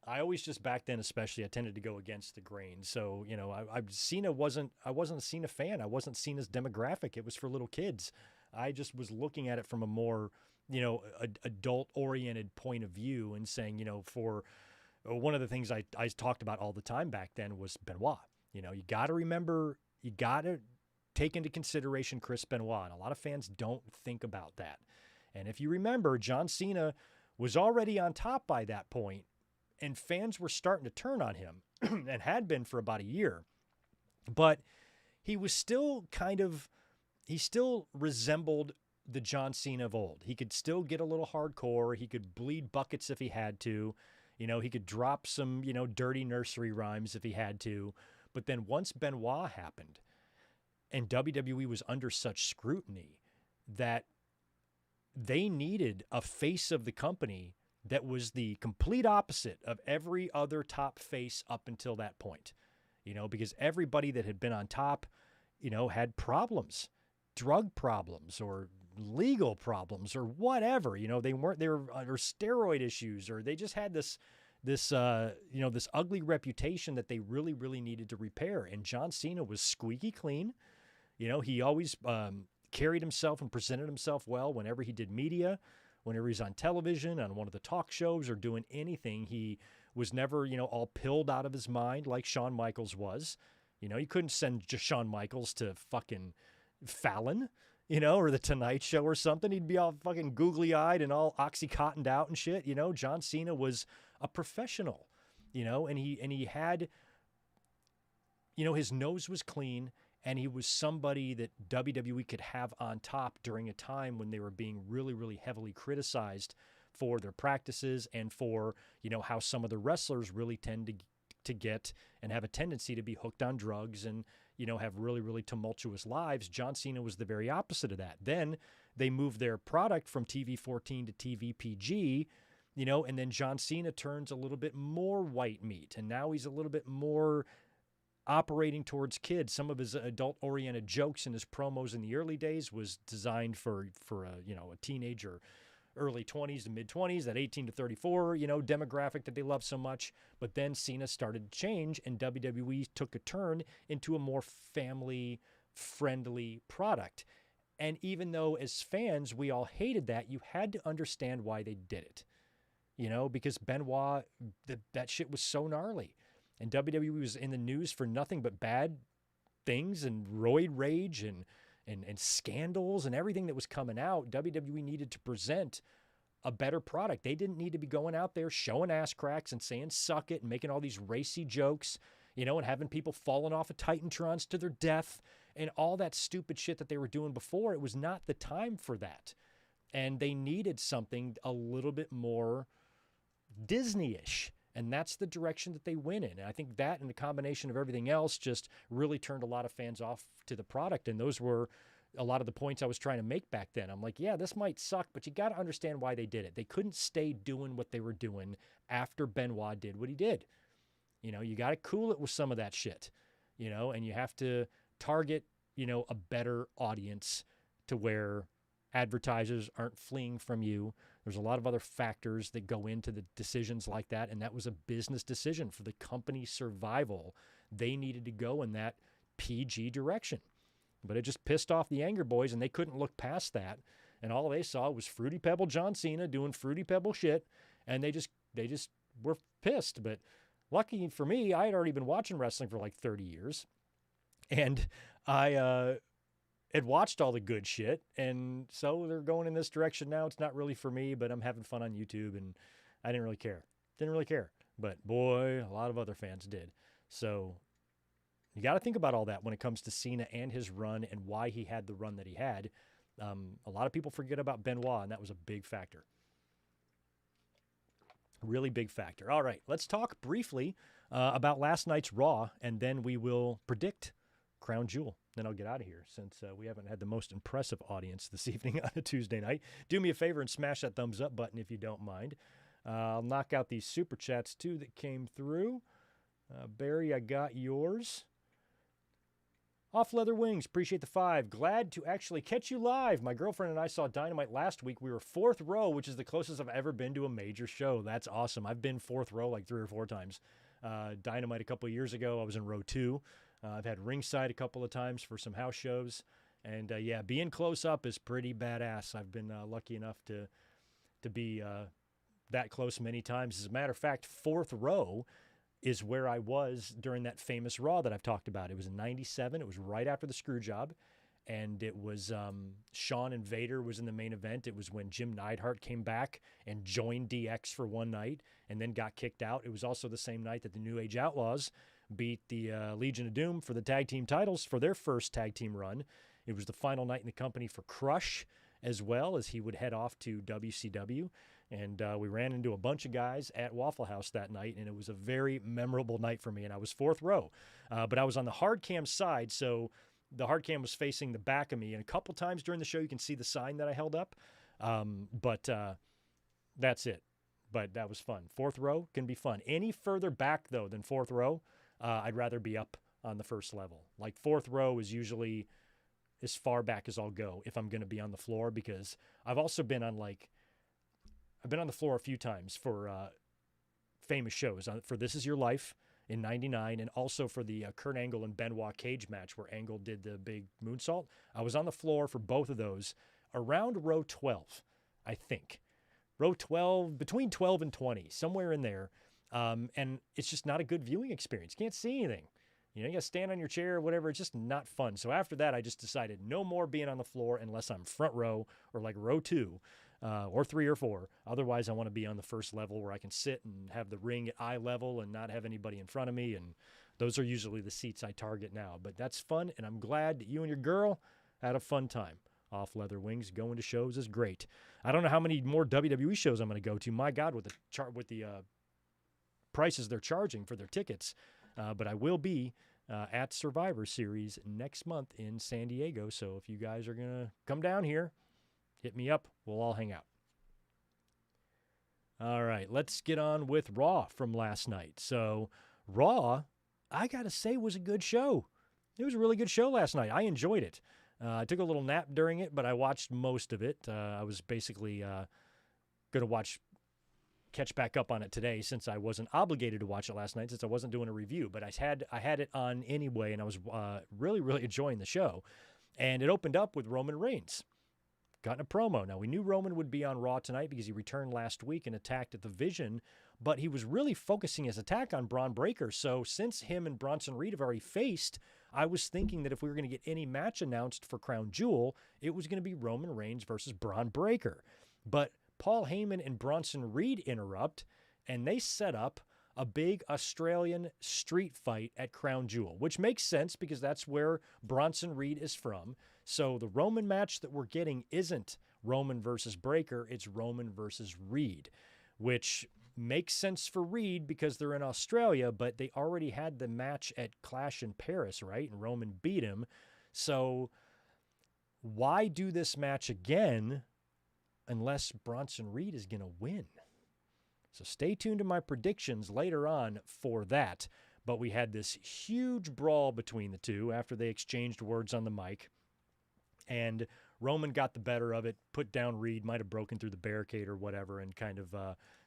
S1: I always just back then, especially, I tended to go against the grain. So, I wasn't a Cena fan. I wasn't Cena's demographic. It was for little kids. I just was looking at it from a more, adult-oriented point of view and saying, for one of the things I talked about all the time back then was Benoit. You got to remember, you got to take into consideration Chris Benoit. And a lot of fans don't think about that. And if you remember, John Cena was already on top by that point, and fans were starting to turn on him and had been for about a year. But he was still he still resembled the John Cena of old. He could still get a little hardcore. He could bleed buckets if he had to. He could drop some, dirty nursery rhymes if he had to. But then once Benoit happened and WWE was under such scrutiny that they needed a face of the company that was the complete opposite of every other top face up until that point, because everybody that had been on top, had problems, drug problems or legal problems or whatever. They were or steroid issues, or they just had this ugly reputation that they really, really needed to repair. And John Cena was squeaky clean. He always carried himself and presented himself well whenever he did media, whenever he's on television, on one of the talk shows or doing anything. He was never, all pilled out of his mind like Shawn Michaels was. You couldn't send just Shawn Michaels to fucking Fallon, or the Tonight Show or something. He'd be all fucking googly-eyed and all oxycontined out and shit. John Cena was a professional, and he had, his nose was clean, and he was somebody that WWE could have on top during a time when they were being really, really heavily criticized for their practices and for, how some of the wrestlers really tend to get and have a tendency to be hooked on drugs and, have really, really tumultuous lives. John Cena was the very opposite of that. Then they moved their product from TV 14 to TV PG, and then John Cena turns a little bit more white meat, and now he's a little bit more operating towards kids. Some of his adult-oriented jokes in his promos in the early days was designed for a teenager, early 20s to mid-20s, that 18 to 34, demographic that they love so much. But then Cena started to change, and WWE took a turn into a more family-friendly product. And even though as fans we all hated that, you had to understand why they did it. Because Benoit, that shit was so gnarly. And WWE was in the news for nothing but bad things and roid rage and scandals and everything that was coming out. WWE needed to present a better product. They didn't need to be going out there showing ass cracks and saying suck it and making all these racy jokes, and having people falling off of Titantrons to their death and all that stupid shit that they were doing before. It was not the time for that. And they needed something a little bit more Disney-ish. And that's the direction that they went in. And I think that and the combination of everything else just really turned a lot of fans off to the product. And those were a lot of the points I was trying to make back then. I'm like, yeah, this might suck, but you got to understand why they did it. They couldn't stay doing what they were doing after Benoit did what he did. You got to cool it with some of that shit, and you have to target, a better audience to where advertisers aren't fleeing from you. There's a lot of other factors that go into the decisions like that, and that was a business decision for the company's survival. They needed to go in that PG direction. But it just pissed off the Anger Boys, and they couldn't look past that. And all they saw was Fruity Pebble John Cena doing Fruity Pebble shit, and they just were pissed. But lucky for me, I had already been watching wrestling for like 30 years, and I had watched all the good shit, and so they're going in this direction now. It's not really for me, but I'm having fun on YouTube, and I didn't really care. But boy, a lot of other fans did. So you got to think about all that when it comes to Cena and his run and why he had the run that he had. A lot of people forget about Benoit, and that was a big factor. Really big factor. All right, let's talk briefly about last night's Raw, and then we will predict Crown Jewel. Then I'll get out of here since we haven't had the most impressive audience this evening on a Tuesday night. Do me a favor and smash that thumbs up button if you don't mind. I'll knock out these super chats too that came through. Barry, I got yours. Off Leather Wings, appreciate the 5. Glad to actually catch you live. My girlfriend and I saw Dynamite last week. We were 4th row, which is the closest I've ever been to a major show. That's awesome. I've been 4th row like 3 or 4 times. Dynamite a couple of years ago, I was in row 2. I've had ringside a couple of times for some house shows. And yeah, being close up is pretty badass. I've been lucky enough to be that close many times. As a matter of fact, 4th row is where I was during that famous Raw that I've talked about. It was in 97. It was right after the screw job. And it was Shawn and Vader was in the main event. It was when Jim Neidhart came back and joined DX for one night and then got kicked out. It was also the same night that the New Age Outlaws beat the Legion of Doom for the tag team titles for their first tag team run. It was the final night in the company for Crush, as well as he would head off to WCW. And we ran into a bunch of guys at Waffle House that night, and it was a very memorable night for me. And I was fourth row, but I was on the hard cam side, so the hard cam was facing the back of me. And a couple times during the show, you can see the sign that I held up. But that's it. But that was fun. Fourth row can be fun. Any further back, though, than fourth row, I'd rather be up on the first level. Like, fourth row is usually as far back as I'll go if I'm going to be on the floor, because I've also been on, I've been on the floor a few times for famous shows. For This Is Your Life in '99, and also for the Kurt Angle and Benoit cage match where Angle did the big moonsault. I was on the floor for both of those around row 12, I think. Row 12, between 12 and 20, somewhere in there. And it's just not a good viewing experience. You can't see anything. You got to stand on your chair or whatever. It's just not fun. So after that, I just decided no more being on the floor unless I'm front row or like row 2 or 3 or 4. Otherwise, I want to be on the first level where I can sit and have the ring at eye level and not have anybody in front of me. And those are usually the seats I target now. But that's fun, and I'm glad that you and your girl had a fun time. Off Leather Wings, going to shows is great. I don't know how many more WWE shows I'm going to go to. My God, with the prices they're charging for their tickets. But I will be at Survivor Series next month in San Diego. So if you guys are going to come down here, hit me up. We'll all hang out. All right, let's get on with Raw from last night. So Raw, I got to say, was a good show. It was a really good show last night. I enjoyed it. I took a little nap during it, but I watched most of it. I was basically going to catch back up on it today, since I wasn't obligated to watch it last night, since I wasn't doing a review. But I had it on anyway, and I was really, really enjoying the show. And it opened up with Roman Reigns cutting a promo. Now, we knew Roman would be on Raw tonight because he returned last week and attacked at the Vision, but he was really focusing his attack on Braun Breaker. So since him and Bronson Reed have already faced, I was thinking that if we were going to get any match announced for Crown Jewel, it was going to be Roman Reigns versus Braun Breaker. But Paul Heyman and Bronson Reed interrupt, and they set up a big Australian street fight at Crown Jewel, which makes sense because that's where Bronson Reed is from. So the Roman match that we're getting isn't Roman versus Breaker, it's Roman versus Reed, which makes sense for Reed because they're in Australia, but they already had the match at Clash in Paris, right? And Roman beat him. So why do this match again unless Bronson Reed is going to win? So stay tuned to my predictions later on for that. But we had this huge brawl between the two after they exchanged words on the mic. And Roman got the better of it, put down Reed, might have broken through the barricade or whatever, and kind of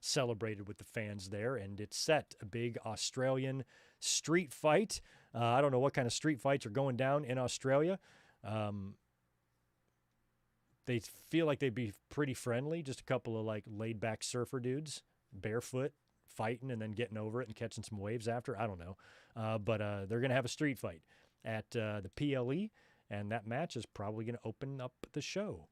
S1: celebrated with the fans there. And it set a big Australian street fight. I don't know what kind of street fights are going down in Australia. They feel like they'd be pretty friendly, just a couple of like laid-back surfer dudes, barefoot, fighting and then getting over it and catching some waves after. I don't know. But they're going to have a street fight at the PLE. And that match is probably going to open up the show.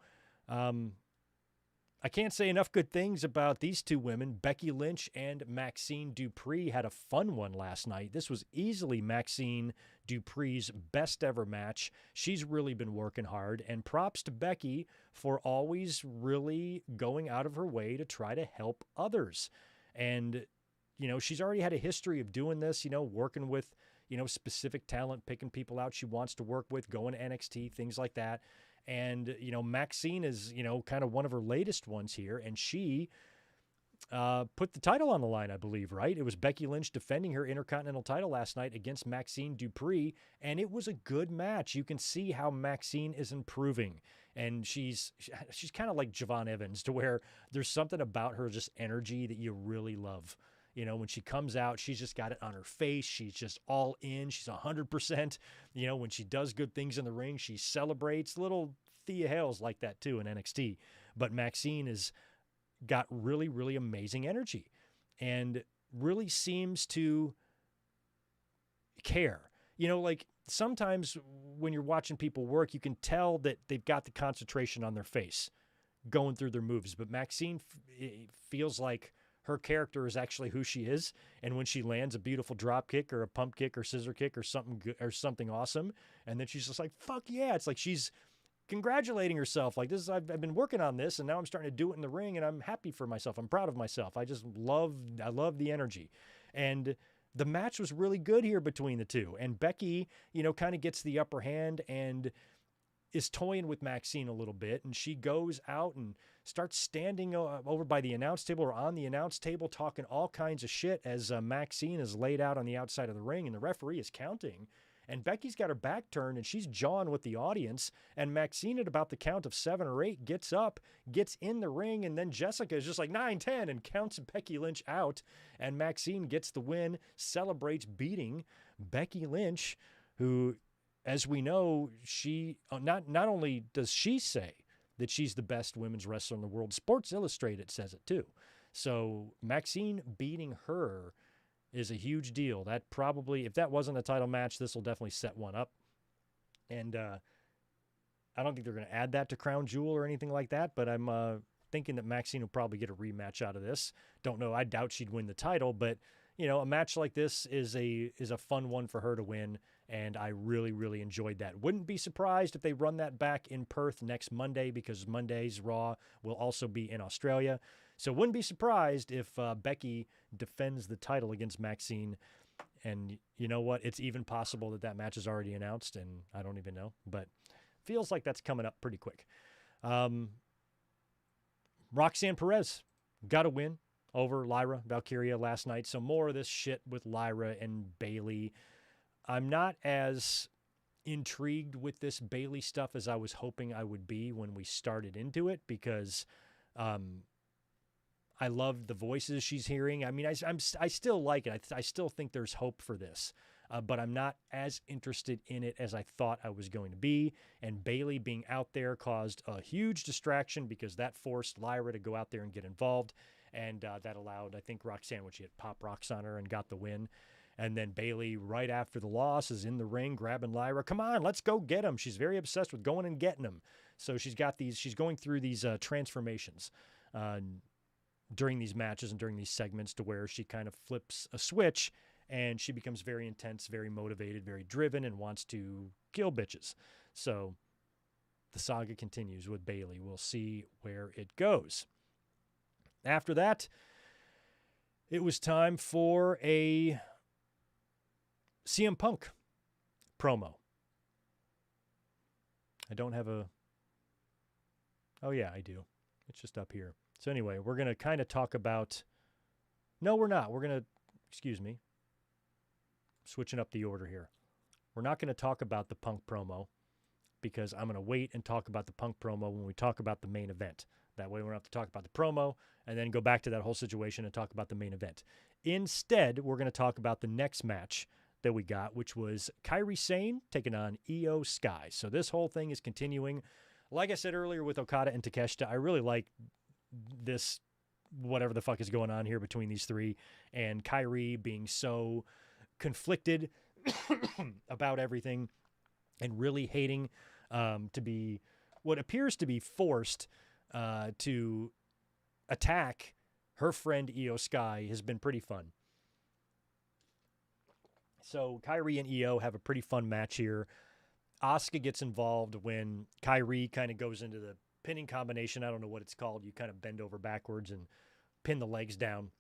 S1: I can't say enough good things about these two women. Becky Lynch and Maxine Dupree had a fun one last night. This was easily Maxine Dupree's best ever match. She's really been working hard. And props to Becky for always really going out of her way to try to help others. And, she's already had a history of doing this, working with specific talent, picking people out she wants to work with, going to NXT, things like that. And, Maxine is, kind of one of her latest ones here. And she put the title on the line, I believe, right? It was Becky Lynch defending her Intercontinental title last night against Maxine Dupree. And it was a good match. You can see how Maxine is improving. And she's kind of like Javon Evans, to where there's something about her just energy that you really love. When she comes out, she's just got it on her face. She's just all in. She's 100%. When she does good things in the ring, she celebrates. Little Thea Hale's like that too in NXT. But Maxine has got really, really amazing energy and really seems to care. Like sometimes when you're watching people work, you can tell that they've got the concentration on their face going through their moves. But Maxine feels like her character is actually who she is. And when she lands a beautiful drop kick or a pump kick or scissor kick or something awesome, and then she's just like, fuck yeah. It's like she's congratulating herself. Like, this is, I've been working on this, and now I'm starting to do it in the ring, and I'm happy for myself. I'm proud of myself. I love the energy. And the match was really good here between the two. And Becky, kind of gets the upper hand and is toying with Maxine a little bit, and she goes out and starts standing over by the announce table or on the announce table talking all kinds of shit as Maxine is laid out on the outside of the ring, and the referee is counting. And Becky's got her back turned, and she's jawing with the audience, and Maxine at about the count of 7 or 8 gets up, gets in the ring, and then Jessica is just like 9, 10 and counts Becky Lynch out, and Maxine gets the win, celebrates beating Becky Lynch, who, as we know, she not only does she say that she's the best women's wrestler in the world, Sports Illustrated says it too. So Maxine beating her is a huge deal. That probably, if that wasn't a title match, this will definitely set one up. And I don't think they're going to add that to Crown Jewel or anything like that, but I'm thinking that Maxine will probably get a rematch out of this. Don't know. I doubt she'd win the title, but a match like this is a fun one for her to win, and I really, really enjoyed that. Wouldn't be surprised if they run that back in Perth next Monday, because Monday's Raw will also be in Australia. So wouldn't be surprised if Becky defends the title against Maxine. And you know what? It's even possible that match is already announced, and I don't even know. But feels like that's coming up pretty quick. Roxanne Perez got a win over Lyra Valkyria last night. So more of this shit with Lyra and Bayley. I'm not as intrigued with this Bayley stuff as I was hoping I would be when we started into it, because I love the voices she's hearing. I mean, I still like it. I still think there's hope for this, but I'm not as interested in it as I thought I was going to be. And Bayley being out there caused a huge distraction, because that forced Lyra to go out there and get involved. And that allowed, I think, Roxanne, when she hit Pop Rocks on her and got the win. And then Bayley, right after the loss, is in the ring grabbing Lyra. Come on, let's go get him. She's very obsessed with going and getting him. So she's going through these transformations during these matches and during these segments, to where she kind of flips a switch and she becomes very intense, very motivated, very driven, and wants to kill bitches. So the saga continues with Bayley. We'll see where it goes. After that, it was time for a CM Punk promo. I don't have a... Oh, yeah, I do. It's just up here. So anyway, we're going to kind of talk about... No, we're not. We're going to... Excuse me. Switching up the order here. We're not going to talk about the Punk promo, because I'm going to wait and talk about the Punk promo when we talk about the main event. That way we don't have to talk about the promo and then go back to that whole situation and talk about the main event. Instead, we're going to talk about the next match that we got, which was Kairi Sane taking on Io Sky. So this whole thing is continuing. Like I said earlier with Okada and Takeshita, I really like this, whatever the fuck is going on here between these three, and Kairi being so conflicted about everything and really hating to be what appears to be forced to attack her friend Io Sky has been pretty fun. So Kairi and Io have a pretty fun match here. Asuka gets involved when Kairi kind of goes into the pinning combination. I don't know what it's called. You kind of bend over backwards and pin the legs down.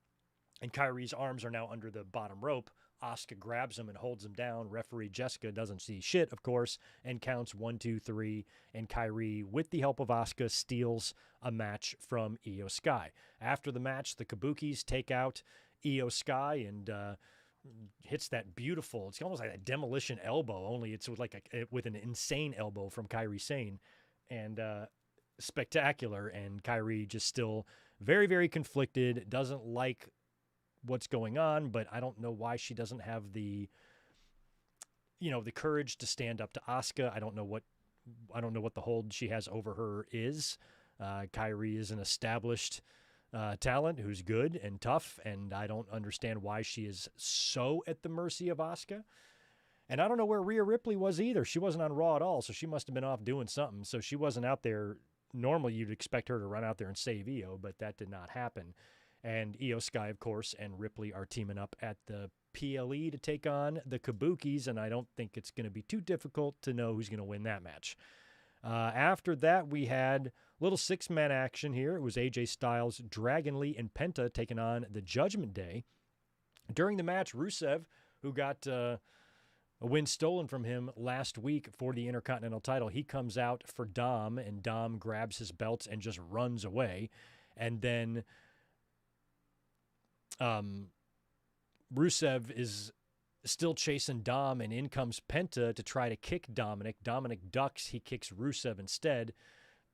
S1: And Kairi's arms are now under the bottom rope. Asuka grabs him and holds him down. Referee Jessica doesn't see shit, of course, and counts 1, 2, 3. And Kairi, with the help of Asuka, steals a match from Io Sky. After the match, the Kabukis take out Io Sky and hits that beautiful, it's almost like a demolition elbow, only it's with an insane elbow from Kairi Sane. And spectacular. And Kairi just still very, very conflicted, doesn't like what's going on, but I don't know why she doesn't have the courage to stand up to Asuka. I don't know what the hold she has over her is. Kairi is an established talent who's good and tough, and I don't understand why she is so at the mercy of Asuka. And I don't know where Rhea Ripley was either. She wasn't on Raw at all, so she must have been off doing something. So she wasn't out there. Normally, you'd expect her to run out there and save Io, but that did not happen. And Io Sky, of course, and Ripley are teaming up at the PLE to take on the Kabukis, and I don't think it's going to be too difficult to know who's going to win that match. After that, we had a little six-man action here. It was AJ Styles, Dragon Lee, and Penta taking on the Judgment Day. During the match, Rusev, who got a win stolen from him last week for the Intercontinental title, he comes out for Dom, and Dom grabs his belts and just runs away. And then Rusev is still chasing Dom, and in comes Penta to try to kick Dominic. Dominic ducks. He kicks Rusev instead.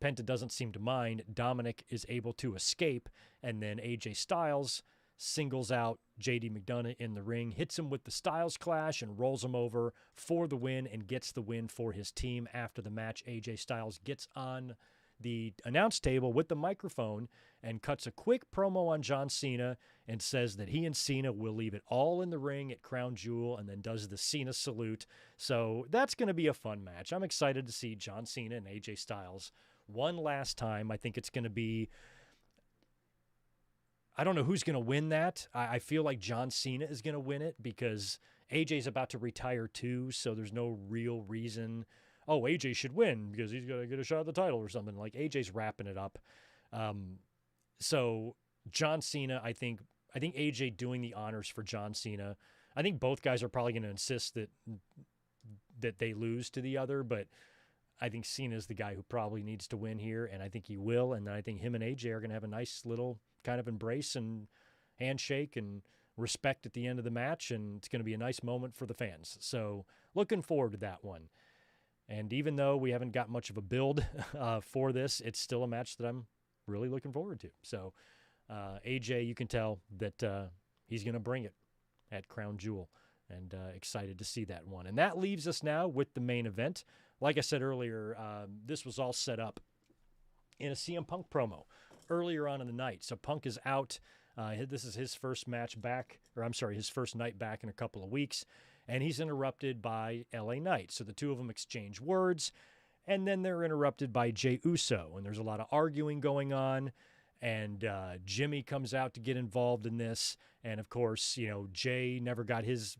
S1: Penta doesn't seem to mind. Dominic is able to escape, and then AJ Styles singles out JD McDonough in the ring, hits him with the Styles Clash, and rolls him over for the win and gets the win for his team. After the match, AJ Styles gets on the announce table with the microphone and cuts a quick promo on John Cena and says that he and Cena will leave it all in the ring at Crown Jewel, and then does the Cena salute. So that's going to be a fun match. I'm excited to see John Cena and AJ Styles one last time. I think it's going to be, I don't know who's going to win that. I feel like John Cena is going to win it because AJ's about to retire too, so there's no real reason, oh, AJ should win because he's going to get a shot at the title or something. Like, AJ's wrapping it up. So John Cena, I think AJ doing the honors for John Cena. I think both guys are probably going to insist that they lose to the other, but I think Cena's the guy who probably needs to win here, and I think he will. And I think him and AJ are going to have a nice little kind of embrace and handshake and respect at the end of the match, and it's going to be a nice moment for the fans. So looking forward to that one. And even though we haven't got much of a build for this, it's still a match that I'm really looking forward to. So AJ, you can tell that he's going to bring it at Crown Jewel, and excited to see that one. And that leaves us now with the main event. Like I said earlier, this was all set up in a CM Punk promo earlier on in the night. So Punk is out. This is his first match back, or I'm sorry, his first night back in a couple of weeks. And he's interrupted by LA Knight. So the two of them exchange words, and then they're interrupted by Jey Uso. And there's a lot of arguing going on. And Jimmy comes out to get involved in this. And of course, you know, Jey never got his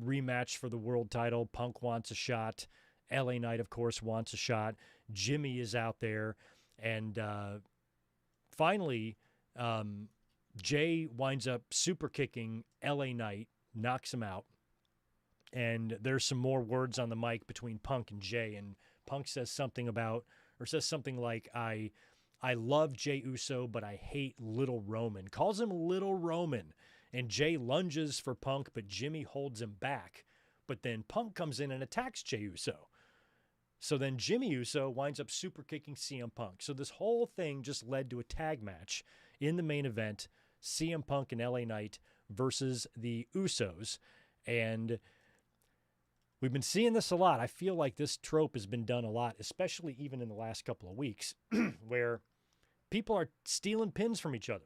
S1: rematch for the world title. Punk wants a shot. LA Knight, of course, wants a shot. Jimmy is out there. And finally, Jey winds up super kicking LA Knight, knocks him out. And there's some more words on the mic between Punk and Jey. And Punk says something like, I love Jey Uso, but I hate Little Roman. Calls him Little Roman. And Jey lunges for Punk, but Jimmy holds him back. But then Punk comes in and attacks Jey Uso. So then Jimmy Uso winds up super kicking CM Punk. So this whole thing just led to a tag match in the main event, CM Punk and LA Knight versus the Usos. And we've been seeing this a lot. I feel like this trope has been done a lot, especially even in the last couple of weeks, where people are stealing pins from each other.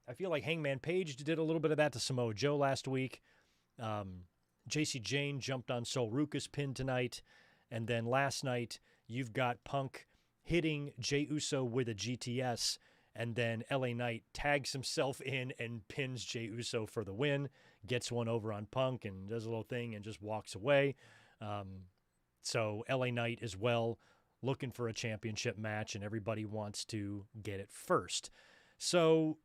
S1: I feel like Hangman Page did a little bit of that to Samoa Joe last week. JC Jane jumped on Sol Ruka's pin tonight. And then last night, you've got Punk hitting Jey Uso with a GTS. And then LA Knight tags himself in and pins Jey Uso for the win. Gets one over on Punk and does a little thing and just walks away. So LA Knight as well, looking for a championship match, and everybody wants to get it first. So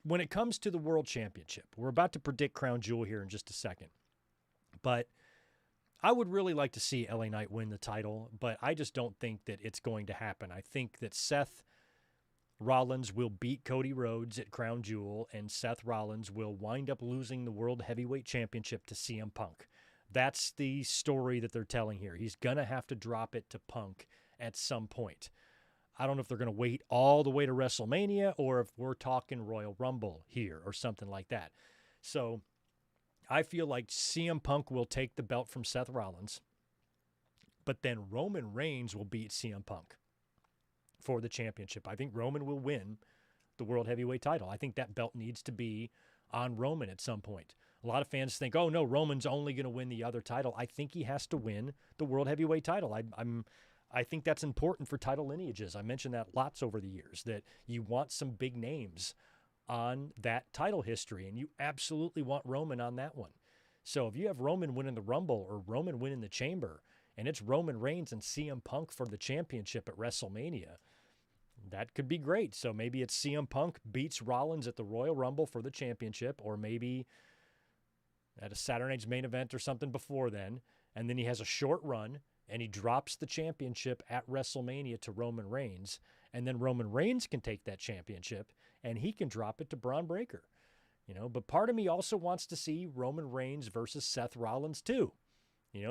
S1: when it comes to the World Championship, we're about to predict Crown Jewel here in just a second. But I would really like to see LA Knight win the title, but I just don't think that it's going to happen. I think that Seth Rollins will beat Cody Rhodes at Crown Jewel, and Seth Rollins will wind up losing the World Heavyweight Championship to CM Punk. That's the story that they're telling here. He's going to have to drop it to Punk at some point. I don't know if they're going to wait all the way to WrestleMania or if we're talking Royal Rumble here or something like that. So I feel like CM Punk will take the belt from Seth Rollins, but then Roman Reigns will beat CM Punk for the championship. I think Roman will win the World Heavyweight title. I think that belt needs to be on Roman at some point. A lot of fans think, oh, no, Roman's only going to win the other title. I think he has to win the World Heavyweight title. I think that's important for title lineages. I mentioned that lots over the years, that you want some big names on that title history, and you absolutely want Roman on that one. So if you have Roman winning the Rumble or Roman winning the Chamber, and it's Roman Reigns and CM Punk for the championship at WrestleMania, that could be great. So maybe it's CM Punk beats Rollins at the Royal Rumble for the championship, or maybe at a Saturday Night's Main Event or something before then, and then he has a short run, and he drops the championship at WrestleMania to Roman Reigns, and then Roman Reigns can take that championship, and he can drop it to Braun Breaker. But part of me also wants to see Roman Reigns versus Seth Rollins too.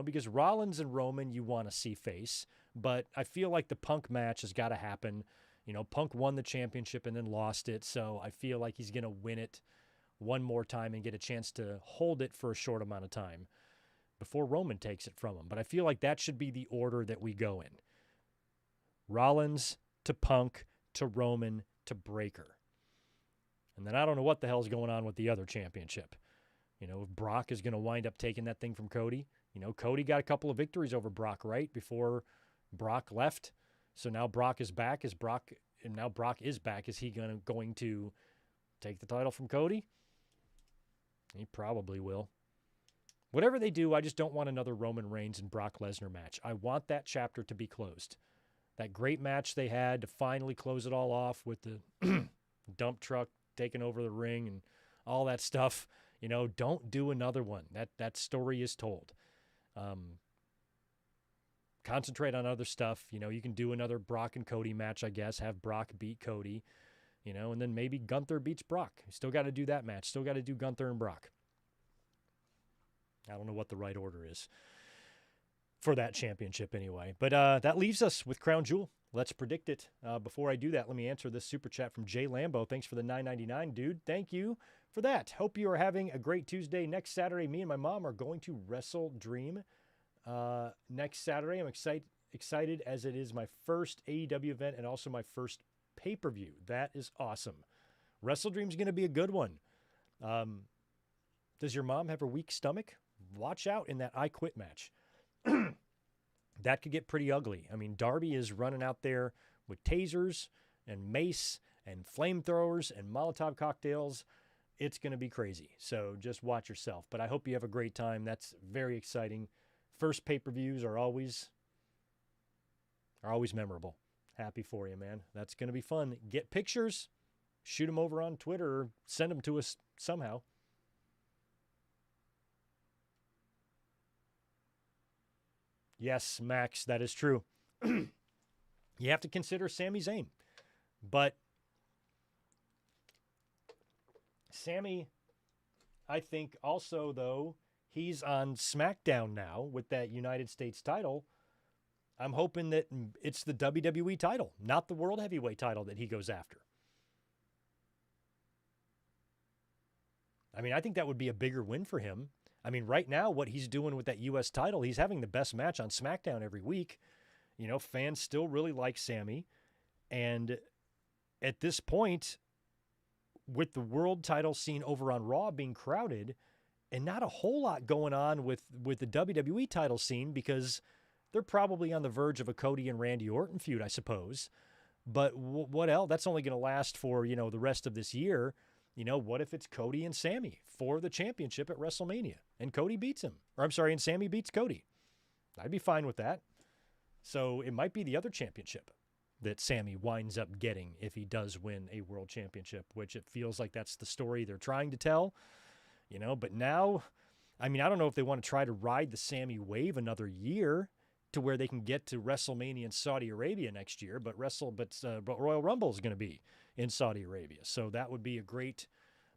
S1: Because Rollins and Roman you want to see face, but I feel like the Punk match has got to happen. Punk won the championship and then lost it, so I feel like he's going to win it one more time and get a chance to hold it for a short amount of time before Roman takes it from him. But I feel like that should be the order that we go in. Rollins to Punk to Roman to Breaker. And then I don't know what the hell's going on with the other championship. If Brock is going to wind up taking that thing from Cody. Cody got a couple of victories over Brock, right, before Brock left. So now Brock is back. Brock is back. Is he going to take the title from Cody? He probably will. Whatever they do, I just don't want another Roman Reigns and Brock Lesnar match. I want that chapter to be closed. That great match they had to finally close it all off with the dump truck taking over the ring and all that stuff. Don't do another one. That story is told. Concentrate on other stuff. You can do another Brock and Cody match, I guess. Have Brock beat Cody, and then maybe Gunther beats Brock. Still got to do that match. Still got to do Gunther and Brock. I don't know what the right order is for that championship anyway. But that leaves us with Crown Jewel. Let's predict it. Before I do that, let me answer this super chat from Jay Lambo. Thanks for the $9.99, dude. Thank you for that. Hope you are having a great Tuesday. Next Saturday, me and my mom are going to Wrestle Dream. Next Saturday, I'm excited as it is my first AEW event and also my first pay-per-view. That is awesome. Wrestle Dream's going to be a good one. Does your mom have a weak stomach? Watch out in that I Quit match. That could get pretty ugly. I mean, Darby is running out there with tasers and mace and flamethrowers and Molotov cocktails. It's going to be crazy. So just watch yourself. But I hope you have a great time. That's very exciting. First pay-per-views are always memorable. Happy for you, man. That's going to be fun. Get pictures. Shoot them over on Twitter or send them to us somehow. Yes, Max, that is true. You have to consider Sami Zayn. But Sami, I think also, though, he's on SmackDown now with that United States title. I'm hoping that it's the WWE title, not the World Heavyweight title that he goes after. I mean, I think that would be a bigger win for him. I mean, right now, what he's doing with that U.S. title, he's having the best match on SmackDown every week. Fans still really like Sami. And at this point, with the world title scene over on Raw being crowded and not a whole lot going on with the WWE title scene because they're probably on the verge of a Cody and Randy Orton feud, I suppose. But what else? That's only going to last for, the rest of this year. What if it's Cody and Sami for the championship at WrestleMania and Cody beats him? And Sami beats Cody. I'd be fine with that. So it might be the other championship that Sami winds up getting if he does win a world championship, which it feels like that's the story they're trying to tell. But now, I don't know if they want to try to ride the Sami wave another year to where they can get to WrestleMania in Saudi Arabia next year, but Royal Rumble is going to be in Saudi Arabia. So that would be a great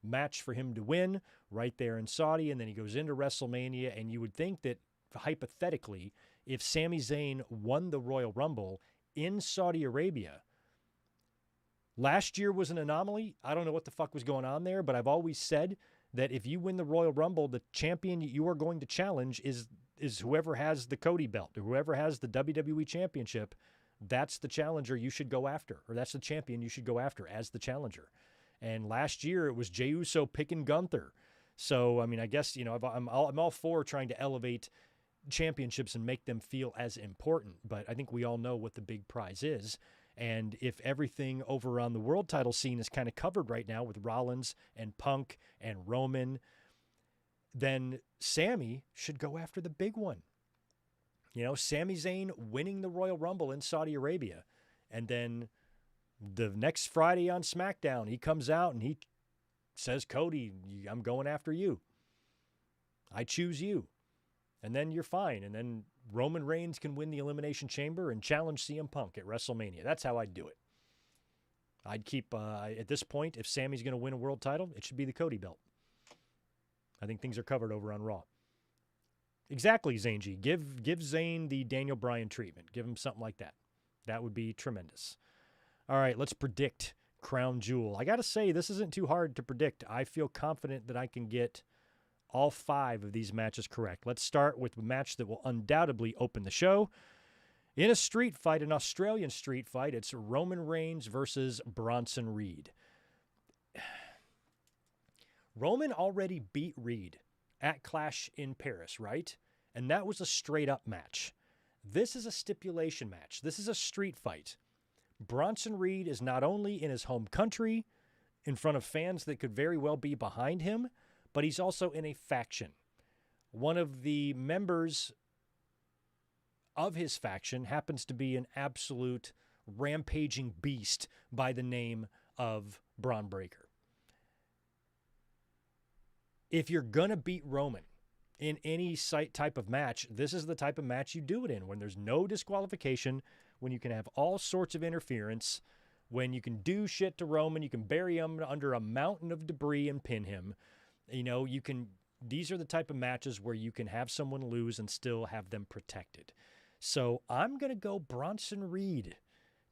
S1: match for him to win right there in Saudi, and then he goes into WrestleMania, and you would think that, hypothetically, if Sami Zayn won the Royal Rumble in Saudi Arabia, last year was an anomaly. I don't know what the fuck was going on there, but I've always said that if you win the Royal Rumble, the champion you are going to challenge is whoever has the Cody belt or whoever has the WWE Championship. That's the challenger you should go after, or that's the champion you should go after as the challenger. And last year it was Jey Uso picking Gunther. So, I guess, I'm all for trying to elevate championships and make them feel as important. But I think we all know what the big prize is. And if everything over on the world title scene is kind of covered right now with Rollins and Punk and Roman, then Sami should go after the big one. You know, Sami Zayn winning the Royal Rumble in Saudi Arabia. And then the next Friday on SmackDown, he comes out and he says, Cody, I'm going after you. I choose you. And then you're fine. And then Roman Reigns can win the Elimination Chamber and challenge CM Punk at WrestleMania. That's how I'd do it. I'd keep, at this point, if Sami's going to win a world title, it should be the Cody belt. I think things are covered over on Raw. Exactly, Zane G. Give Zayn the Daniel Bryan treatment. Give him something like that. That would be tremendous. All right, let's predict Crown Jewel. I got to say, this isn't too hard to predict. I feel confident that I can get all 5 of these matches correct. Let's start with the match that will undoubtedly open the show. In a street fight, an Australian street fight, it's Roman Reigns versus Bronson Reed. Roman already beat Reed at Clash in Paris, right? And that was a straight-up match. This is a stipulation match. This is a street fight. Bronson Reed is not only in his home country, in front of fans that could very well be behind him, but he's also in a faction. One of the members of his faction happens to be an absolute rampaging beast by the name of Braun Breaker. If you're going to beat Roman in any type of match, this is the type of match you do it in, when there's no disqualification, when you can have all sorts of interference, when you can do shit to Roman, you can bury him under a mountain of debris and pin him. You know, these are the type of matches where you can have someone lose and still have them protected. So I'm going to go Bronson Reed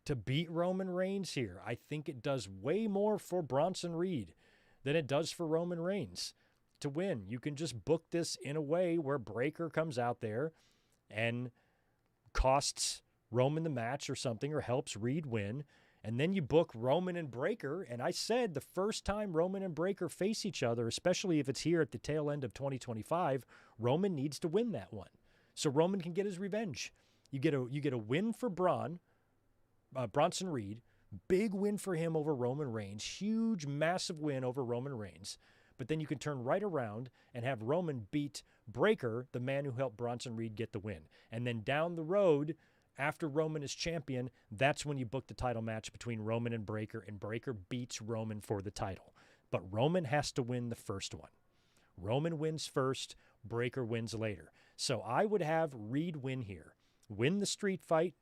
S1: to beat Roman Reigns here. I think it does way more for Bronson Reed than it does for Roman Reigns to win. You can just book this in a way where Breaker comes out there and costs Roman the match or something, or helps Reed win. And then you book Roman and Breaker. And I said the first time Roman and Breaker face each other, especially if it's here at the tail end of 2025, Roman needs to win that one, so Roman can get his revenge. You get a win for Bronson Reed, big win for him over Roman Reigns, huge, massive win over Roman Reigns. But then you can turn right around and have Roman beat Breaker, the man who helped Bronson Reed get the win. And then down the road, after Roman is champion, that's when you book the title match between Roman and Breaker beats Roman for the title. But Roman has to win the first one. Roman wins first, Breaker wins later. So I would have Reed win here. Win the street fight.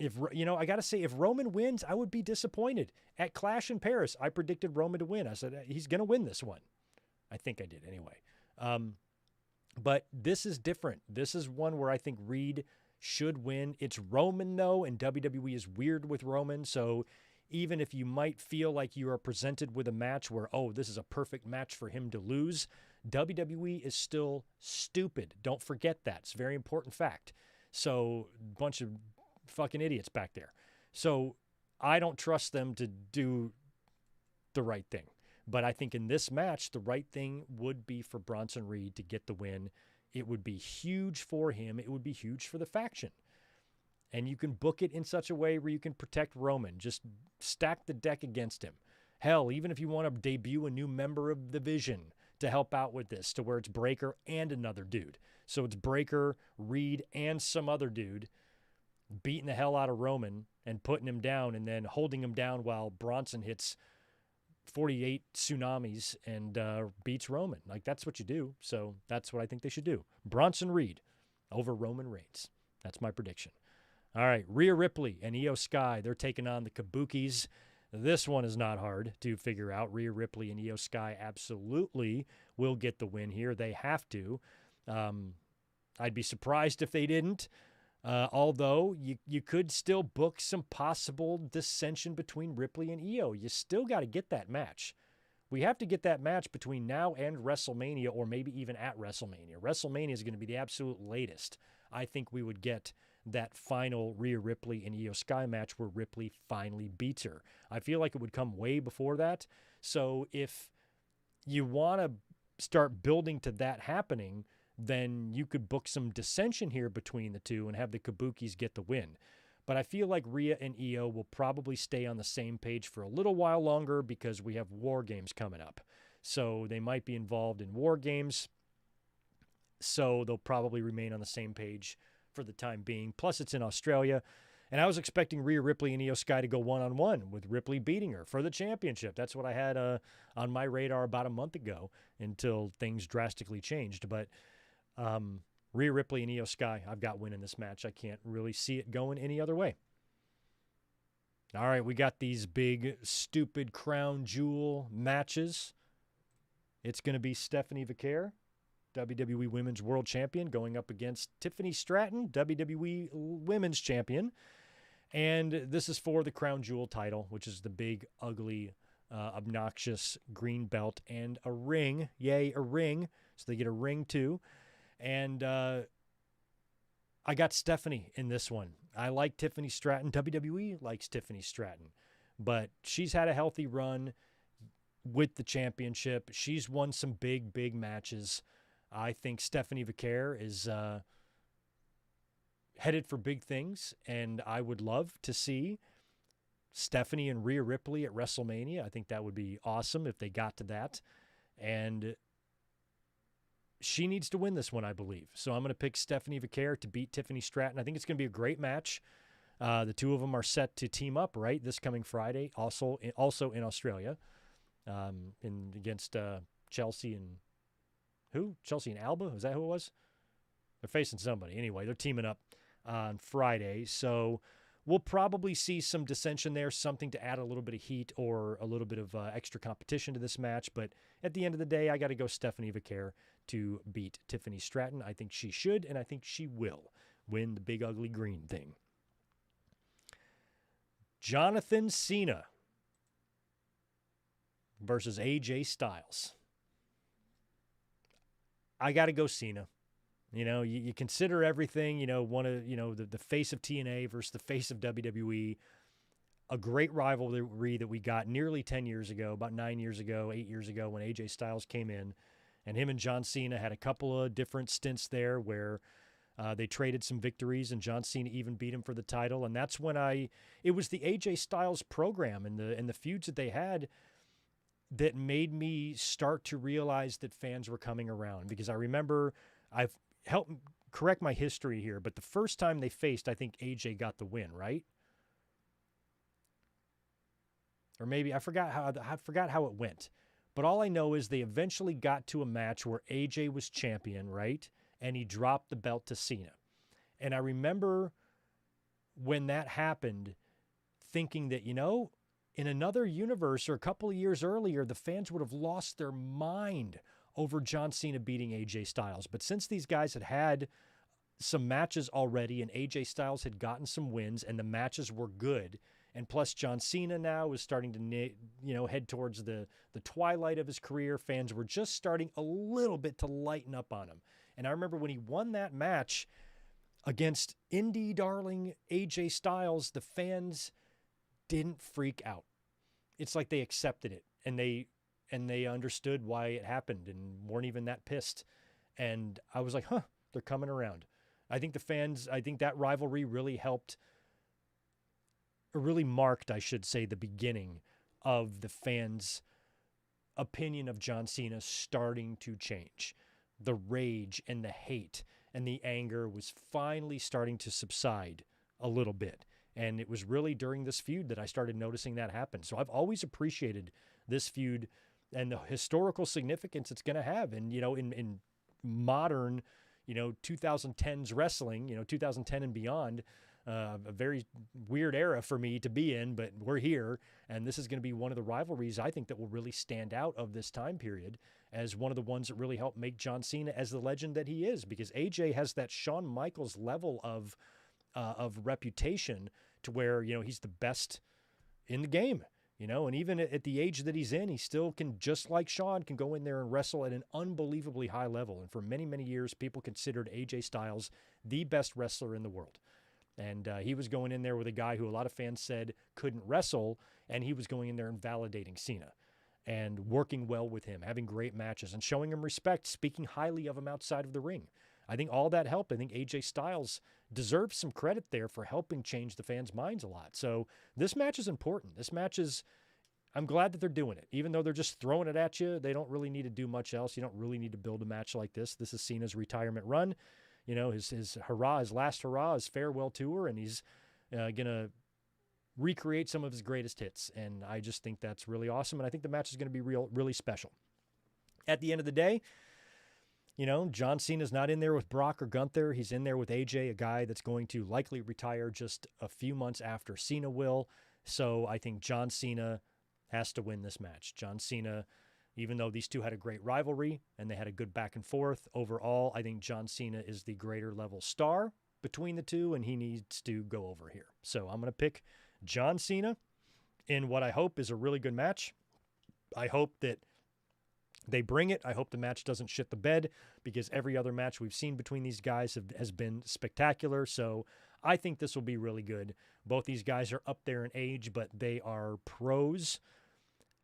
S1: I got to say, if Roman wins, I would be disappointed. At Clash in Paris, I predicted Roman to win. I said, he's going to win this one. I think I did anyway. But this is different. This is one where I think Reed should win. It's Roman, though, and WWE is weird with Roman. So even if you might feel like you are presented with a match where, oh, this is a perfect match for him to lose, WWE is still stupid. Don't forget that. It's a very important fact. So a bunch of fucking idiots back there. So I don't trust them to do the right thing. But I think in this match, the right thing would be for Bronson Reed to get the win. It would be huge for him. It would be huge for the faction. And you can book it in such a way where you can protect Roman. Just stack the deck against him. Hell, even if you want to debut a new member of the Vision to help out with this, to where it's Breaker and another dude. So it's Breaker, Reed, and some other dude beating the hell out of Roman and putting him down, and then holding him down while Bronson hits 48 tsunamis and beats Roman. Like, that's what you do. So that's what I think they should do. Bronson Reed over Roman Reigns. That's my prediction. All right, Rhea Ripley and Io Sky, they're taking on the Kabukis. This one is not hard to figure out. Rhea Ripley and Io Sky absolutely will get the win here. They have to. I'd be surprised if they didn't. Although you could still book some possible dissension between Ripley and Io. You still got to get that match. We have to get that match between now and WrestleMania, or maybe even at WrestleMania. WrestleMania is going to be the absolute latest. I think we would get that final Rhea Ripley and Io Sky match where Ripley finally beats her. I feel like it would come way before that. So if you want to start building to that happening, then you could book some dissension here between the two and have the Kabukis get the win. But I feel like Rhea and Io will probably stay on the same page for a little while longer because we have War Games coming up. So they might be involved in War Games. So they'll probably remain on the same page for the time being. Plus, it's in Australia. And I was expecting Rhea Ripley and Io Sky to go one-on-one with Ripley beating her for the championship. That's what I had on my radar about a month ago until things drastically changed. But Rhea Ripley and Io Sky, I've got winning this match. I can't really see it going any other way. All right, we got these big, stupid crown jewel matches. It's going to be Stephanie Vaquer, WWE Women's World Champion, going up against Tiffany Stratton, WWE Women's Champion. And this is for the crown jewel title, which is the big, ugly, obnoxious green belt and a ring. Yay, a ring. So they get a ring too. And I got Stephanie in this one. I like Tiffany Stratton. WWE likes Tiffany Stratton. But she's had a healthy run with the championship. She's won some big, big matches. I think Stephanie Vaquer is headed for big things, and I would love to see Stephanie and Rhea Ripley at WrestleMania. I think that would be awesome if they got to that. And she needs to win this one, I believe. So I'm going to pick Stephanie Vaquer to beat Tiffany Stratton. I think it's going to be a great match. The two of them are set to team up, right, this coming Friday, also in Australia, against Chelsea and who? Chelsea and Alba? Was that who it was? They're facing somebody. Anyway, they're teaming up on Friday. So we'll probably see some dissension there, something to add a little bit of heat or a little bit of extra competition to this match. But at the end of the day, I got to go Stephanie Vaquer to beat Tiffany Stratton. I think she should, and I think she will win the big, ugly green thing. Jonathan Cena versus AJ Styles. I got to go Cena. You know, you consider everything, you know, the face of TNA versus the face of WWE, a great rivalry that we got nearly 10 years ago, about 9 years ago, 8 years ago when AJ Styles came in, and him and John Cena had a couple of different stints there where they traded some victories and John Cena even beat him for the title. And that's when it was the AJ Styles program and the feuds that they had that made me start to realize that fans were coming around, because I remember I've helped correct my history here, but the first time they faced, I think AJ got the win, right? Or maybe I forgot how it went. But all I know is they eventually got to a match where AJ was champion, right? And he dropped the belt to Cena. And I remember when that happened thinking that, you know, in another universe or a couple of years earlier, the fans would have lost their mind over John Cena beating AJ Styles. But since these guys had some matches already and AJ Styles had gotten some wins and the matches were good, and plus John Cena now is starting to head towards the twilight of his career, fans were just starting a little bit to lighten up on him. And I remember when he won that match against indie darling AJ Styles, the fans didn't freak out. It's like they accepted it and they understood why it happened and weren't even that pissed. And I was like, they're coming around. I think that rivalry really marked, I should say, the beginning of the fans' opinion of John Cena starting to change. The rage and the hate and the anger was finally starting to subside a little bit. And it was really during this feud that I started noticing that happen. So I've always appreciated this feud and the historical significance it's going to have. And, you know, in modern, 2010s wrestling, 2010 and beyond, a very weird era for me to be in, but we're here. And this is going to be one of the rivalries I think that will really stand out of this time period as one of the ones that really helped make John Cena as the legend that he is, because AJ has that Shawn Michaels level of reputation to where, he's the best in the game, and even at the age that he's in, he still can, just like Shawn, can go in there and wrestle at an unbelievably high level. And for many, many years, people considered AJ Styles the best wrestler in the world. And he was going in there with a guy who a lot of fans said couldn't wrestle, and he was going in there and validating Cena. and working well with him, having great matches, and showing him respect, speaking highly of him outside of the ring. I think all that helped. I think AJ Styles deserves some credit there for helping change the fans' minds a lot. So this match is important. This match is, I'm glad that they're doing it. Even though they're just throwing it at you, they don't really need to do much else. You don't really need to build a match like this. This is Cena's retirement run. You know, his hurrah, his last hurrah, his farewell tour, and he's going to recreate some of his greatest hits. And I just think that's really awesome. And I think the match is going to be really special. At the end of the day, you know, John Cena's not in there with Brock or Gunther. He's in there with AJ, a guy that's going to likely retire just a few months after Cena will. So I think John Cena has to win this match. John Cena, even though these two had a great rivalry and they had a good back and forth, overall, I think John Cena is the greater level star between the two, and he needs to go over here. So I'm going to pick John Cena in what I hope is a really good match. I hope that they bring it. I hope the match doesn't shit the bed, because every other match we've seen between these guys has been spectacular. So I think this will be really good. Both these guys are up there in age, but they are pros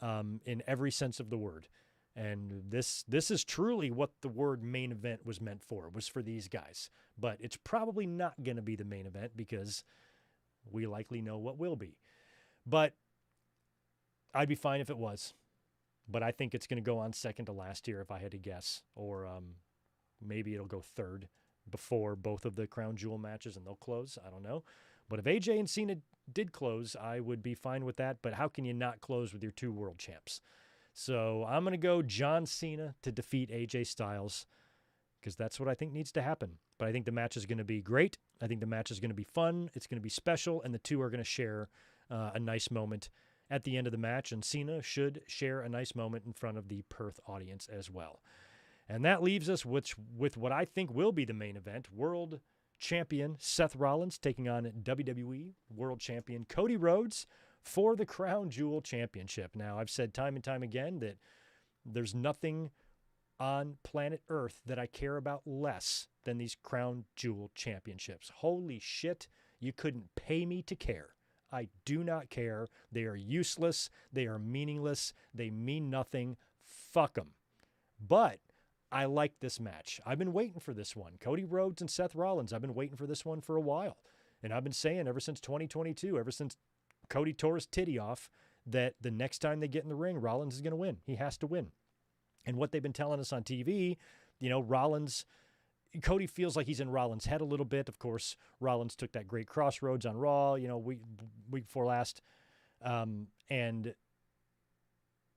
S1: in every sense of the word. And this is truly what the word main event was meant for, was for these guys. But it's probably not going to be the main event, because we likely know what will be. But I'd be fine if it was. But I think it's going to go on second to last here if I had to guess. Or maybe it'll go third before both of the Crown Jewel matches and they'll close. I don't know. But if AJ and Cena did close, I would be fine with that. But how can you not close with your two world champs? So I'm going to go John Cena to defeat AJ Styles, because that's what I think needs to happen. But I think the match is going to be great. I think the match is going to be fun. It's going to be special. And the two are going to share a nice moment at the end of the match, and Cena should share a nice moment in front of the Perth audience as well. And that leaves us with what I think will be the main event: World Champion Seth Rollins taking on WWE World Champion Cody Rhodes for the Crown Jewel Championship. Now, I've said time and time again that there's nothing on planet Earth that I care about less than these Crown Jewel Championships. Holy shit, you couldn't pay me to care. I do not care. They are useless. They are meaningless. They mean nothing. Fuck them. But I like this match. I've been waiting for this one. Cody Rhodes and Seth Rollins, I've been waiting for this one for a while. And I've been saying ever since 2022, ever since Cody tore his titty off, that the next time they get in the ring, Rollins is going to win. He has to win. And what they've been telling us on TV, you know, Cody feels like he's in Rollins' head a little bit. Of course, Rollins took that great crossroads on Raw, you know, week before last. And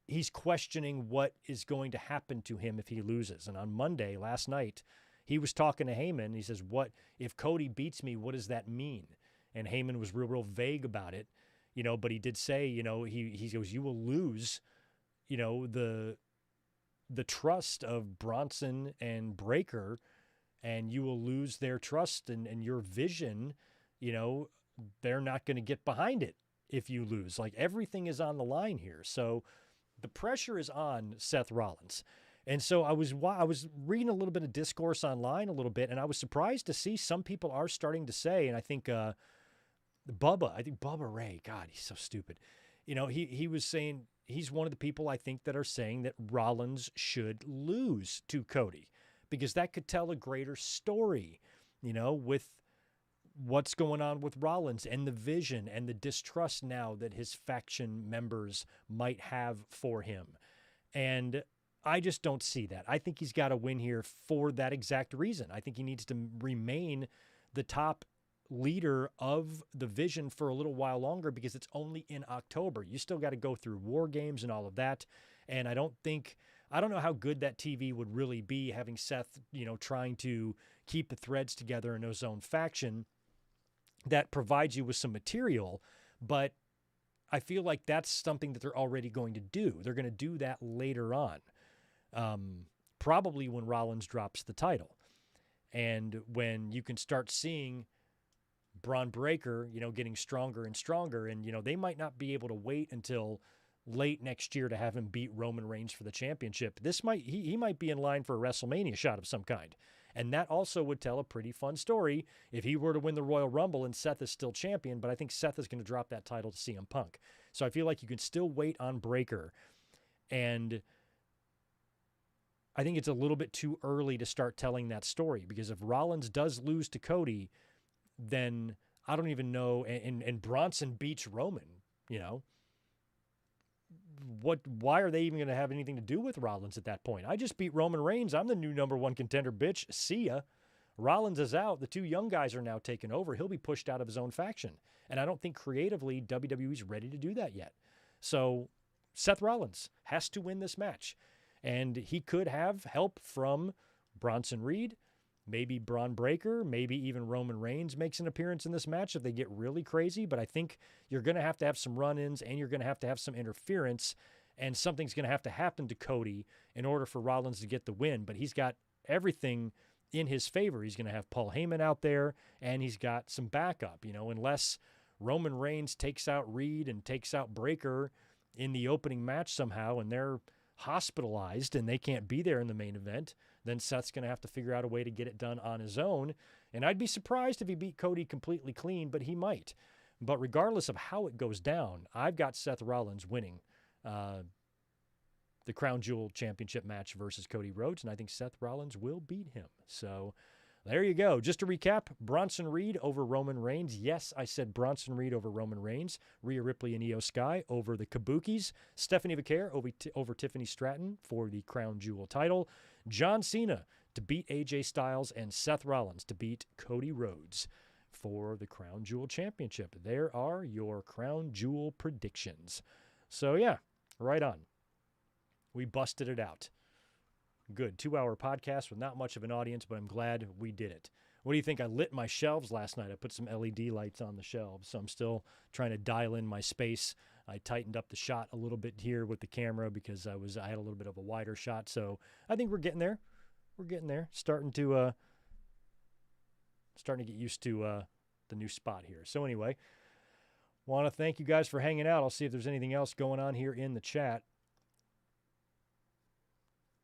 S1: he's questioning what is going to happen to him if he loses. And on Monday, last night, he was talking to Heyman. He says, "What if Cody beats me? What does that mean?" And Heyman was real vague about it, you know, but he did say, you know, he goes, "You will lose, you know, the trust of Bronson and Breakker, and you will lose their trust and your vision. You know, they're not going to get behind it if you lose. Like, everything is on the line here." So the pressure is on Seth Rollins. And so I was reading a little bit of discourse online a little bit, and I was surprised to see some people are starting to say, and I think Bubba Ray, God, he's so stupid. You know, he was saying, he's one of the people I think that are saying that Rollins should lose to Cody, because that could tell a greater story, you know, with what's going on with Rollins and the vision and the distrust now that his faction members might have for him. And I just don't see that. I think he's got to win here for that exact reason. I think he needs to remain the top leader of the vision for a little while longer, because it's only in October. You still got to go through War Games and all of that. And I don't know how good that TV would really be, having Seth, you know, trying to keep the threads together in his own faction that provides you with some material. But I feel like that's something that they're already going to do. They're going to do that later on, probably when Rollins drops the title. And when you can start seeing Braun Breaker, you know, getting stronger and stronger. And, you know, they might not be able to wait until late next year to have him beat Roman Reigns for the championship. He might be in line for a WrestleMania shot of some kind. And that also would tell a pretty fun story if he were to win the Royal Rumble and Seth is still champion. But I think Seth is going to drop that title to CM Punk. So I feel like you can still wait on Breaker And I think it's a little bit too early to start telling that story, because if Rollins does lose to Cody, then I don't even know, and Bronson beats Roman, why are they even going to have anything to do with Rollins at that point? I just beat Roman Reigns. I'm the new number one contender, bitch. See ya. Rollins is out. The two young guys are now taking over. He'll be pushed out of his own faction. And I don't think creatively WWE's ready to do that yet. So Seth Rollins has to win this match. And he could have help from Bronson Reed, maybe Braun Breaker, maybe even Roman Reigns makes an appearance in this match if they get really crazy. But I think you're going to have some run-ins, and you're going to have some interference, and something's going to have to happen to Cody in order for Rollins to get the win. But he's got everything in his favor. He's going to have Paul Heyman out there, and he's got some backup, unless Roman Reigns takes out Reed and takes out Breaker in the opening match somehow, and they're hospitalized and they can't be there in the main event, then Seth's going to have to figure out a way to get it done on his own. And I'd be surprised if he beat Cody completely clean, but he might. But regardless of how it goes down, I've got Seth Rollins winning the Crown Jewel Championship match versus Cody Rhodes, and I think Seth Rollins will beat him. So there you go. Just to recap, Bronson Reed over Roman Reigns. Yes, I said Bronson Reed over Roman Reigns. Rhea Ripley and Io Sky over the Kabukis. Stephanie Vaquer over Tiffany Stratton for the Crown Jewel title. John Cena to beat AJ Styles, and Seth Rollins to beat Cody Rhodes for the Crown Jewel Championship. There are your Crown Jewel predictions. So yeah, right on. We busted it out. Good 2-hour podcast with not much of an audience, but I'm glad we did it. What do you think? I lit my shelves last night. I put some LED lights on the shelves, so I'm still trying to dial in my space. I tightened up the shot a little bit here with the camera because I had a little bit of a wider shot. So I think we're getting there. We're getting there. Starting to get used to the new spot here. So anyway, want to thank you guys for hanging out. I'll see if there's anything else going on here in the chat.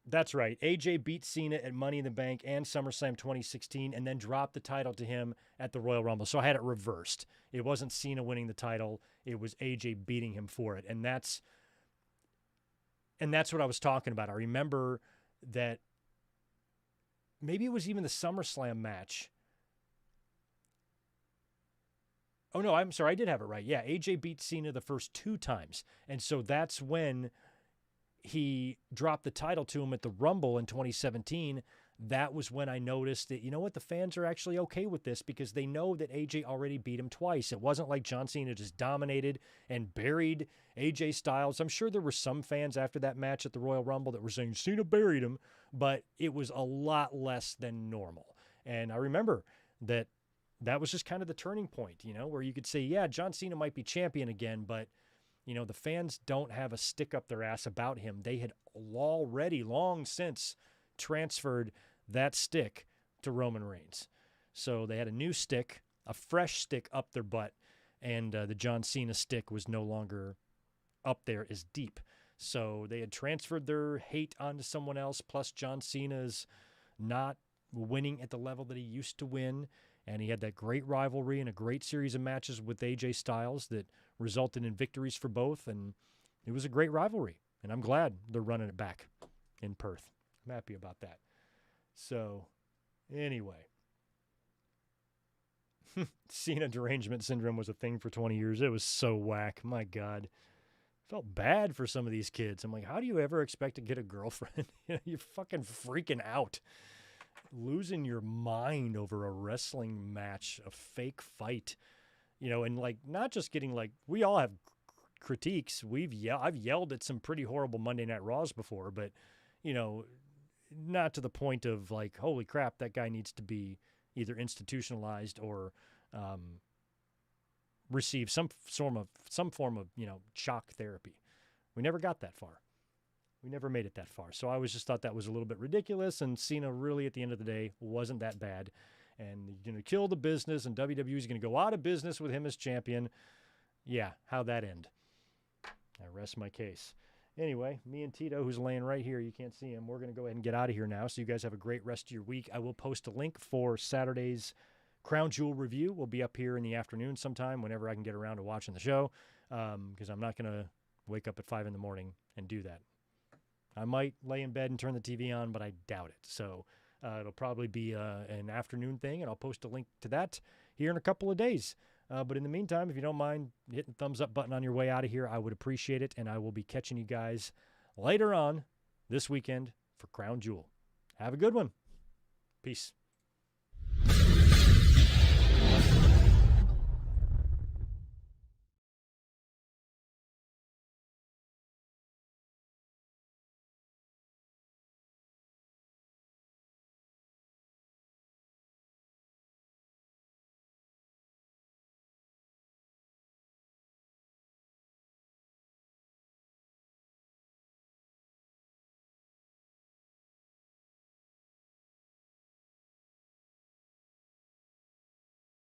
S1: That's right. AJ beat Cena at Money in the Bank and SummerSlam 2016 and then dropped the title to him at the Royal Rumble. So I had it reversed. It wasn't Cena winning the title. It was AJ beating him for it. And that's what I was talking about. I remember that maybe it was even the SummerSlam match. Oh, no, I'm sorry. I did have it right. Yeah, AJ beat Cena the first 2 times. And so that's when he dropped the title to him at the Rumble in 2017. That was when I noticed that, the fans are actually okay with this because they know that AJ already beat him twice. It wasn't like John Cena just dominated and buried AJ Styles. I'm sure there were some fans after that match at the Royal Rumble that were saying Cena buried him, but it was a lot less than normal. And I remember that was just kind of the turning point, where you could say, yeah, John Cena might be champion again, but the fans don't have a stick up their ass about him. They had already long since transferred that stick to Roman Reigns. So they had a new stick, a fresh stick up their butt, and the John Cena stick was no longer up there as deep. So they had transferred their hate onto someone else, plus John Cena's not winning at the level that he used to win. And he had that great rivalry and a great series of matches with AJ Styles that resulted in victories for both. And it was a great rivalry. And I'm glad they're running it back in Perth. I'm happy about that. So, anyway. Cena derangement syndrome was a thing for 20 years. It was so whack. My God. Felt bad for some of these kids. I'm like, how do you ever expect to get a girlfriend? You're fucking freaking out. Losing your mind over a wrestling match, a fake fight, and not just getting we all have critiques. I've yelled at some pretty horrible Monday Night Raws before, but not to the point of holy crap, that guy needs to be either institutionalized or receive some form of shock therapy. We never got that far. We never made it that far. So I always just thought that was a little bit ridiculous, and Cena really, at the end of the day, wasn't that bad. And he's going to kill the business, and WWE is going to go out of business with him as champion. Yeah, how'd that end? I rest my case. Anyway, me and Tito, who's laying right here, you can't see him, we're going to go ahead and get out of here now. So you guys have a great rest of your week. I will post a link for Saturday's Crown Jewel review. We'll be up here in the afternoon sometime whenever I can get around to watching the show, because I'm not going to wake up at 5 in the morning and do that. I might lay in bed and turn the TV on, but I doubt it. So it'll probably be an afternoon thing, and I'll post a link to that here in a couple of days. But in the meantime, if you don't mind hitting the thumbs up button on your way out of here, I would appreciate it, and I will be catching you guys later on this weekend for Crown Jewel. Have a good one. Peace.